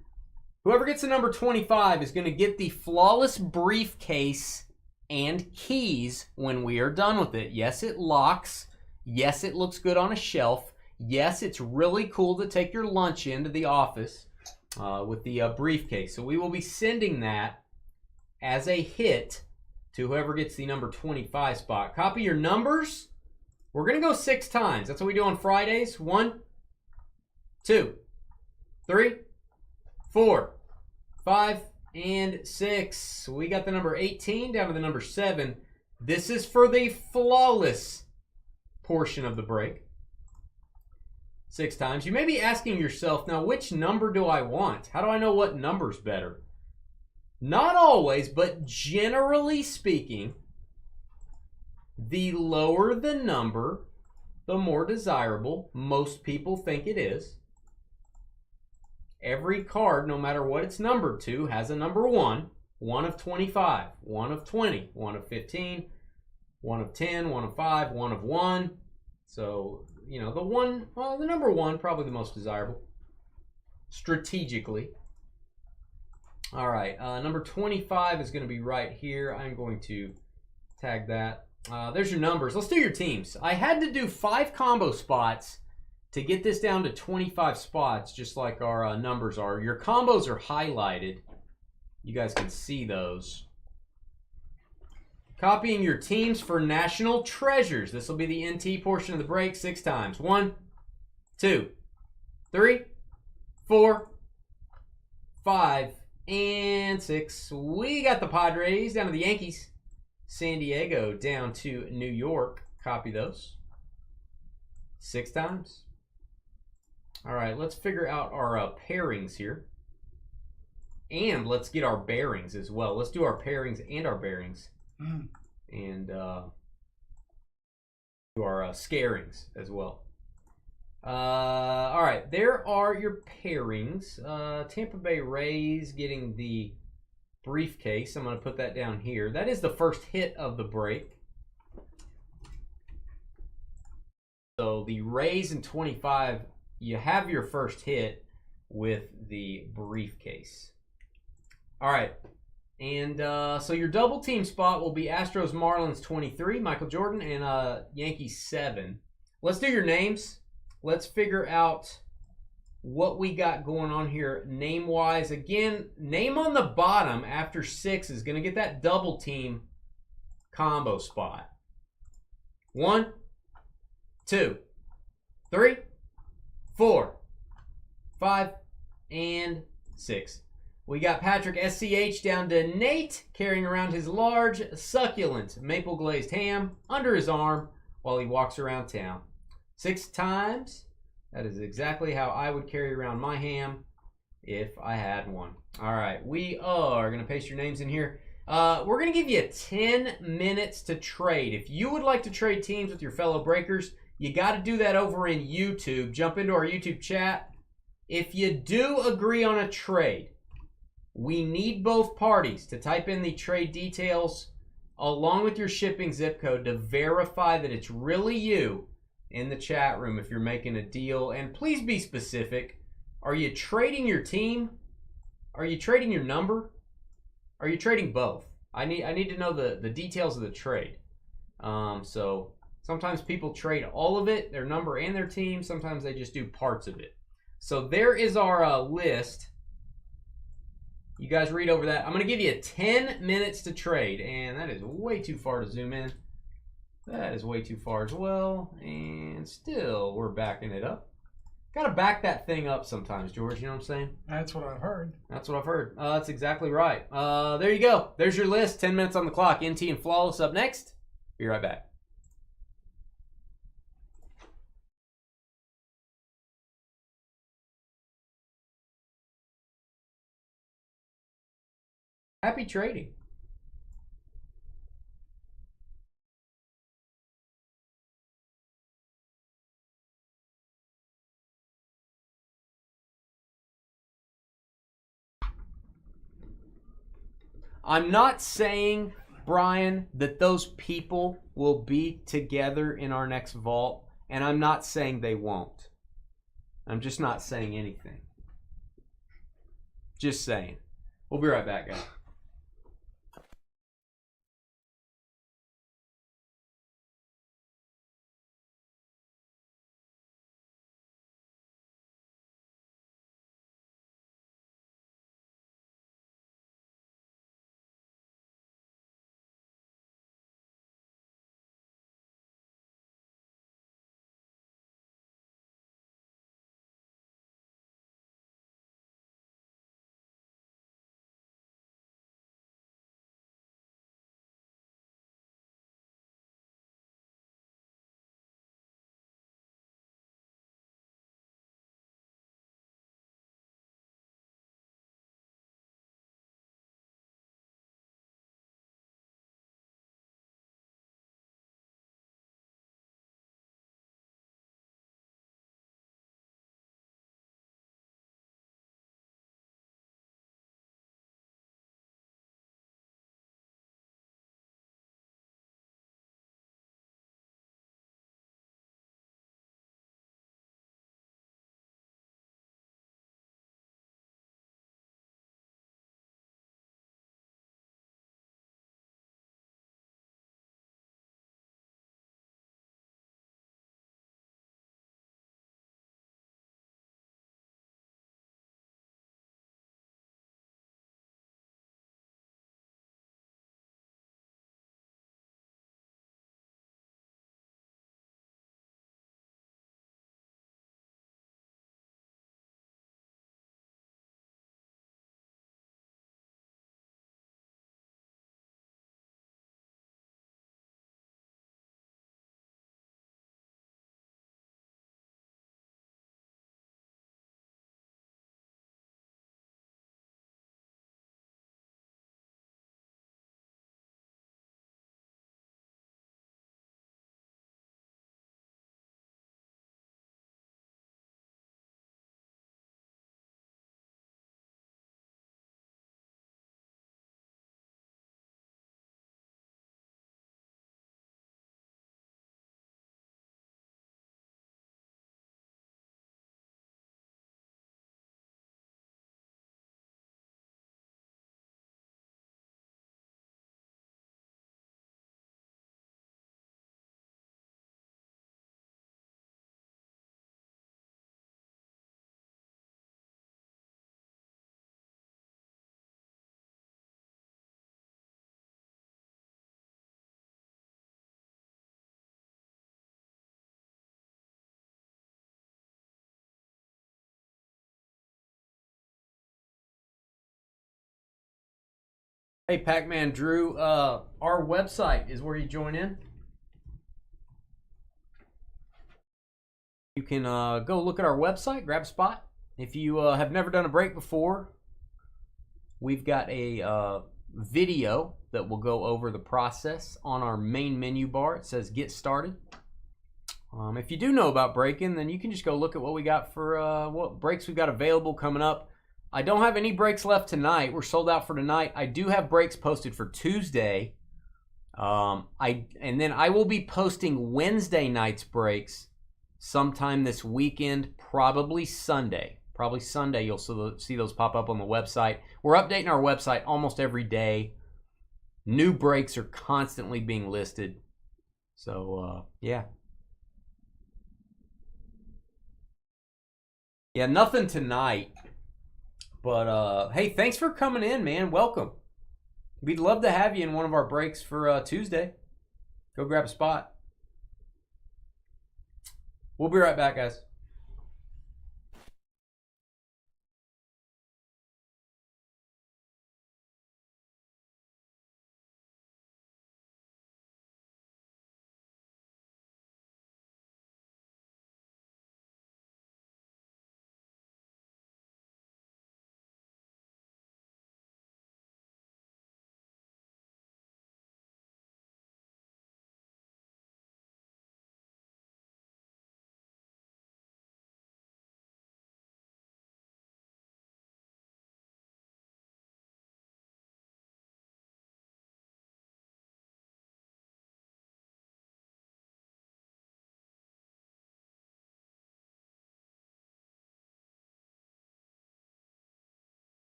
Speaker 2: whoever gets the number 25 is going to get the Flawless briefcase and keys when we are done with it. Yes, it locks. Yes, it looks good on a shelf. Yes, it's really cool to take your lunch into the office with the briefcase. So we will be sending that as a hit to whoever gets the number 25 spot. Copy your numbers. We're going to go 6 times. That's what we do on Fridays. 1, 2, 3, 4, 5, and 6. We got the number 18 down to the number 7. This is for the Flawless portion of the break. 6 times. You may be asking yourself, now which number do I want? How do I know what number's better? Not always, but generally speaking, the lower the number, the more desirable most people think it is. Every card, no matter what it's numbered to, has a number 1. 1 of 25, 1 of 20, 1 of 15, 1 of 10, 1 of 5, 1 of 1. So, you know, the number 1, probably the most desirable, strategically. All right, number 25 is going to be right here. I'm going to tag that. There's your numbers. Let's do your teams. I had to do 5 combo spots to get this down to 25 spots, just like our numbers are. Your combos are highlighted. You guys can see those. Copying your teams for National Treasures. This will be the NT portion of the break 6 times. 1, 2, 3, 4, 5, and 6. We got the Padres down to the Yankees. San Diego down to New York. Copy those. 6 times. All right, let's figure out our pairings here. And let's get our bearings as well. Let's do our pairings and our bearings. And do our scarings as well. All right, there are your pairings. Tampa Bay Rays getting the briefcase. I'm going to put that down here. That is the first hit of the break. So the Rays in 25, you have your first hit with the briefcase. All right, And so your double team spot will be Astros Marlins 23, Michael Jordan, and Yankees 7. Let's do your names. Let's figure out what we got going on here name-wise. Again, name on the bottom after 6 is going to get that double team combo spot. 1, 2, 3, 4, 5, and 6. We got Patrick SCH down to Nate carrying around his large, succulent maple glazed ham under his arm while he walks around town. 6 times. That is exactly how I would carry around my ham if I had one. All right, we are going to paste your names in here. We're going to give you 10 minutes to trade. If you would like to trade teams with your fellow breakers, you got to do that over in YouTube. Jump into our YouTube chat. If you do agree on a trade, we need both parties to type in the trade details along with your shipping zip code to verify that it's really you in the chat room if you're making a deal. And please be specific. Are you trading your team? Are you trading your number? Are you trading both? I need to know the details of the trade. So sometimes people trade all of it, their number and their team. Sometimes they just do parts of it. So there is our list. You guys read over that. I'm going to give you 10 minutes to trade, and that is way too far to zoom in. That is way too far as well, and still we're backing it up. Got to back that thing up sometimes, George, you know what I'm saying?
Speaker 1: That's what I've heard.
Speaker 2: That's what I've heard. That's exactly right. There you go. There's your list. 10 minutes on the clock. NT and Flawless up next. Be right back. Happy trading. I'm not saying, Brian, that those people will be together in our next vault, and I'm not saying they won't. I'm just not saying anything. Just saying. We'll be right back, guys. Hey, Pac-Man Drew, our website is where you join in. You can go look at our website, grab a spot. If you have never done a break before, we've got a video that will go over the process on our main menu bar. It says Get Started. If you do know about breaking, then you can just go look at what we got for what breaks we've got available coming up. I don't have any breaks left tonight. We're sold out for tonight. I do have breaks posted for Tuesday. And then I will be posting Wednesday night's breaks sometime this weekend, probably Sunday. Probably Sunday you'll see those pop up on the website. We're updating our website almost every day. New breaks are constantly being listed. So, yeah. Yeah, nothing tonight. But, hey, thanks for coming in, man. Welcome. We'd love to have you in one of our breaks for Tuesday. Go grab a spot. We'll be right back, guys.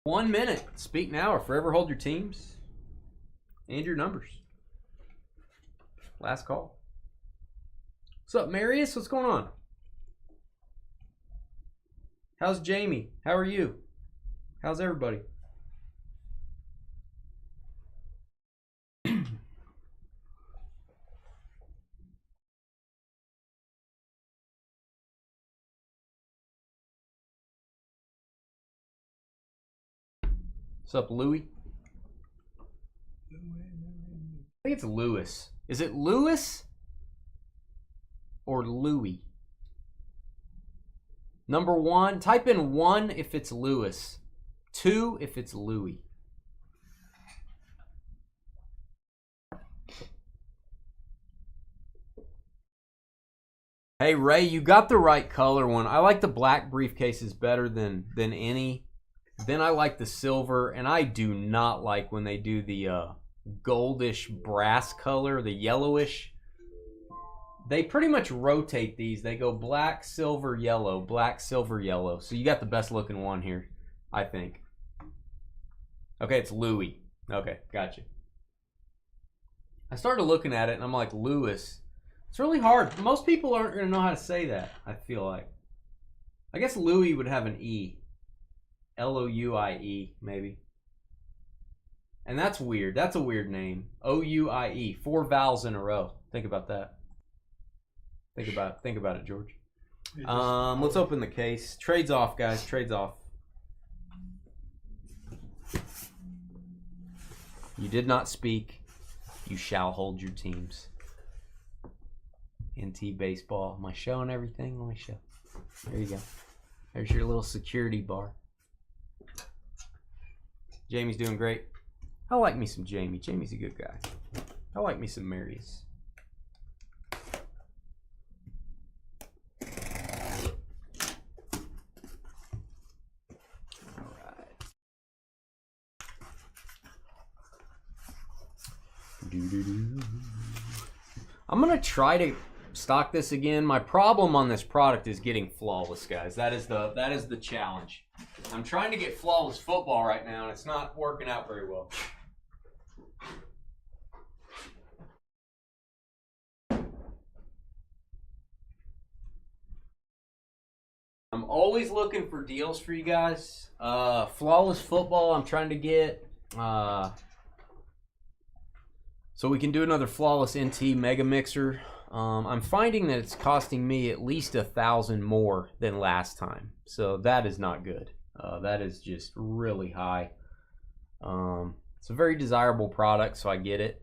Speaker 2: 1 minute. Speak now or forever hold your teams and your numbers. Last call. What's up, Marius? What's going on? How's Jamie? How are you? How's everybody? What's up, Louie? I think it's Lewis. Is it Lewis or Louie? Number 1, type in 1 if it's Lewis. 2 if it's Louie. Hey, Ray, you got the right color one. I like the black briefcases better than any. Then I like the silver, and I do not like when they do the goldish brass color, the yellowish. They pretty much rotate these. They go black, silver, yellow, black, silver, yellow. So you got the best looking one here, I think. Okay, it's Louis. Okay, gotcha. I started looking at it, and I'm like, Lewis. It's really hard. Most people aren't going to know how to say that, I feel like. I guess Louis would have an E. L-O-U-I-E, maybe. And that's weird. That's a weird name. O-U-I-E. 4 vowels in a row. Think about that. Think about it, George. Let's open the case. Trades off, guys. Trades off. You did not speak. You shall hold your teams. NT Baseball. Am I showing everything? Let me show. There you go. There's your little security bar. Jamie's doing great. I like me some Jamie. Jamie's a good guy. I like me some Marius. All right. I'm gonna try to stock this again. My problem on this product is getting flawless, guys. That is the challenge. I'm trying to get flawless football right now, and it's not working out very well. I'm always looking for deals for you guys. Flawless football I'm trying to get. So we can do another flawless NT mega mixer. I'm finding that it's costing me at least $1,000 more than last time. So that is not good. That is just really high. It's a very desirable product, so I get it.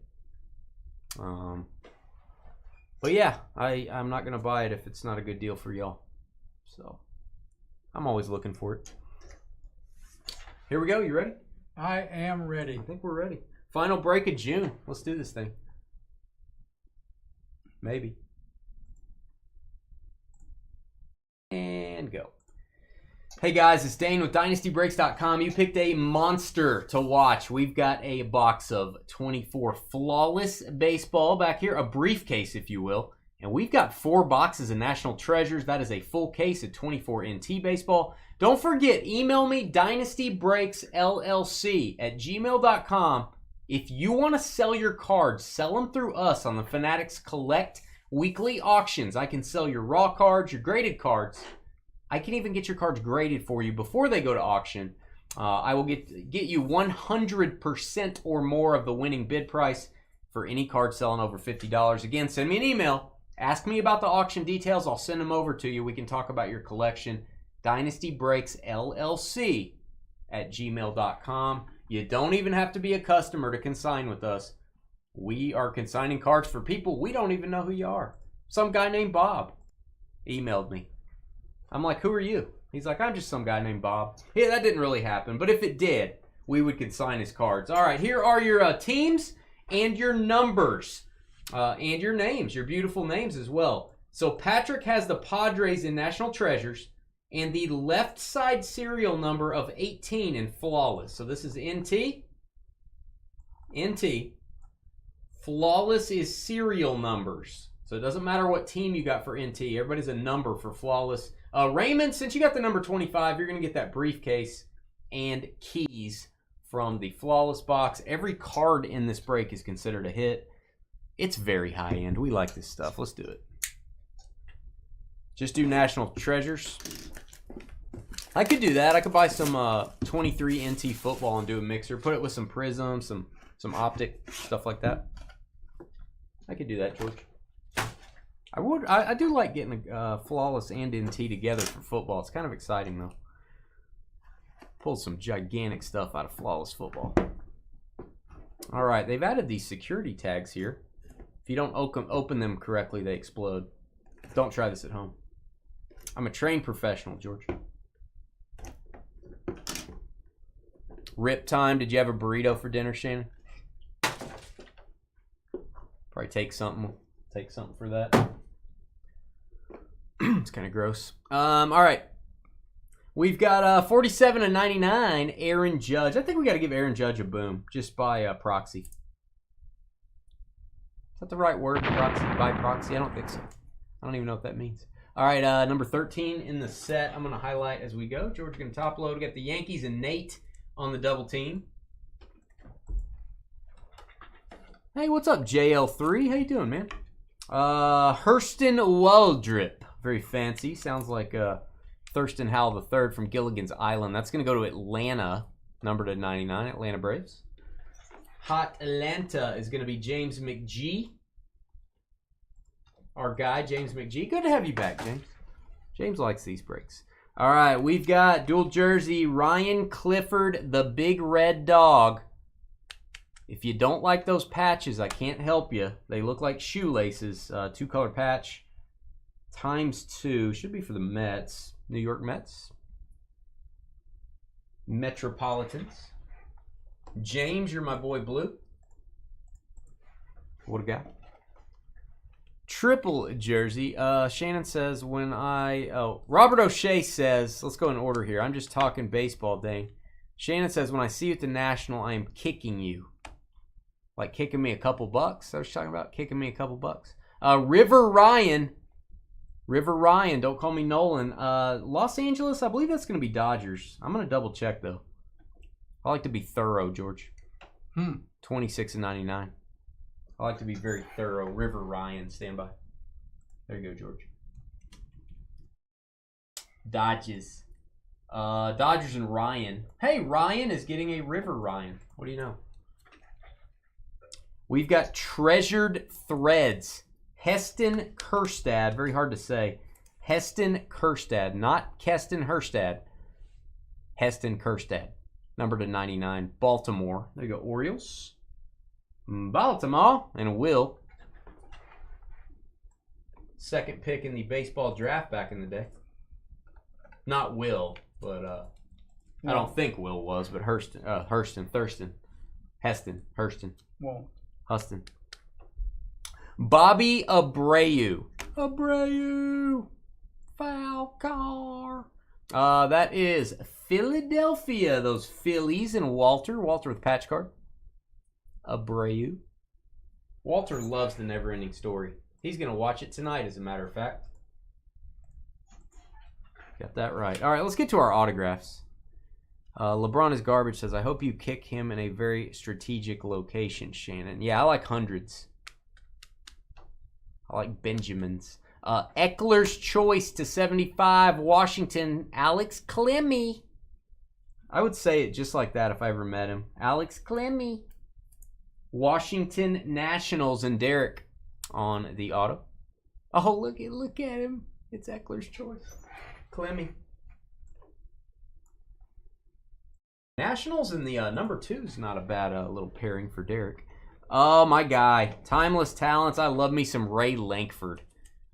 Speaker 2: But yeah, I'm not going to buy it if it's not a good deal for y'all. So I'm always looking for it. Here we go. You ready?
Speaker 1: I am ready.
Speaker 2: I think we're ready. Final break of June. Let's do this thing. Maybe. And go. Hey guys, it's Dane with DynastyBreaks.com. You picked a monster to watch. We've got a box of 24 flawless baseball back here, a briefcase if you will. And we've got 4 boxes of National Treasures. That is a full case of 24 NT baseball. Don't forget, email me dynastybreaksllc@gmail.com. If you want to sell your cards, sell them through us on the Fanatics Collect weekly auctions. I can sell your raw cards, your graded cards. I can even get your cards graded for you before they go to auction. I will get you 100% or more of the winning bid price for any card selling over $50. Again, send me an email. Ask me about the auction details. I'll send them over to you. We can talk about your collection. DynastyBreaksLLC@gmail.com. You don't even have to be a customer to consign with us. We are consigning cards for people we don't even know who you are. Some guy named Bob emailed me. I'm like, who are you? He's like, I'm just some guy named Bob. Yeah, that didn't really happen, but if it did, we would consign his cards. All right, here are your teams and your numbers and your names, your beautiful names as well. So Patrick has the Padres in National Treasures and the left side serial number of 18 in Flawless. So this is NT. NT. Flawless is serial numbers. So it doesn't matter what team you got for NT. Everybody's a number for Flawless. Raymond, since you got the number 25, you're going to get that briefcase and keys from the Flawless box. Every card in this break is considered a hit. It's very high end. We like this stuff. Let's do it. Just do National Treasures. I could do that. I could buy some 23 NT football and do a mixer. Put it with some Prism, some Optic, stuff like that. I could do that, George. I do like getting a Flawless and NT together for football. It's kind of exciting, though. Pulled some gigantic stuff out of Flawless football. All right, they've added these security tags here. If you don't open them correctly, they explode. Don't try this at home. I'm a trained professional, George. Rip time. Did you have a burrito for dinner, Shannon? Probably take something. Take something for that. It's kind of gross. All right. We've got 47 and 99, Aaron Judge. I think we got to give Aaron Judge a boom just by proxy. Is that the right word, proxy? By proxy? I don't think so. I don't even know what that means. All right, number 13 in the set. I'm going to highlight as we go. George going to top load. We got the Yankees and Nate on the double team. Hey, what's up, JL3? How you doing, man? Hurston Waldrip. Very fancy. Sounds like Thurston Howell III from Gilligan's Island. That's going to go to Atlanta, numbered at 99, Atlanta Braves. Hot Atlanta is going to be James McGee. Our guy, James McGee. Good to have you back, James. James likes these breaks. All right, we've got dual jersey, Ryan Clifford, the big red dog. If you don't like those patches, I can't help you. They look like shoelaces. Two-color patch ×2. Should be for the Mets. New York Mets. Metropolitans. James, you're my boy Blue. What a guy. Triple jersey. Shannon says Robert O'Shea says, let's go in order here. I'm just talking baseball, Dane. Shannon says, when I see you at the National, I am kicking you. Like kicking me a couple bucks? I was talking about kicking me a couple bucks. River Ryan, don't call me Nolan. Los Angeles, I believe that's going to be Dodgers. I'm going to double check, though. I like to be thorough, George. 26 and 99. I like to be very thorough. River Ryan, stand by. There you go, George. Dodgers. Dodgers and Ryan. Hey, Ryan is getting a River Ryan. What do you know? We've got Treasured Threads. Heston Kjerstad. Very hard to say. Heston Kjerstad. Not Keston Herstad. Heston Kjerstad. Number to 99. Baltimore. There you go. Orioles. Baltimore. And Will. Second pick in the baseball draft back in the day. Not Will, but no. I don't think Will was, but Heston.
Speaker 1: Well,
Speaker 2: Huston. Bobby Abreu. Foul car. That is Philadelphia. Those Phillies and Walter. Walter with patch card. Abreu. Walter loves the Never-Ending Story. He's going to watch it tonight, as a matter of fact. Got that right. All right, let's get to our autographs. LeBron is garbage says, I hope you kick him in a very strategic location, Shannon. Yeah, I like hundreds. I like Benjamins. Eckler's Choice to 75, Washington, Alex Clemmy. I would say it just like that if I ever met him. Alex Clemmy. Washington Nationals and Derek on the auto. Oh, look at him. It's Eckler's Choice. Clemmy. Nationals and the number 2 is not a bad little pairing for Derek. Oh, my guy. Timeless Talents. I love me some Ray Lankford.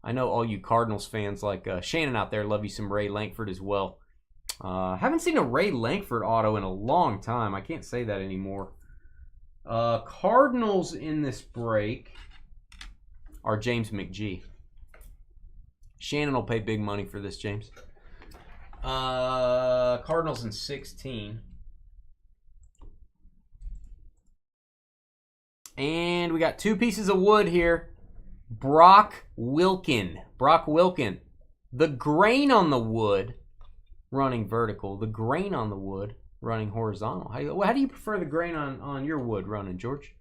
Speaker 2: I know all you Cardinals fans like Shannon out there love you some Ray Lankford as well. Haven't seen a Ray Lankford auto in a long time. I can't say that anymore. Cardinals in this break are James McGee. Shannon will pay big money for this, James. Cardinals in 16. And we got 2 pieces of wood here. Brock Wilken. The grain on the wood, running vertical. The grain on the wood running horizontal. How do you prefer the grain on your wood running, George?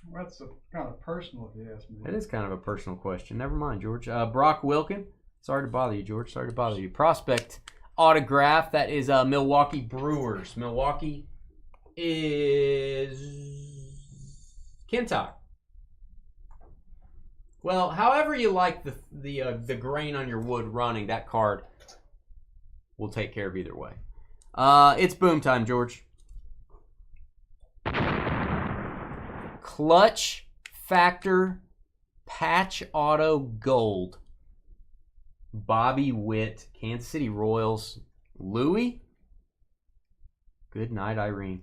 Speaker 1: Well, that's kind of personal, if you ask me.
Speaker 2: It is kind of a personal question. Never mind, George. Brock Wilkin. Sorry to bother you, George. Sorry to bother you. Prospect autograph. That is Milwaukee Brewers. Milwaukee is Kintock. Well, however you like the grain on your wood running, that card will take care of either way. It's boom time, George. Clutch Factor Patch Auto Gold. Bobby Witt, Kansas City Royals. Louis. Good night, Irene.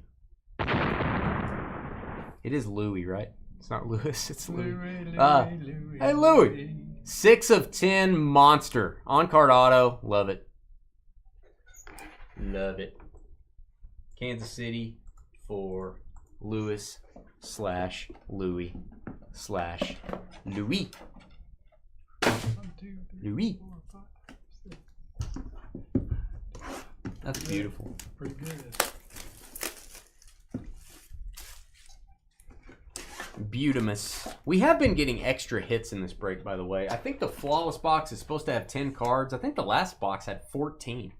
Speaker 2: It is Louis, right? It's not Lewis, it's Louis. Hey, Louis. 6 of 10 monster. On-card auto. Love it. Love it. Kansas City for Lewis/Louis/Louis. Louis. That's beautiful.
Speaker 1: Pretty good.
Speaker 2: Beautimus. We have been getting extra hits in this break, by the way. I think the flawless box is supposed to have 10 cards. I think the last box had 14.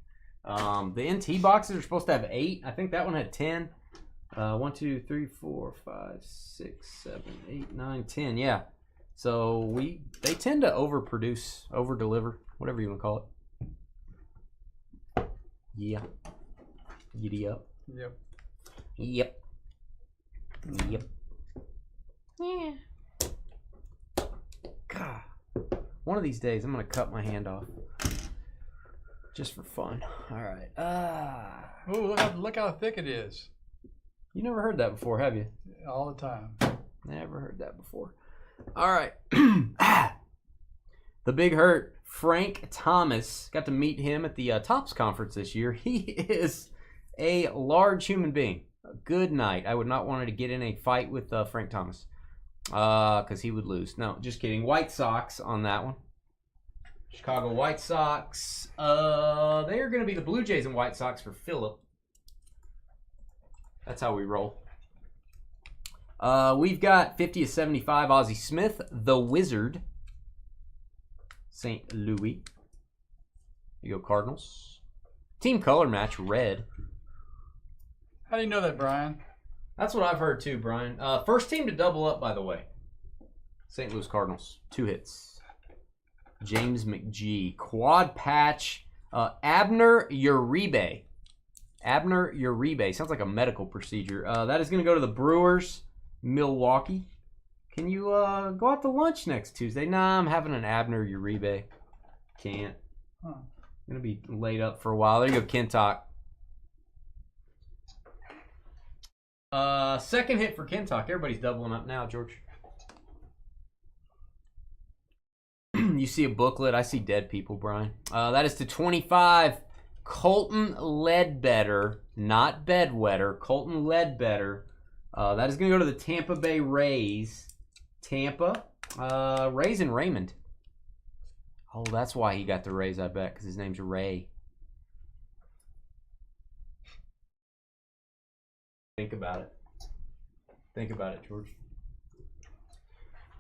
Speaker 2: The NT boxes are supposed to have 8. I think that one had 10. 1, 2, 3, 4, 5, 6, 7, 8, 9, 10. Yeah. So they tend to overproduce, overdeliver, whatever you want to call it. Yeah. Giddy up.
Speaker 1: Yep.
Speaker 2: Yep. Yep. Yeah. God. One of these days I'm gonna cut my hand off. Just for fun. Alright.
Speaker 1: Oh, look how thick it is.
Speaker 2: You never heard that before, have you?
Speaker 1: All the time.
Speaker 2: Never heard that before. Alright. The Big Hurt, Frank Thomas. Got to meet him at the Topps conference this year. He is a large human being. Good night. I would not want to get in a fight with Frank Thomas. Because he would lose. No, just kidding. White Sox on that one. Chicago White Sox. They are going to be the Blue Jays and White Sox for Philip. That's how we roll. We've got 50 of 75 Ozzie Smith, the Wizard. St. Louis. There you go, Cardinals. Team color match, red.
Speaker 1: How do you know that, Brian?
Speaker 2: That's what I've heard too, Brian. First team to double up, by the way. St. Louis Cardinals. 2 hits. James McGee. Quad patch. Abner Uribe. Abner Uribe. Sounds like a medical procedure. That is going to go to the Brewers. Milwaukee. Can you go out to lunch next Tuesday? Nah, I'm having an Abner Uribe. Can't.
Speaker 1: Huh.
Speaker 2: I'm going to be laid up for a while. There you go, Kintock. Second hit for Kintock. Everybody's doubling up now, George. You see a booklet. I see dead people, Brian. That is to 25. Colton Ledbetter, not Bedwetter. Colton Ledbetter. That is going to go to the Tampa Bay Rays. Tampa. Rays and Raymond. Oh, that's why he got the Rays, I bet, because his name's Ray. Think about it. Think about it, George.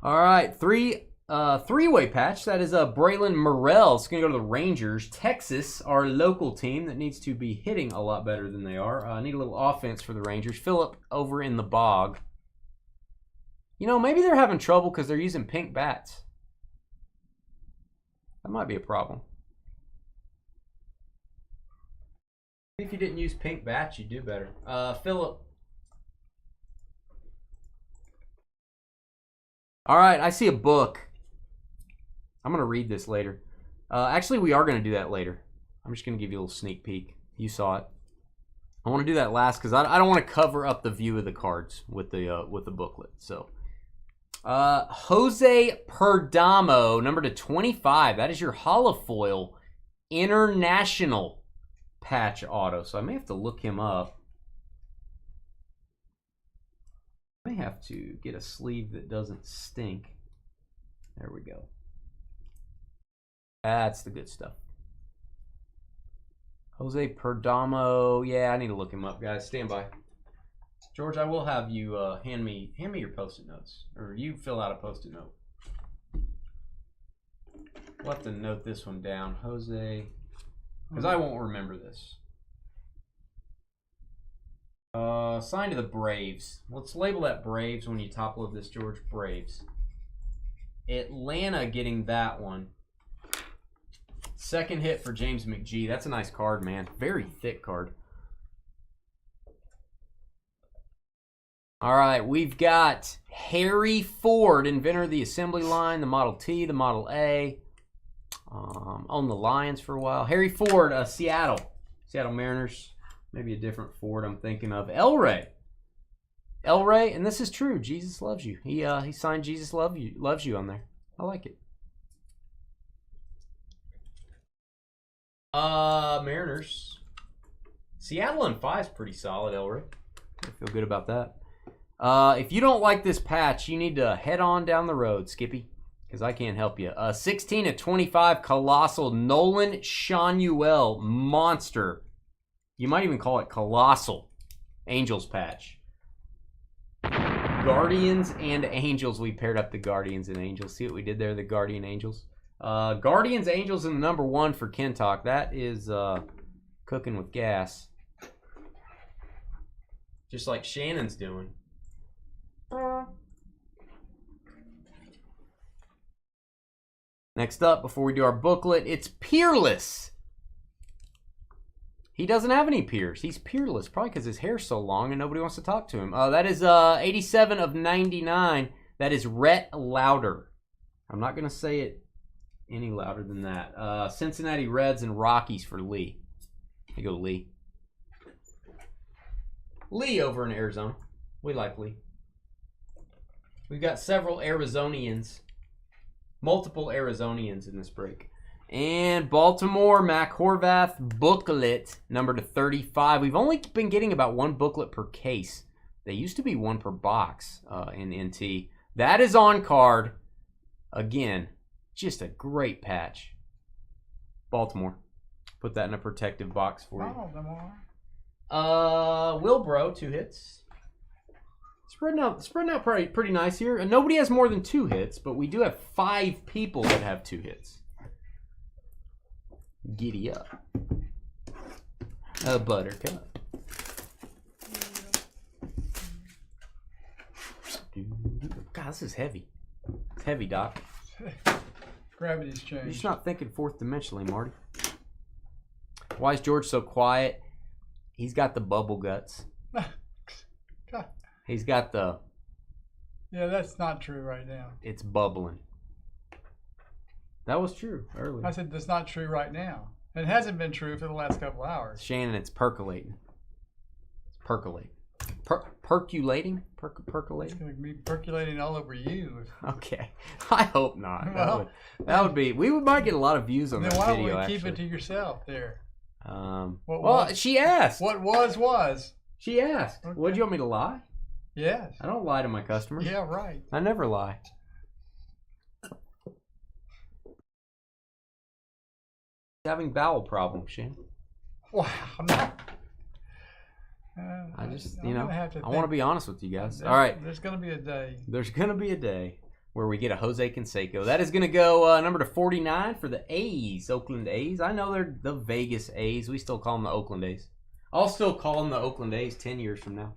Speaker 2: All right, three-way patch. That is Braylon Morrell. It's going to go to the Rangers. Texas, our local team that needs to be hitting a lot better than they are. Need a little offense for the Rangers. Philip over in the bog. You know, maybe they're having trouble because they're using pink bats. That might be a problem. If you didn't use pink bats, you'd do better. Philip. All right, I see a book. I'm going to read this later. Actually, we are going to do that later. I'm just going to give you a little sneak peek. You saw it. I want to do that last because I don't want to cover up the view of the cards with the booklet. So, Jose Perdomo, number to 25. That is your holofoil international patch auto. So I may have to look him up. I may have to get a sleeve that doesn't stink. There we go. That's the good stuff. Jose Perdomo. Yeah, I need to look him up, guys. Stand by. George, I will have you hand me your Post-it notes, or you fill out a Post-it note. We'll have to note this one down, Jose, because I won't remember this. Signed to the Braves. Let's label that Braves when you top load this, George. Braves. Atlanta getting that one. Second hit for James McGee. That's a nice card, man. Very thick card. All right, we've got Harry Ford, inventor of the assembly line, the Model T, the Model A. Owned the Lions for a while. Harry Ford, Seattle Mariners. Maybe a different Ford I'm thinking of. Elray, and this is true. Jesus loves you. He signed Jesus loves you on there. I like it. Mariners. Seattle and 5 is pretty solid, Elray. I feel good about that. If you don't like this patch, you need to head on down the road, Skippy, because I can't help you. 16/25 Colossal Nolan Shanuel Monster. You might even call it Colossal Angels patch. Guardians and Angels. We paired up the Guardians and Angels. See what we did there, the Guardian Angels? Guardians, Angels, and the number 1 for Ken Talk. That is cooking with gas. Just like Shannon's doing. Next up, before we do our booklet, it's Peerless. He doesn't have any peers. He's peerless, probably because his hair's so long and nobody wants to talk to him. That is 87/99. That is Rhett Lauder. I'm not going to say it any louder than that. Cincinnati Reds and Rockies for Lee. There you go, Lee. Lee over in Arizona. We like Lee. We've got several Arizonians. Multiple Arizonians in this break. And Baltimore, Mac Horvath, booklet, number to 35. We've only been getting about 1 booklet per case. They used to be 1 per box in NT. That is on card. Again, just a great patch. Baltimore. Put that in a protective box for you. Wilbro, 2 hits. Spreading out pretty nice here. And nobody has more than 2 hits, but we do have 5 people that have 2 hits. Giddy up. A buttercup. God, this is heavy. It's heavy, Doc.
Speaker 1: Gravity's changed.
Speaker 2: You're just not thinking 4th dimensionally, Marty. Why is George so quiet? He's got the bubble guts. He's got the...
Speaker 1: Yeah, that's not true right now.
Speaker 2: It's bubbling. That was true earlier.
Speaker 1: I said that's not true right now. It hasn't been true for the last couple hours.
Speaker 2: Shannon, it's percolating. It's percolating. Percolating? Percolating?
Speaker 1: It's going to be percolating all over you.
Speaker 2: Okay. I hope not.
Speaker 1: Well,
Speaker 2: that would be... We might get a lot of views on that video,
Speaker 1: actually. Then why don't we keep it to yourself there?
Speaker 2: She asked.
Speaker 1: What was.
Speaker 2: She asked. Okay. What, do you want me to lie?
Speaker 1: Yes.
Speaker 2: I don't lie to my customers.
Speaker 1: Yeah, right.
Speaker 2: I never lie. Having bowel problems, Shane.
Speaker 1: Wow. I'm not.
Speaker 2: I just, I want to be honest with you guys. All right.
Speaker 1: There's going to be a day.
Speaker 2: There's going to be a day where we get a Jose Canseco. That is going to go number to 49 for the A's, Oakland A's. I know they're the Vegas A's. We still call them the Oakland A's. I'll still call them the Oakland A's 10 years from now.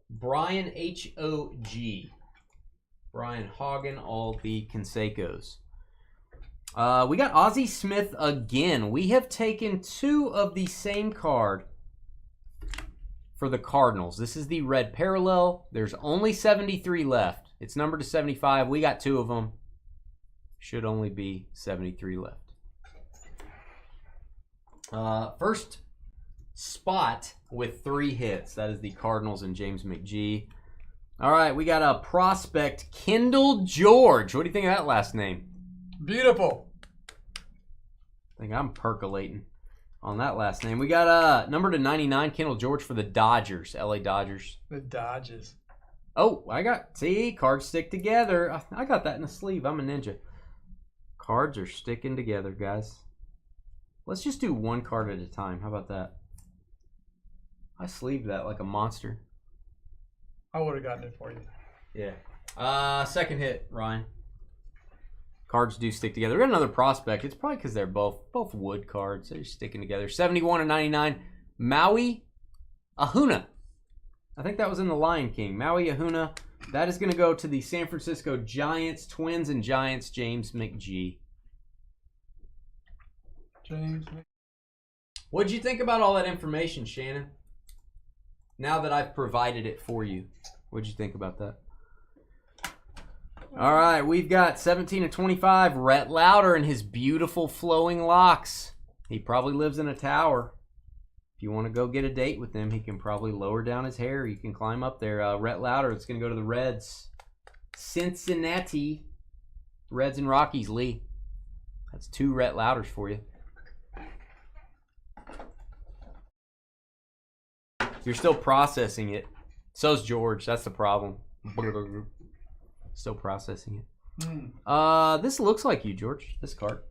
Speaker 2: Brian H.O.G. Brian Hagen, all the Cansecos. We got Ozzie Smith again. We have taken 2 of the same card for the Cardinals. This is the red parallel. There's only 73 left. It's numbered to 75. We got 2 of them. Should only be 73 left. First spot with 3 hits. That is the Cardinals and James McGee. All right, we got a prospect, Kendall George. What do you think of that last name?
Speaker 1: Beautiful.
Speaker 2: I think I'm percolating on that last name. We got number to 99, Kendall George for the Dodgers, LA Dodgers.
Speaker 1: The Dodgers.
Speaker 2: Oh, see, cards stick together. I got that in the sleeve. I'm a ninja. Cards are sticking together, guys. Let's just do one card at a time. How about that? I sleeved that like a monster.
Speaker 1: I would have gotten it for you.
Speaker 2: Yeah. Second hit, Ryan. Cards do stick together. We got another prospect. It's probably because they're both wood cards. They're sticking together. 71/99. Maui Ahuna. I think that was in the Lion King. Maui Ahuna. That is going to go to the San Francisco Giants, Twins and Giants, James McGee. What'd you think about all that information, Shannon? Now that I've provided it for you, what'd you think about that? All right, we've got 17/25, Rhett Lauder and his beautiful flowing locks. He probably lives in a tower. If you want to go get a date with him, he can probably lower down his hair. You can climb up there. Rhett Lauder, it's going to go to the Reds. Cincinnati. Reds and Rockies, Lee. That's 2 Rhett Lauders for you. You're still processing it. So's George. That's the problem. Still processing it. This looks like you, George. This card.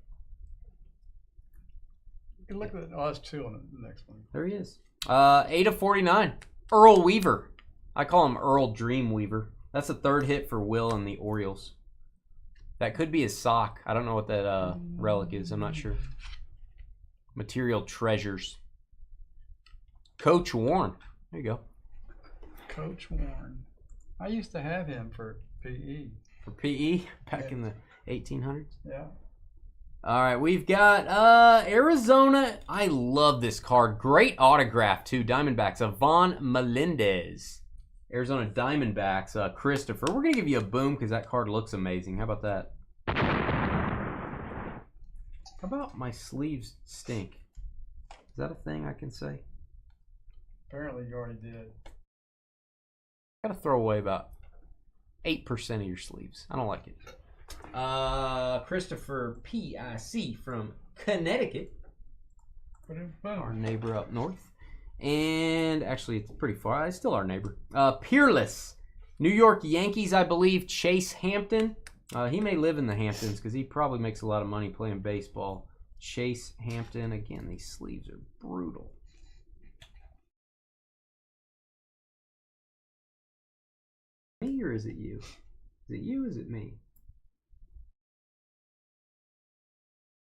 Speaker 1: You can look at it. Oh, that's 2 on the next one.
Speaker 2: There he is. 8/49. Earl Weaver. I call him Earl Dream Weaver. That's the 3rd hit for Will and the Orioles. That could be his sock. I don't know what that relic is. I'm not sure. Material Treasures. Coach Warren. There you go.
Speaker 1: Coach Warren. I used to have him for PE.
Speaker 2: For PE? Back in the 1800s?
Speaker 1: Yeah.
Speaker 2: All right, we've got Arizona. I love this card. Great autograph, too. Diamondbacks. Ivan Melendez. Arizona Diamondbacks. Christopher. We're going to give you a boom because that card looks amazing. How about that? How about my sleeves stink? Is that a thing I can say?
Speaker 1: Apparently you already did.
Speaker 2: Got to throw away about 8% of your sleeves. I don't like it. Christopher P.I.C. from Connecticut. Our neighbor up north. And actually, it's pretty far. It's still our neighbor. Peerless. New York Yankees, I believe. Chase Hampton. He may live in the Hamptons because he probably makes a lot of money playing baseball. Chase Hampton. Again, these sleeves are brutal. Me or is it you? Is it you or is it me?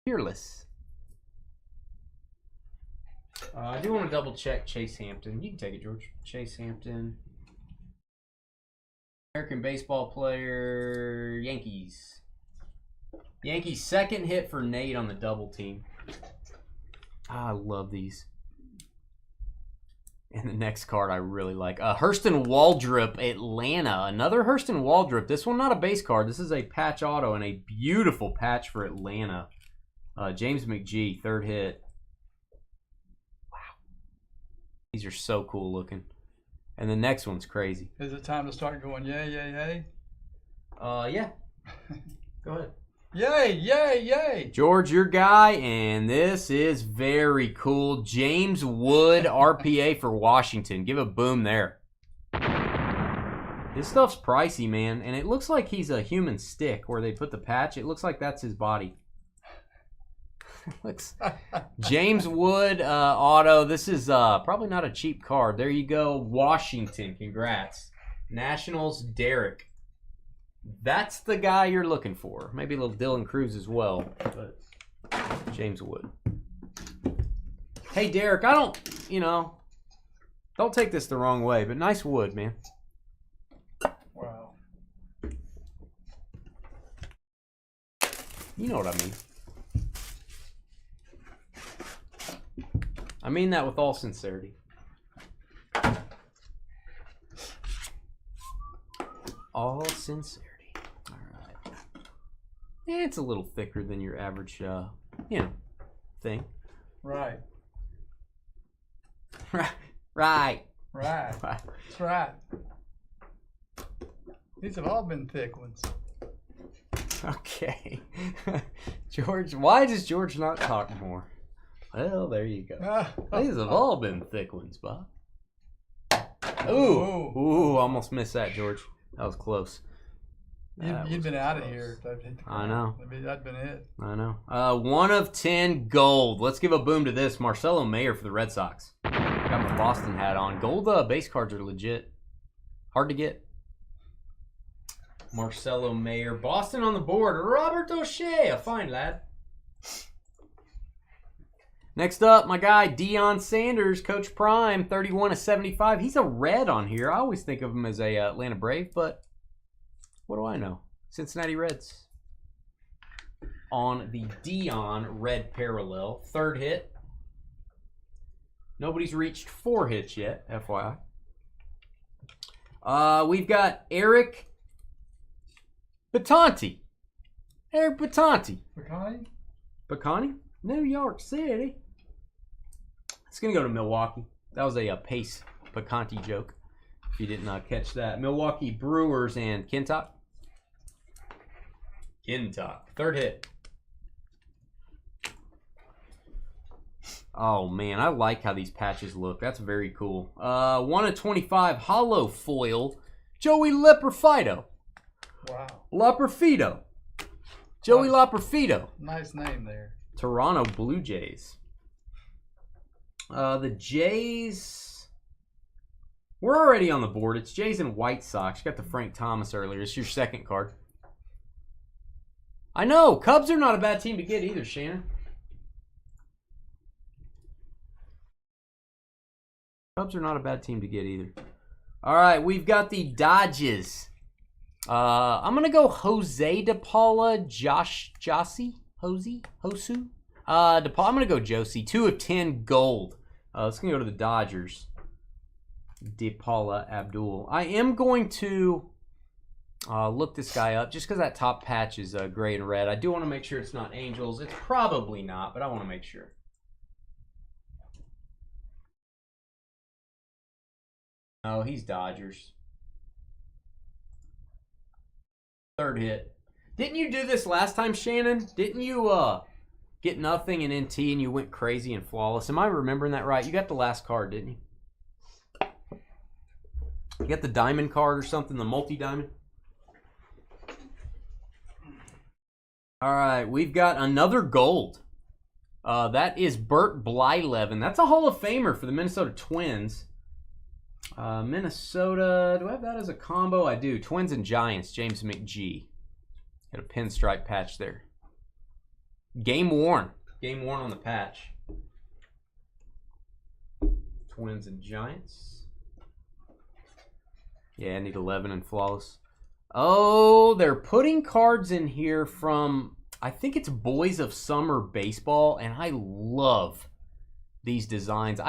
Speaker 2: Fearless. I do want to double check Chase Hampton. You can take it, George. Chase Hampton. American baseball player, Yankees. Yankees 2nd hit for Nate on the double team. I love these. And the next card I really like. Hurston Waldrop, Atlanta. Another Hurston Waldrop. This one not a base card. This is a patch auto and a beautiful patch for Atlanta. James McGee, 3rd hit. Wow. These are so cool looking. And the next one's crazy.
Speaker 1: Is it time to start going yay, yay, yay?
Speaker 2: Yeah. Go ahead.
Speaker 1: Yay, yay, yay.
Speaker 2: George, your guy, and this is very cool. James Wood, RPA for Washington. Give a boom there. This stuff's pricey, man, and it looks like he's a human stick where they put the patch. It looks like that's his body. Looks James Wood auto. This is probably not a cheap card. There you go, Washington. Congrats. Nationals, Derek. That's the guy you're looking for. Maybe a little Dylan Cruz as well, but James Wood. Hey, Derek, I don't take this the wrong way, but nice wood, man.
Speaker 1: Wow.
Speaker 2: You know what I mean. I mean that with all sincerity. All sincerity. All right. Yeah, it's a little thicker than your average, thing.
Speaker 1: Right.
Speaker 2: Right.
Speaker 1: Right. That's right. These have all been thick ones.
Speaker 2: Okay. George, why does George not talk more? Well, there you go. These have all been thick ones, Bob. Ooh, almost missed that, George. That was close.
Speaker 1: You'd been out of here.
Speaker 2: I know.
Speaker 1: That'd been it.
Speaker 2: I know. 1 of 10 gold. Let's give a boom to this. Marcelo Mayer for the Red Sox. Got my Boston hat on. Gold base cards are legit. Hard to get. Marcelo Mayer. Boston on the board. Robert O'Shea. A fine lad. Next up, my guy, Deion Sanders, Coach Prime, 31 of 75. He's a red on here. I always think of him as a Atlanta Brave, but what do I know? Cincinnati Reds. On the Deion red parallel. 3rd hit. Nobody's reached 4 hits yet, FYI. We've got Eric Batanti. Eric Batanti. Bacani? New York City. It's going to go to Milwaukee. That was a Pace Bacanti joke, if you didn't catch that. Milwaukee Brewers and Kintock. 3rd hit. Oh, man, I like how these patches look. That's very cool. 1 of 25 hollow foil, Joey Leperfido.
Speaker 1: Wow.
Speaker 2: Leperfido. Joey Leperfido.
Speaker 1: Nice name there.
Speaker 2: Toronto Blue Jays. The Jays, we're already on the board. It's Jays and White Sox. You got the Frank Thomas earlier. It's your 2nd card. I know. Cubs are not a bad team to get either, Shannon. Cubs are not a bad team to get either. All right, we've got the Dodgers. I'm going to go Jose De Paula, Hosu. I'm going to go Josie. 2 of 10 gold. Let's go to the Dodgers. De Paula Abdul. I am going to look this guy up just because that top patch is gray and red. I do want to make sure it's not Angels. It's probably not, but I want to make sure. Oh, he's Dodgers. 3rd hit. Didn't you do this last time, Shannon? Didn't you get nothing in NT and you went crazy and flawless? Am I remembering that right? You got the last card, didn't you? You got the diamond card or something, the multi-diamond? All right, we've got another gold. That is Bert Blyleven. That's a Hall of Famer for the Minnesota Twins. Minnesota, do I have that as a combo? I do. Twins and Giants, James McGee. Got a pinstripe patch there. Game worn. Game worn on the patch. Twins and Giants. Yeah, I need 11 and flawless. Oh, they're putting cards in here from, I think it's Boys of Summer Baseball, and I love these designs.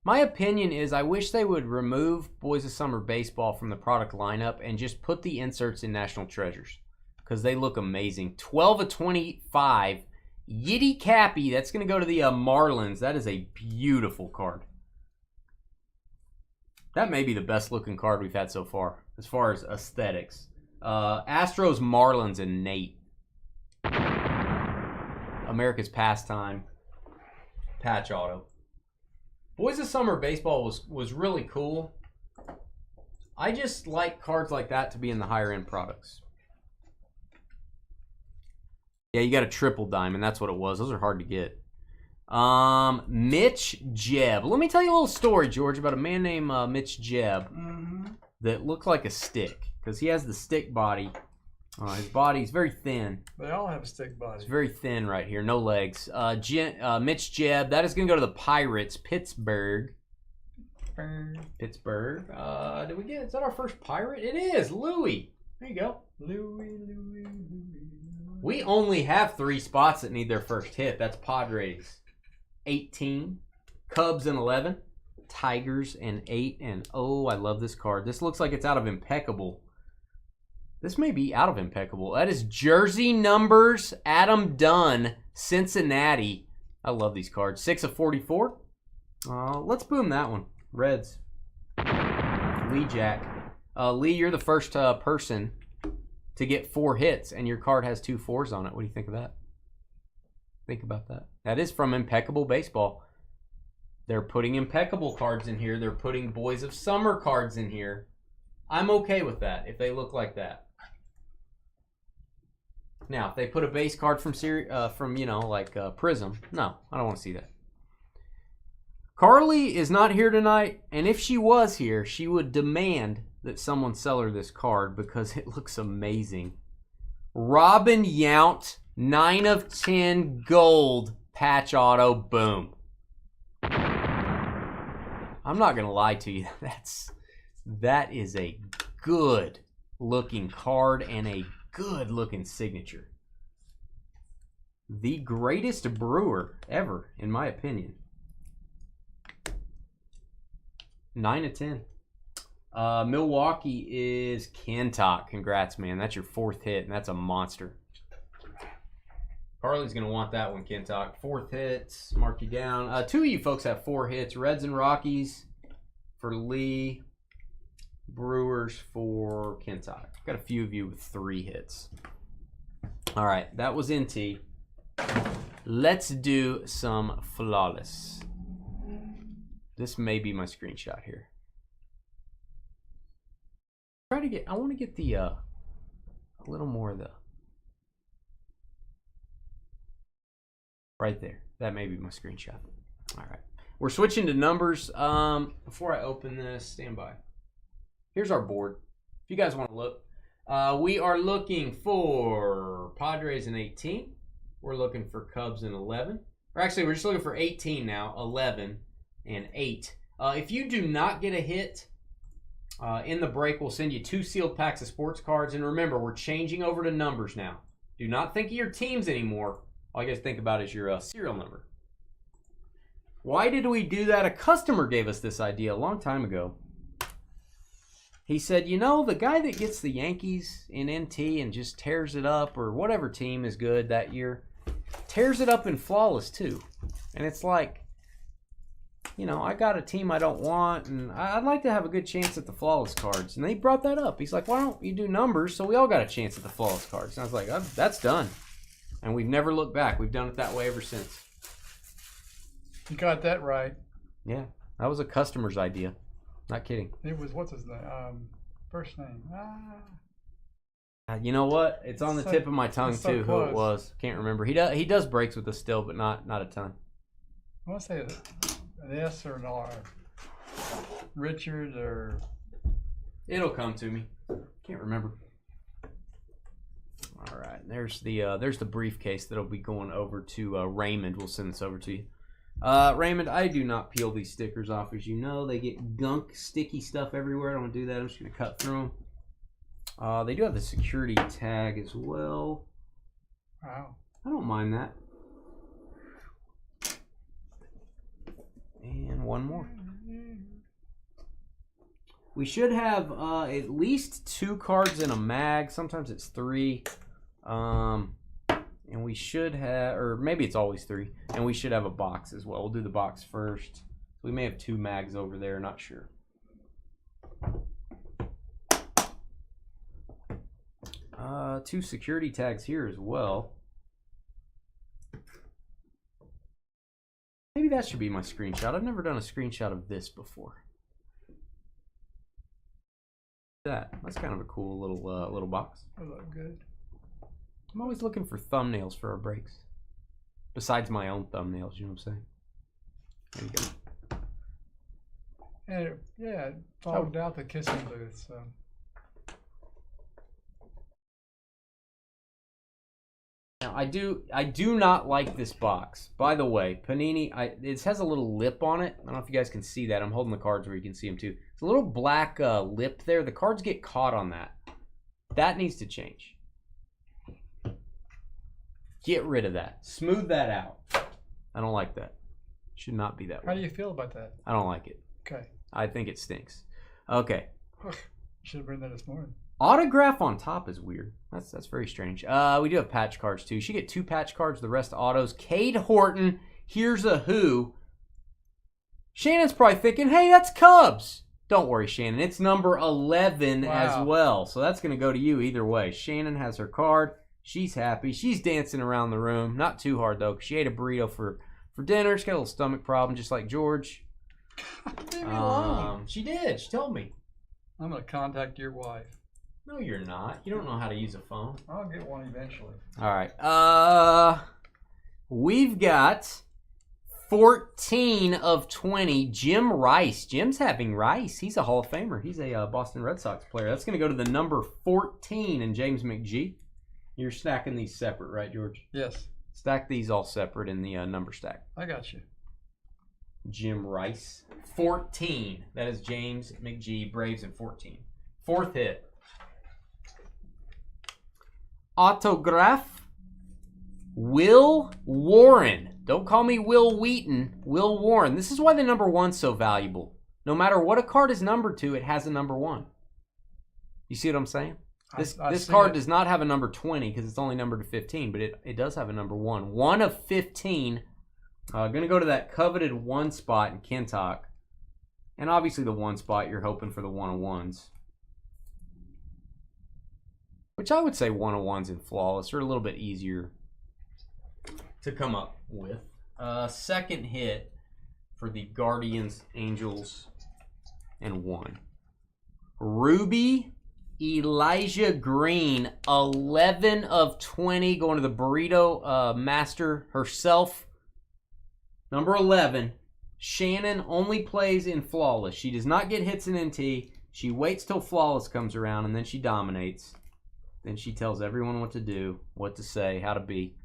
Speaker 2: My opinion is I wish they would remove Boys of Summer Baseball from the product lineup and just put the inserts in National Treasures because they look amazing. 12 of 25. Yiddy Cappy. That's going to go to the Marlins. That is a beautiful card. That may be the best looking card we've had so far as aesthetics. Astros, Marlins, and Nate. America's Pastime. Patch auto. Boys of Summer Baseball was really cool. I just like cards like that to be in the higher end products. Yeah, you got a triple diamond. That's what it was. Those are hard to get. Mitch Jebb. Let me tell you a little story, George, about a man named Mitch Jebb that looked like a stick because he has the stick body. His body's very thin.
Speaker 1: They all have a stick body.
Speaker 2: It's very thin right here. No legs. Mitch Jebb. That is going to go to the Pirates. Pittsburgh. Pittsburgh. Did we get? Is that our first Pirate? It is. Louis. There you go. Louis. We only have 3 spots that need their first hit. That's Padres. 18. Cubs and 11. Tigers and 8. And oh, I love this card. This looks like it's out of Impeccable. This may be out of Impeccable. That is Jersey Numbers, Adam Dunn, Cincinnati. I love these cards. 6 of 44. Let's boom that one. Reds. Lee Jack. Lee, you're the first person to get 4 hits, and your card has 2 4s on it. What do you think of that? Think about that. That is from Impeccable Baseball. They're putting Impeccable cards in here. They're putting Boys of Summer cards in here. I'm okay with that if they look like that. Now, if they put a base card from Prism, no, I don't want to see that. Carly is not here tonight, and if she was here, she would demand that someone sell her this card because it looks amazing. Robin Yount, 9 of 10 gold patch auto, boom. I'm not gonna lie to you, that is a good looking card and a good looking signature. The greatest brewer ever, in my opinion. 9 of 10. Milwaukee is Kentock. Congrats, man. That's your 4th hit, and that's a monster. Carly's going to want that one, Kentock. 4th hit. Mark you down. 2 of you folks have 4 hits. Reds and Rockies for Lee. Brewers for Kentock. Got a few of you with 3 hits. All right, that was NT. Let's do some flawless. This may be my screenshot here. I want to get the a little more of the right there. That may be my screenshot. All right, we're switching to numbers. Before I open this, stand by. Here's our board. If you guys want to look, we are looking for Padres in 18. We're looking for Cubs in 11. Or actually, we're just looking for 18 now, 11, and 8. If you do not get a hit in the break, we'll send you 2 sealed packs of sports cards. And remember, we're changing over to numbers now. Do not think of your teams anymore. All you guys think about is your serial number. Why did we do that? A customer gave us this idea a long time ago. He said, you know, the guy that gets the Yankees in NT and just tears it up, or whatever team is good that year, tears it up in flawless too. And it's like, you know, I got a team I don't want, and I'd like to have a good chance at the flawless cards. And they brought that up. He's like, why don't you do numbers so we all got a chance at the flawless cards? And I was like, that's done. And we've never looked back. We've done it that way ever since.
Speaker 1: You got that right.
Speaker 2: Yeah, that was a customer's idea. Not kidding.
Speaker 1: It was, what's his name? First name.
Speaker 2: You know what? It's on the tip of my tongue
Speaker 1: so
Speaker 2: too.
Speaker 1: close.
Speaker 2: Who it was? Can't remember. He does breaks with us still, but not a ton.
Speaker 1: I want to say an S or an R. Richard or.
Speaker 2: It'll come to me. Can't remember. All right. There's the briefcase that'll be going over to Raymond. We'll send this over to you. Raymond, I do not peel these stickers off, as you know. They get gunk, sticky stuff everywhere. I don't want to do that. I'm just going to cut through them. They do have the security tag as well.
Speaker 1: Wow.
Speaker 2: I don't mind that. And one more. We should have at least 2 cards in a mag. Sometimes it's 3. And we should have, or maybe it's always 3. And we should have a box as well. We'll do the box first. We may have 2 mags over there, not sure. Two security tags here as well. Maybe that should be my screenshot. I've never done a screenshot of this before. That's kind of a cool little box.
Speaker 1: That look good.
Speaker 2: I'm always looking for thumbnails for our breaks. Besides my own thumbnails, you know what I'm saying? There you go.
Speaker 1: And yeah, it fogged out the kissing booth, so.
Speaker 2: Now I do not like this box. By the way, Panini, it has a little lip on it. I don't know if you guys can see that. I'm holding the cards where you can see them too. It's a little black lip there. The cards get caught on that. That needs to change. Get rid of that. Smooth that out. I don't like that. Should not be that way.
Speaker 1: How do you feel about that?
Speaker 2: I don't like it.
Speaker 1: Okay.
Speaker 2: I think it stinks. Okay.
Speaker 1: Should have written that this morning.
Speaker 2: Autograph on top is weird. That's very strange. We do have patch cards too. You should get 2 patch cards, the rest autos. Cade Horton, here's a who. Shannon's probably thinking, hey, that's Cubs. Don't worry, Shannon. It's number 11 as well. So that's going to go to you either way. Shannon has her card. She's happy. She's dancing around the room. Not too hard, though, because she ate a burrito for dinner. She's got a little stomach problem, just like George.
Speaker 1: Leave me alone.
Speaker 2: She did. She told me.
Speaker 1: I'm going to contact your wife.
Speaker 2: No, you're not. You don't know how to use a phone.
Speaker 1: I'll get one eventually.
Speaker 2: All right. We've got 14 of 20. Jim Rice. Jim's having Rice. He's a Hall of Famer. He's a Boston Red Sox player. That's going to go to the number 14 and James McGee. You're stacking these separate, right, George?
Speaker 1: Yes.
Speaker 2: Stack these all separate in the number stack.
Speaker 1: I got you.
Speaker 2: Jim Rice. 14. That is James McGee. Braves in 14. Fourth hit. Autograph. Will Warren. Don't call me Will Wheaton. Will Warren. This is why the number 1's so valuable. No matter what a card is numbered to, it has a number 1. You see what I'm saying? This card does not have a number 20 because it's only numbered to 15, but it does have a number 1. 1 of 15. Going to go to that coveted 1 spot in Kentuck. And obviously the 1 spot, you're hoping for the 1-of-1s. Which I would say 1-of-1s in Flawless are a little bit easier to come up with. Second hit for the Guardians, Angels, and 1. Ruby Elijah Green, 11 of 20, going to the Burrito Master herself. Number 11, Shannon only plays in Flawless. She does not get hits in NT. She waits till Flawless comes around, and then she dominates. Then she tells everyone what to do, what to say, how to be.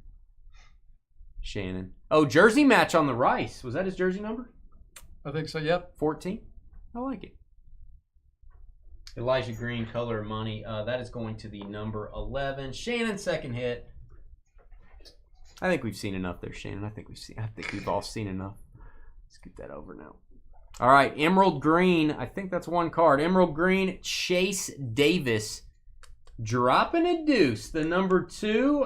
Speaker 2: Shannon. Oh, jersey match on the Rice. Was that his jersey number?
Speaker 1: I think so, yep.
Speaker 2: 14? I like it. Elijah Green, Color of Money. That is going to the number 11. Shannon, second hit. I think we've seen enough there, Shannon. I think we've all seen enough. Let's get that over now. All right, Emerald Green. I think that's 1 card. Emerald Green, Chase Davis. Dropping a deuce. The number 2,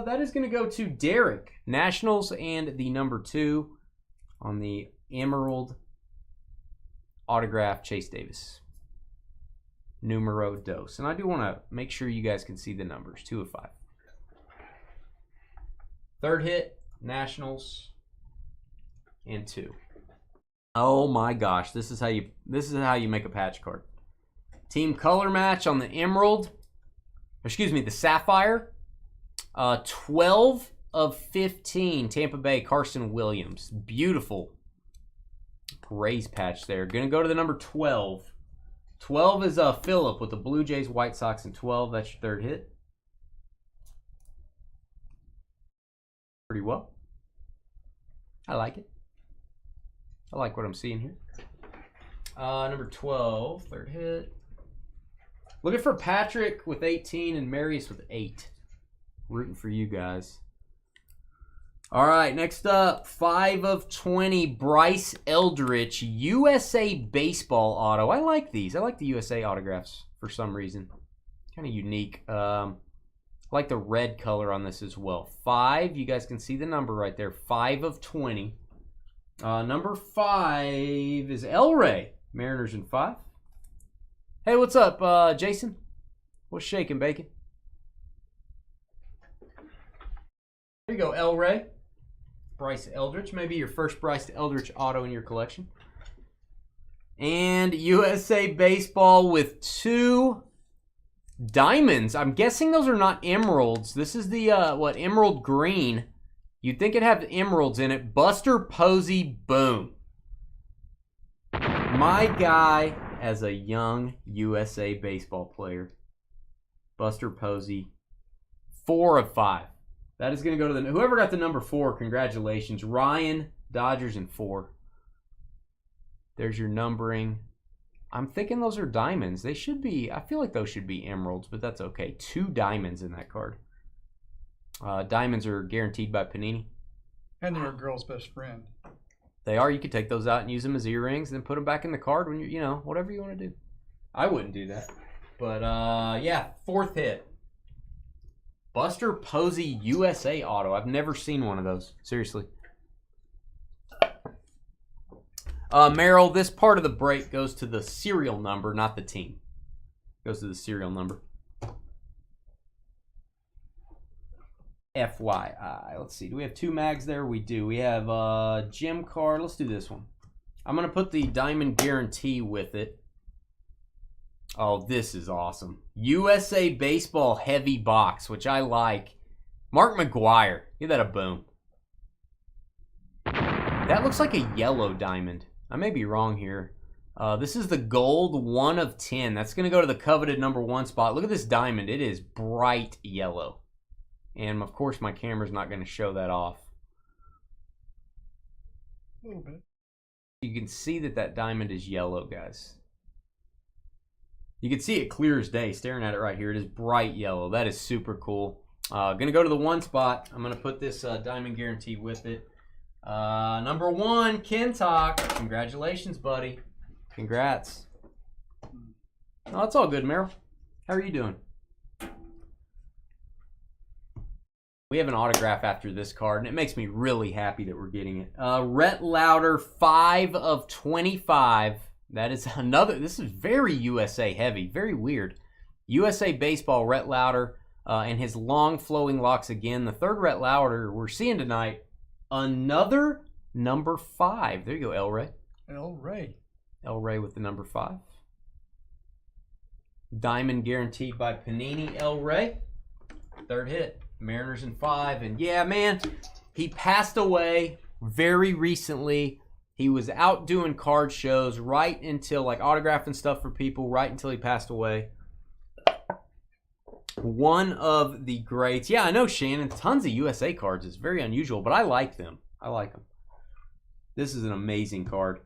Speaker 2: that is going to go to Derek. Nationals and the number 2 on the Emerald autograph, Chase Davis. Numero dos. And I do want to make sure you guys can see the numbers. 2 of 5. Third hit, Nationals, and 2. Oh my gosh, this is how you make a patch card. Team color match on the Emerald. Excuse me, the Sapphire. 12 of 15, Tampa Bay, Carson Williams. Beautiful Rays patch there. Going to go to the number 12. 12 is Phillip with the Blue Jays, White Sox, and 12. That's your third hit. Pretty well. I like it. I like what I'm seeing here. Number 12, third hit. Looking for Patrick with 18 and Marius with 8. Rooting for you guys. All right, next up, 5 of 20, Bryce Eldridge, USA Baseball auto. I like these. I like the USA autographs for some reason. Kind of unique. I like the red color on this as well. 5, you guys can see the number right there. 5 of 20. Number 5 is El Rey, Mariners in 5. Hey, what's up, Jason? What's shaking, Bacon? There you go, El Rey. Bryce Eldridge. Maybe your first Bryce Eldridge auto in your collection. And USA Baseball with 2 diamonds. I'm guessing those are not emeralds. This is the, emerald green. You'd think it'd have emeralds in it. Buster Posey, boom. My guy as a young USA Baseball player. Buster Posey, 4 of 5. That is going to go to whoever got the number 4, congratulations. Ryan, Dodgers in 4. There's your numbering. I'm thinking those are diamonds. They should be, I feel like those should be emeralds, but that's okay. 2 diamonds in that card. Diamonds are guaranteed by Panini.
Speaker 1: And they're a girl's best friend.
Speaker 2: They are. You could take those out and use them as earrings and then put them back in the card when you're, whatever you want to do. I wouldn't do that. But, yeah, 4th hit. Buster Posey USA auto. I've never seen one of those. Seriously. Merrill, this part of the break goes to the serial number, not the team. Goes to the serial number. FYI. Let's see. Do we have 2 mags there? We do. We have Gem card. Let's do this one. I'm going to put the Diamond Guarantee with it. Oh, this is awesome. USA Baseball heavy box, which I like. Mark McGuire. Give that a boom. That looks like a yellow diamond. I may be wrong here. This is the gold 1 of 10. That's going to go to the coveted #1 spot. Look at this diamond. It is bright yellow. And, of course, my camera's not going to show that off.
Speaker 1: A little bit.
Speaker 2: You can see that diamond is yellow, guys. You can see it clear as day staring at it right here. It is bright yellow. That is super cool. Going to go to the 1 spot. I'm going to put this diamond guarantee with it. #1, Kentock. Congratulations, buddy. Congrats. Oh, it's all good, Merrill. How are you doing? We have an autograph after this card, and it makes me really happy that we're getting it. Rhett Lauder, 5 of 25. That is another. This is very USA heavy. Very weird. USA Baseball, Rhett Lauder, and his long flowing locks again. The third Rhett Lauder we're seeing tonight. Another #5. There you go, El Ray.
Speaker 1: El Ray.
Speaker 2: El Ray with the #5. Diamond guaranteed by Panini, El Ray. Third hit. Mariners in 5. And yeah, man, he passed away very recently. He was out doing card shows right until, like, autographing stuff for people right until he passed away. One of the greats. Yeah, I know, Shannon. Tons of USA cards. It's very unusual, but I like them. I like them. This is an amazing card.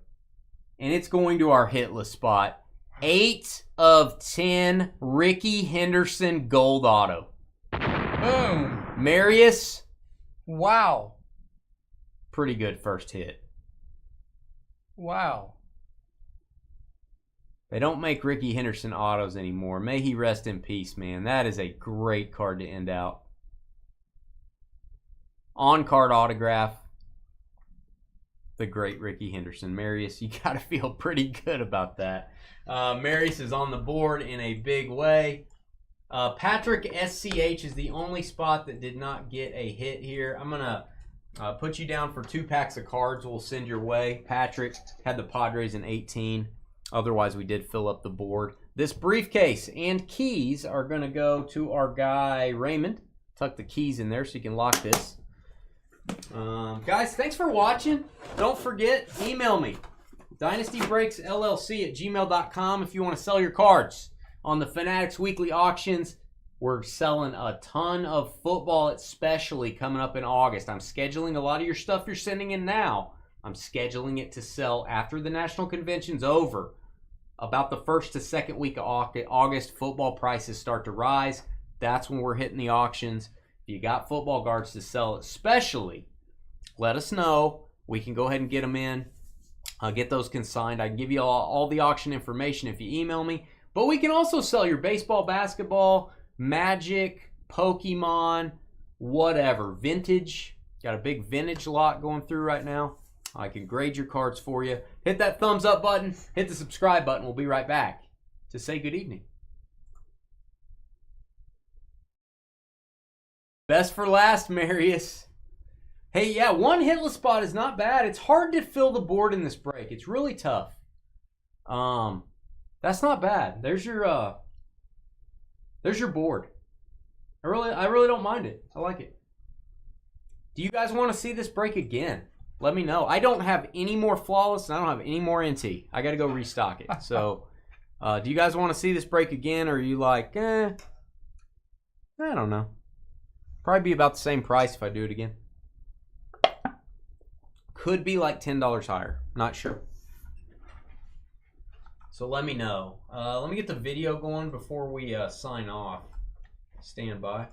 Speaker 2: And it's going to our hitless spot. 8 of 10 Ricky Henderson gold auto.
Speaker 1: Boom.
Speaker 2: Marius.
Speaker 1: Wow.
Speaker 2: Pretty good first hit.
Speaker 1: Wow.
Speaker 2: They don't make Ricky Henderson autos anymore. May he rest in peace, man. That is a great card to end out. On-card autograph. The great Ricky Henderson. Marius, you got to feel pretty good about that. Marius is on the board in a big way. Patrick SCH is the only spot that did not get a hit here. I'm going to put you down for 2 packs of cards we'll send your way. Patrick had the Padres in 18. Otherwise, we did fill up the board. This briefcase and keys are going to go to our guy, Raymond. Tuck the keys in there so you can lock this. Guys, thanks for watching. Don't forget, email me. DynastyBreaksLLC@gmail.com if you want to sell your cards. On the Fanatics Weekly Auctions, we're selling a ton of football, especially coming up in August. I'm scheduling a lot of your stuff you're sending in now. I'm scheduling it to sell after the National Convention's over. About the 1st to 2nd week of August, football prices start to rise. That's when we're hitting the auctions. If you got football cards to sell, especially, let us know. We can go ahead and get them in. Get those consigned. I can give you all the auction information if you email me. But we can also sell your baseball, basketball, Magic, Pokemon, whatever. Vintage. Got a big vintage lot going through right now. I can grade your cards for you. Hit that thumbs up button. Hit the subscribe button. We'll be right back to say good evening. Best for last, Marius. Hey, yeah, 1 hitless spot is not bad. It's hard to fill the board in this break. It's really tough. That's not bad. There's your board. I really don't mind it. I like it. Do you guys want to see this break again? Let me know. I don't have any more flawless, and I don't have any more NT. I got to go restock it. So, do you guys want to see this break again, or are you like, I don't know. Probably be about the same price if I do it again. Could be like $10 higher. Not sure. So let me know. Let me get the video going before we sign off. Stand by.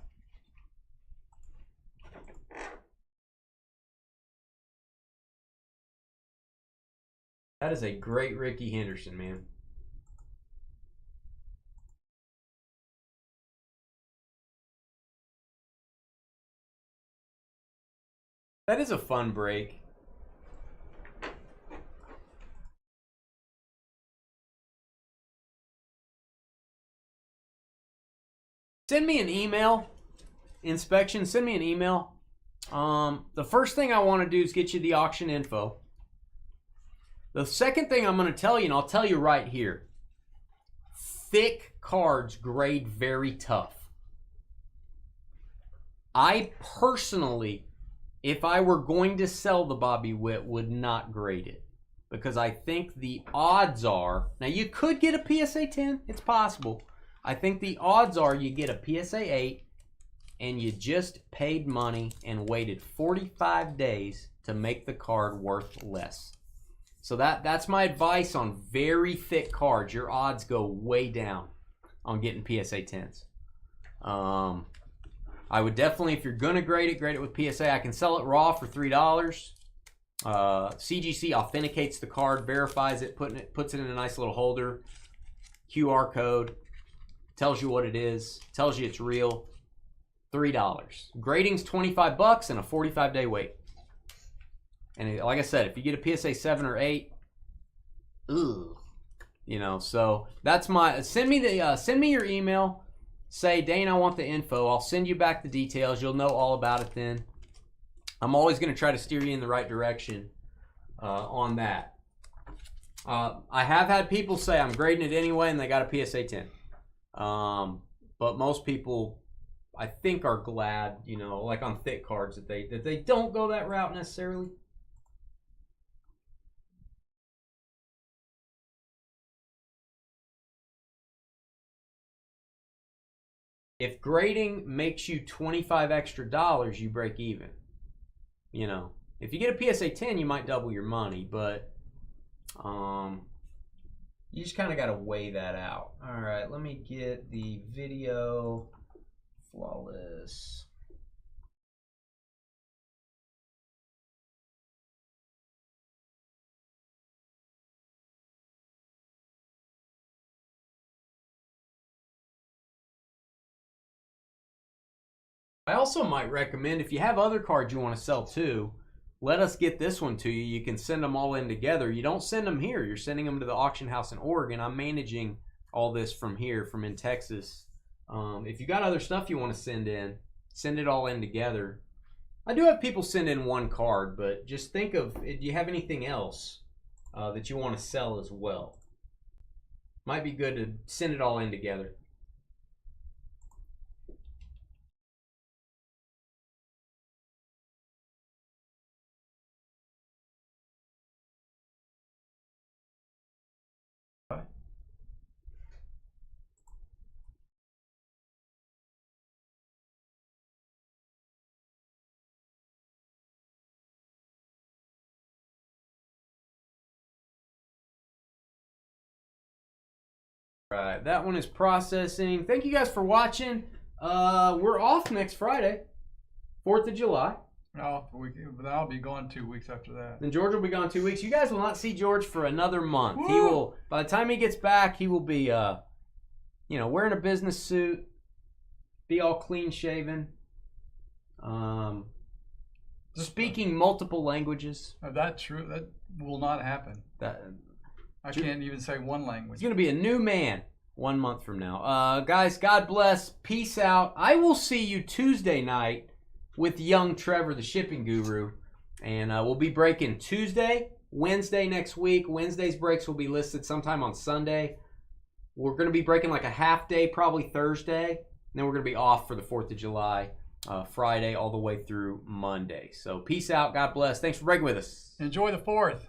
Speaker 2: That is a great Ricky Henderson, man. That is a fun break. Send me an email. Inspection, send me an email. The first thing I want to do is get you the auction info. The second thing I'm going to tell you, and I'll tell you right here. thick cards grade very tough. I personally, if I were going to sell the Bobby Witt, would not grade it. Because I think the odds are, now you could get a PSA 10, it's possible. I think the odds are you get a PSA 8 and you just paid money and waited 45 days to make the card worth less. So that's my advice on very thick cards. Your odds go way down on getting PSA 10s. I would definitely, if you're going to grade it with PSA. I can sell it raw for $3. CGC authenticates the card, verifies it, puts it in a nice little holder, QR code, tells you what it is, tells you it's real. $3. Grading's $25 and a 45-day wait. And like I said, if you get a PSA 7 or 8, ugh, you know. So that's my. Send me your email. Say, Dane, I want the info. I'll send you back the details. You'll know all about it then. I'm always going to try to steer you in the right direction on that. I have had people say I'm grading it anyway, and they got a PSA 10. But most people, I think, are glad, you know, like on thick cards, that they don't go that route necessarily. If grading makes you $25 extra, you break even. You know, if you get a PSA 10, you might double your money, but you just kind of got to weigh that out. All right, let me get the video flawless. I also might recommend, if you have other cards you want to sell too, let us get this one to you. You can send them all in together. You don't send them here. You're sending them to the auction house in Oregon. I'm managing all this from here, from in Texas. If you got other stuff you want to send it all in together. I do have people send in one card, but just think of, do you have anything else that you want to sell as well? Might be good to send it all in together. Right, that one is processing. Thank you guys for watching. We're off next Friday, 4th of July.
Speaker 1: No, but I'll be gone 2 weeks after that.
Speaker 2: Then George will be gone 2 weeks. You guys will not see George for another month.
Speaker 1: Woo!
Speaker 2: He will, by the time he gets back, he will be, you know, wearing a business suit, be all clean shaven, speaking multiple languages.
Speaker 1: That's true. That will not happen. I can't even say one language.
Speaker 2: He's going to be a new man 1 month from now. Guys, God bless. Peace out. I will see you Tuesday night with young Trevor, the shipping guru. And we'll be breaking Tuesday, Wednesday next week. Wednesday's breaks will be listed sometime on Sunday. We're going to be breaking like a half day, probably Thursday. And then we're going to be off for the 4th of July, Friday, all the way through Monday. So peace out. God bless. Thanks for breaking with us.
Speaker 1: Enjoy the 4th.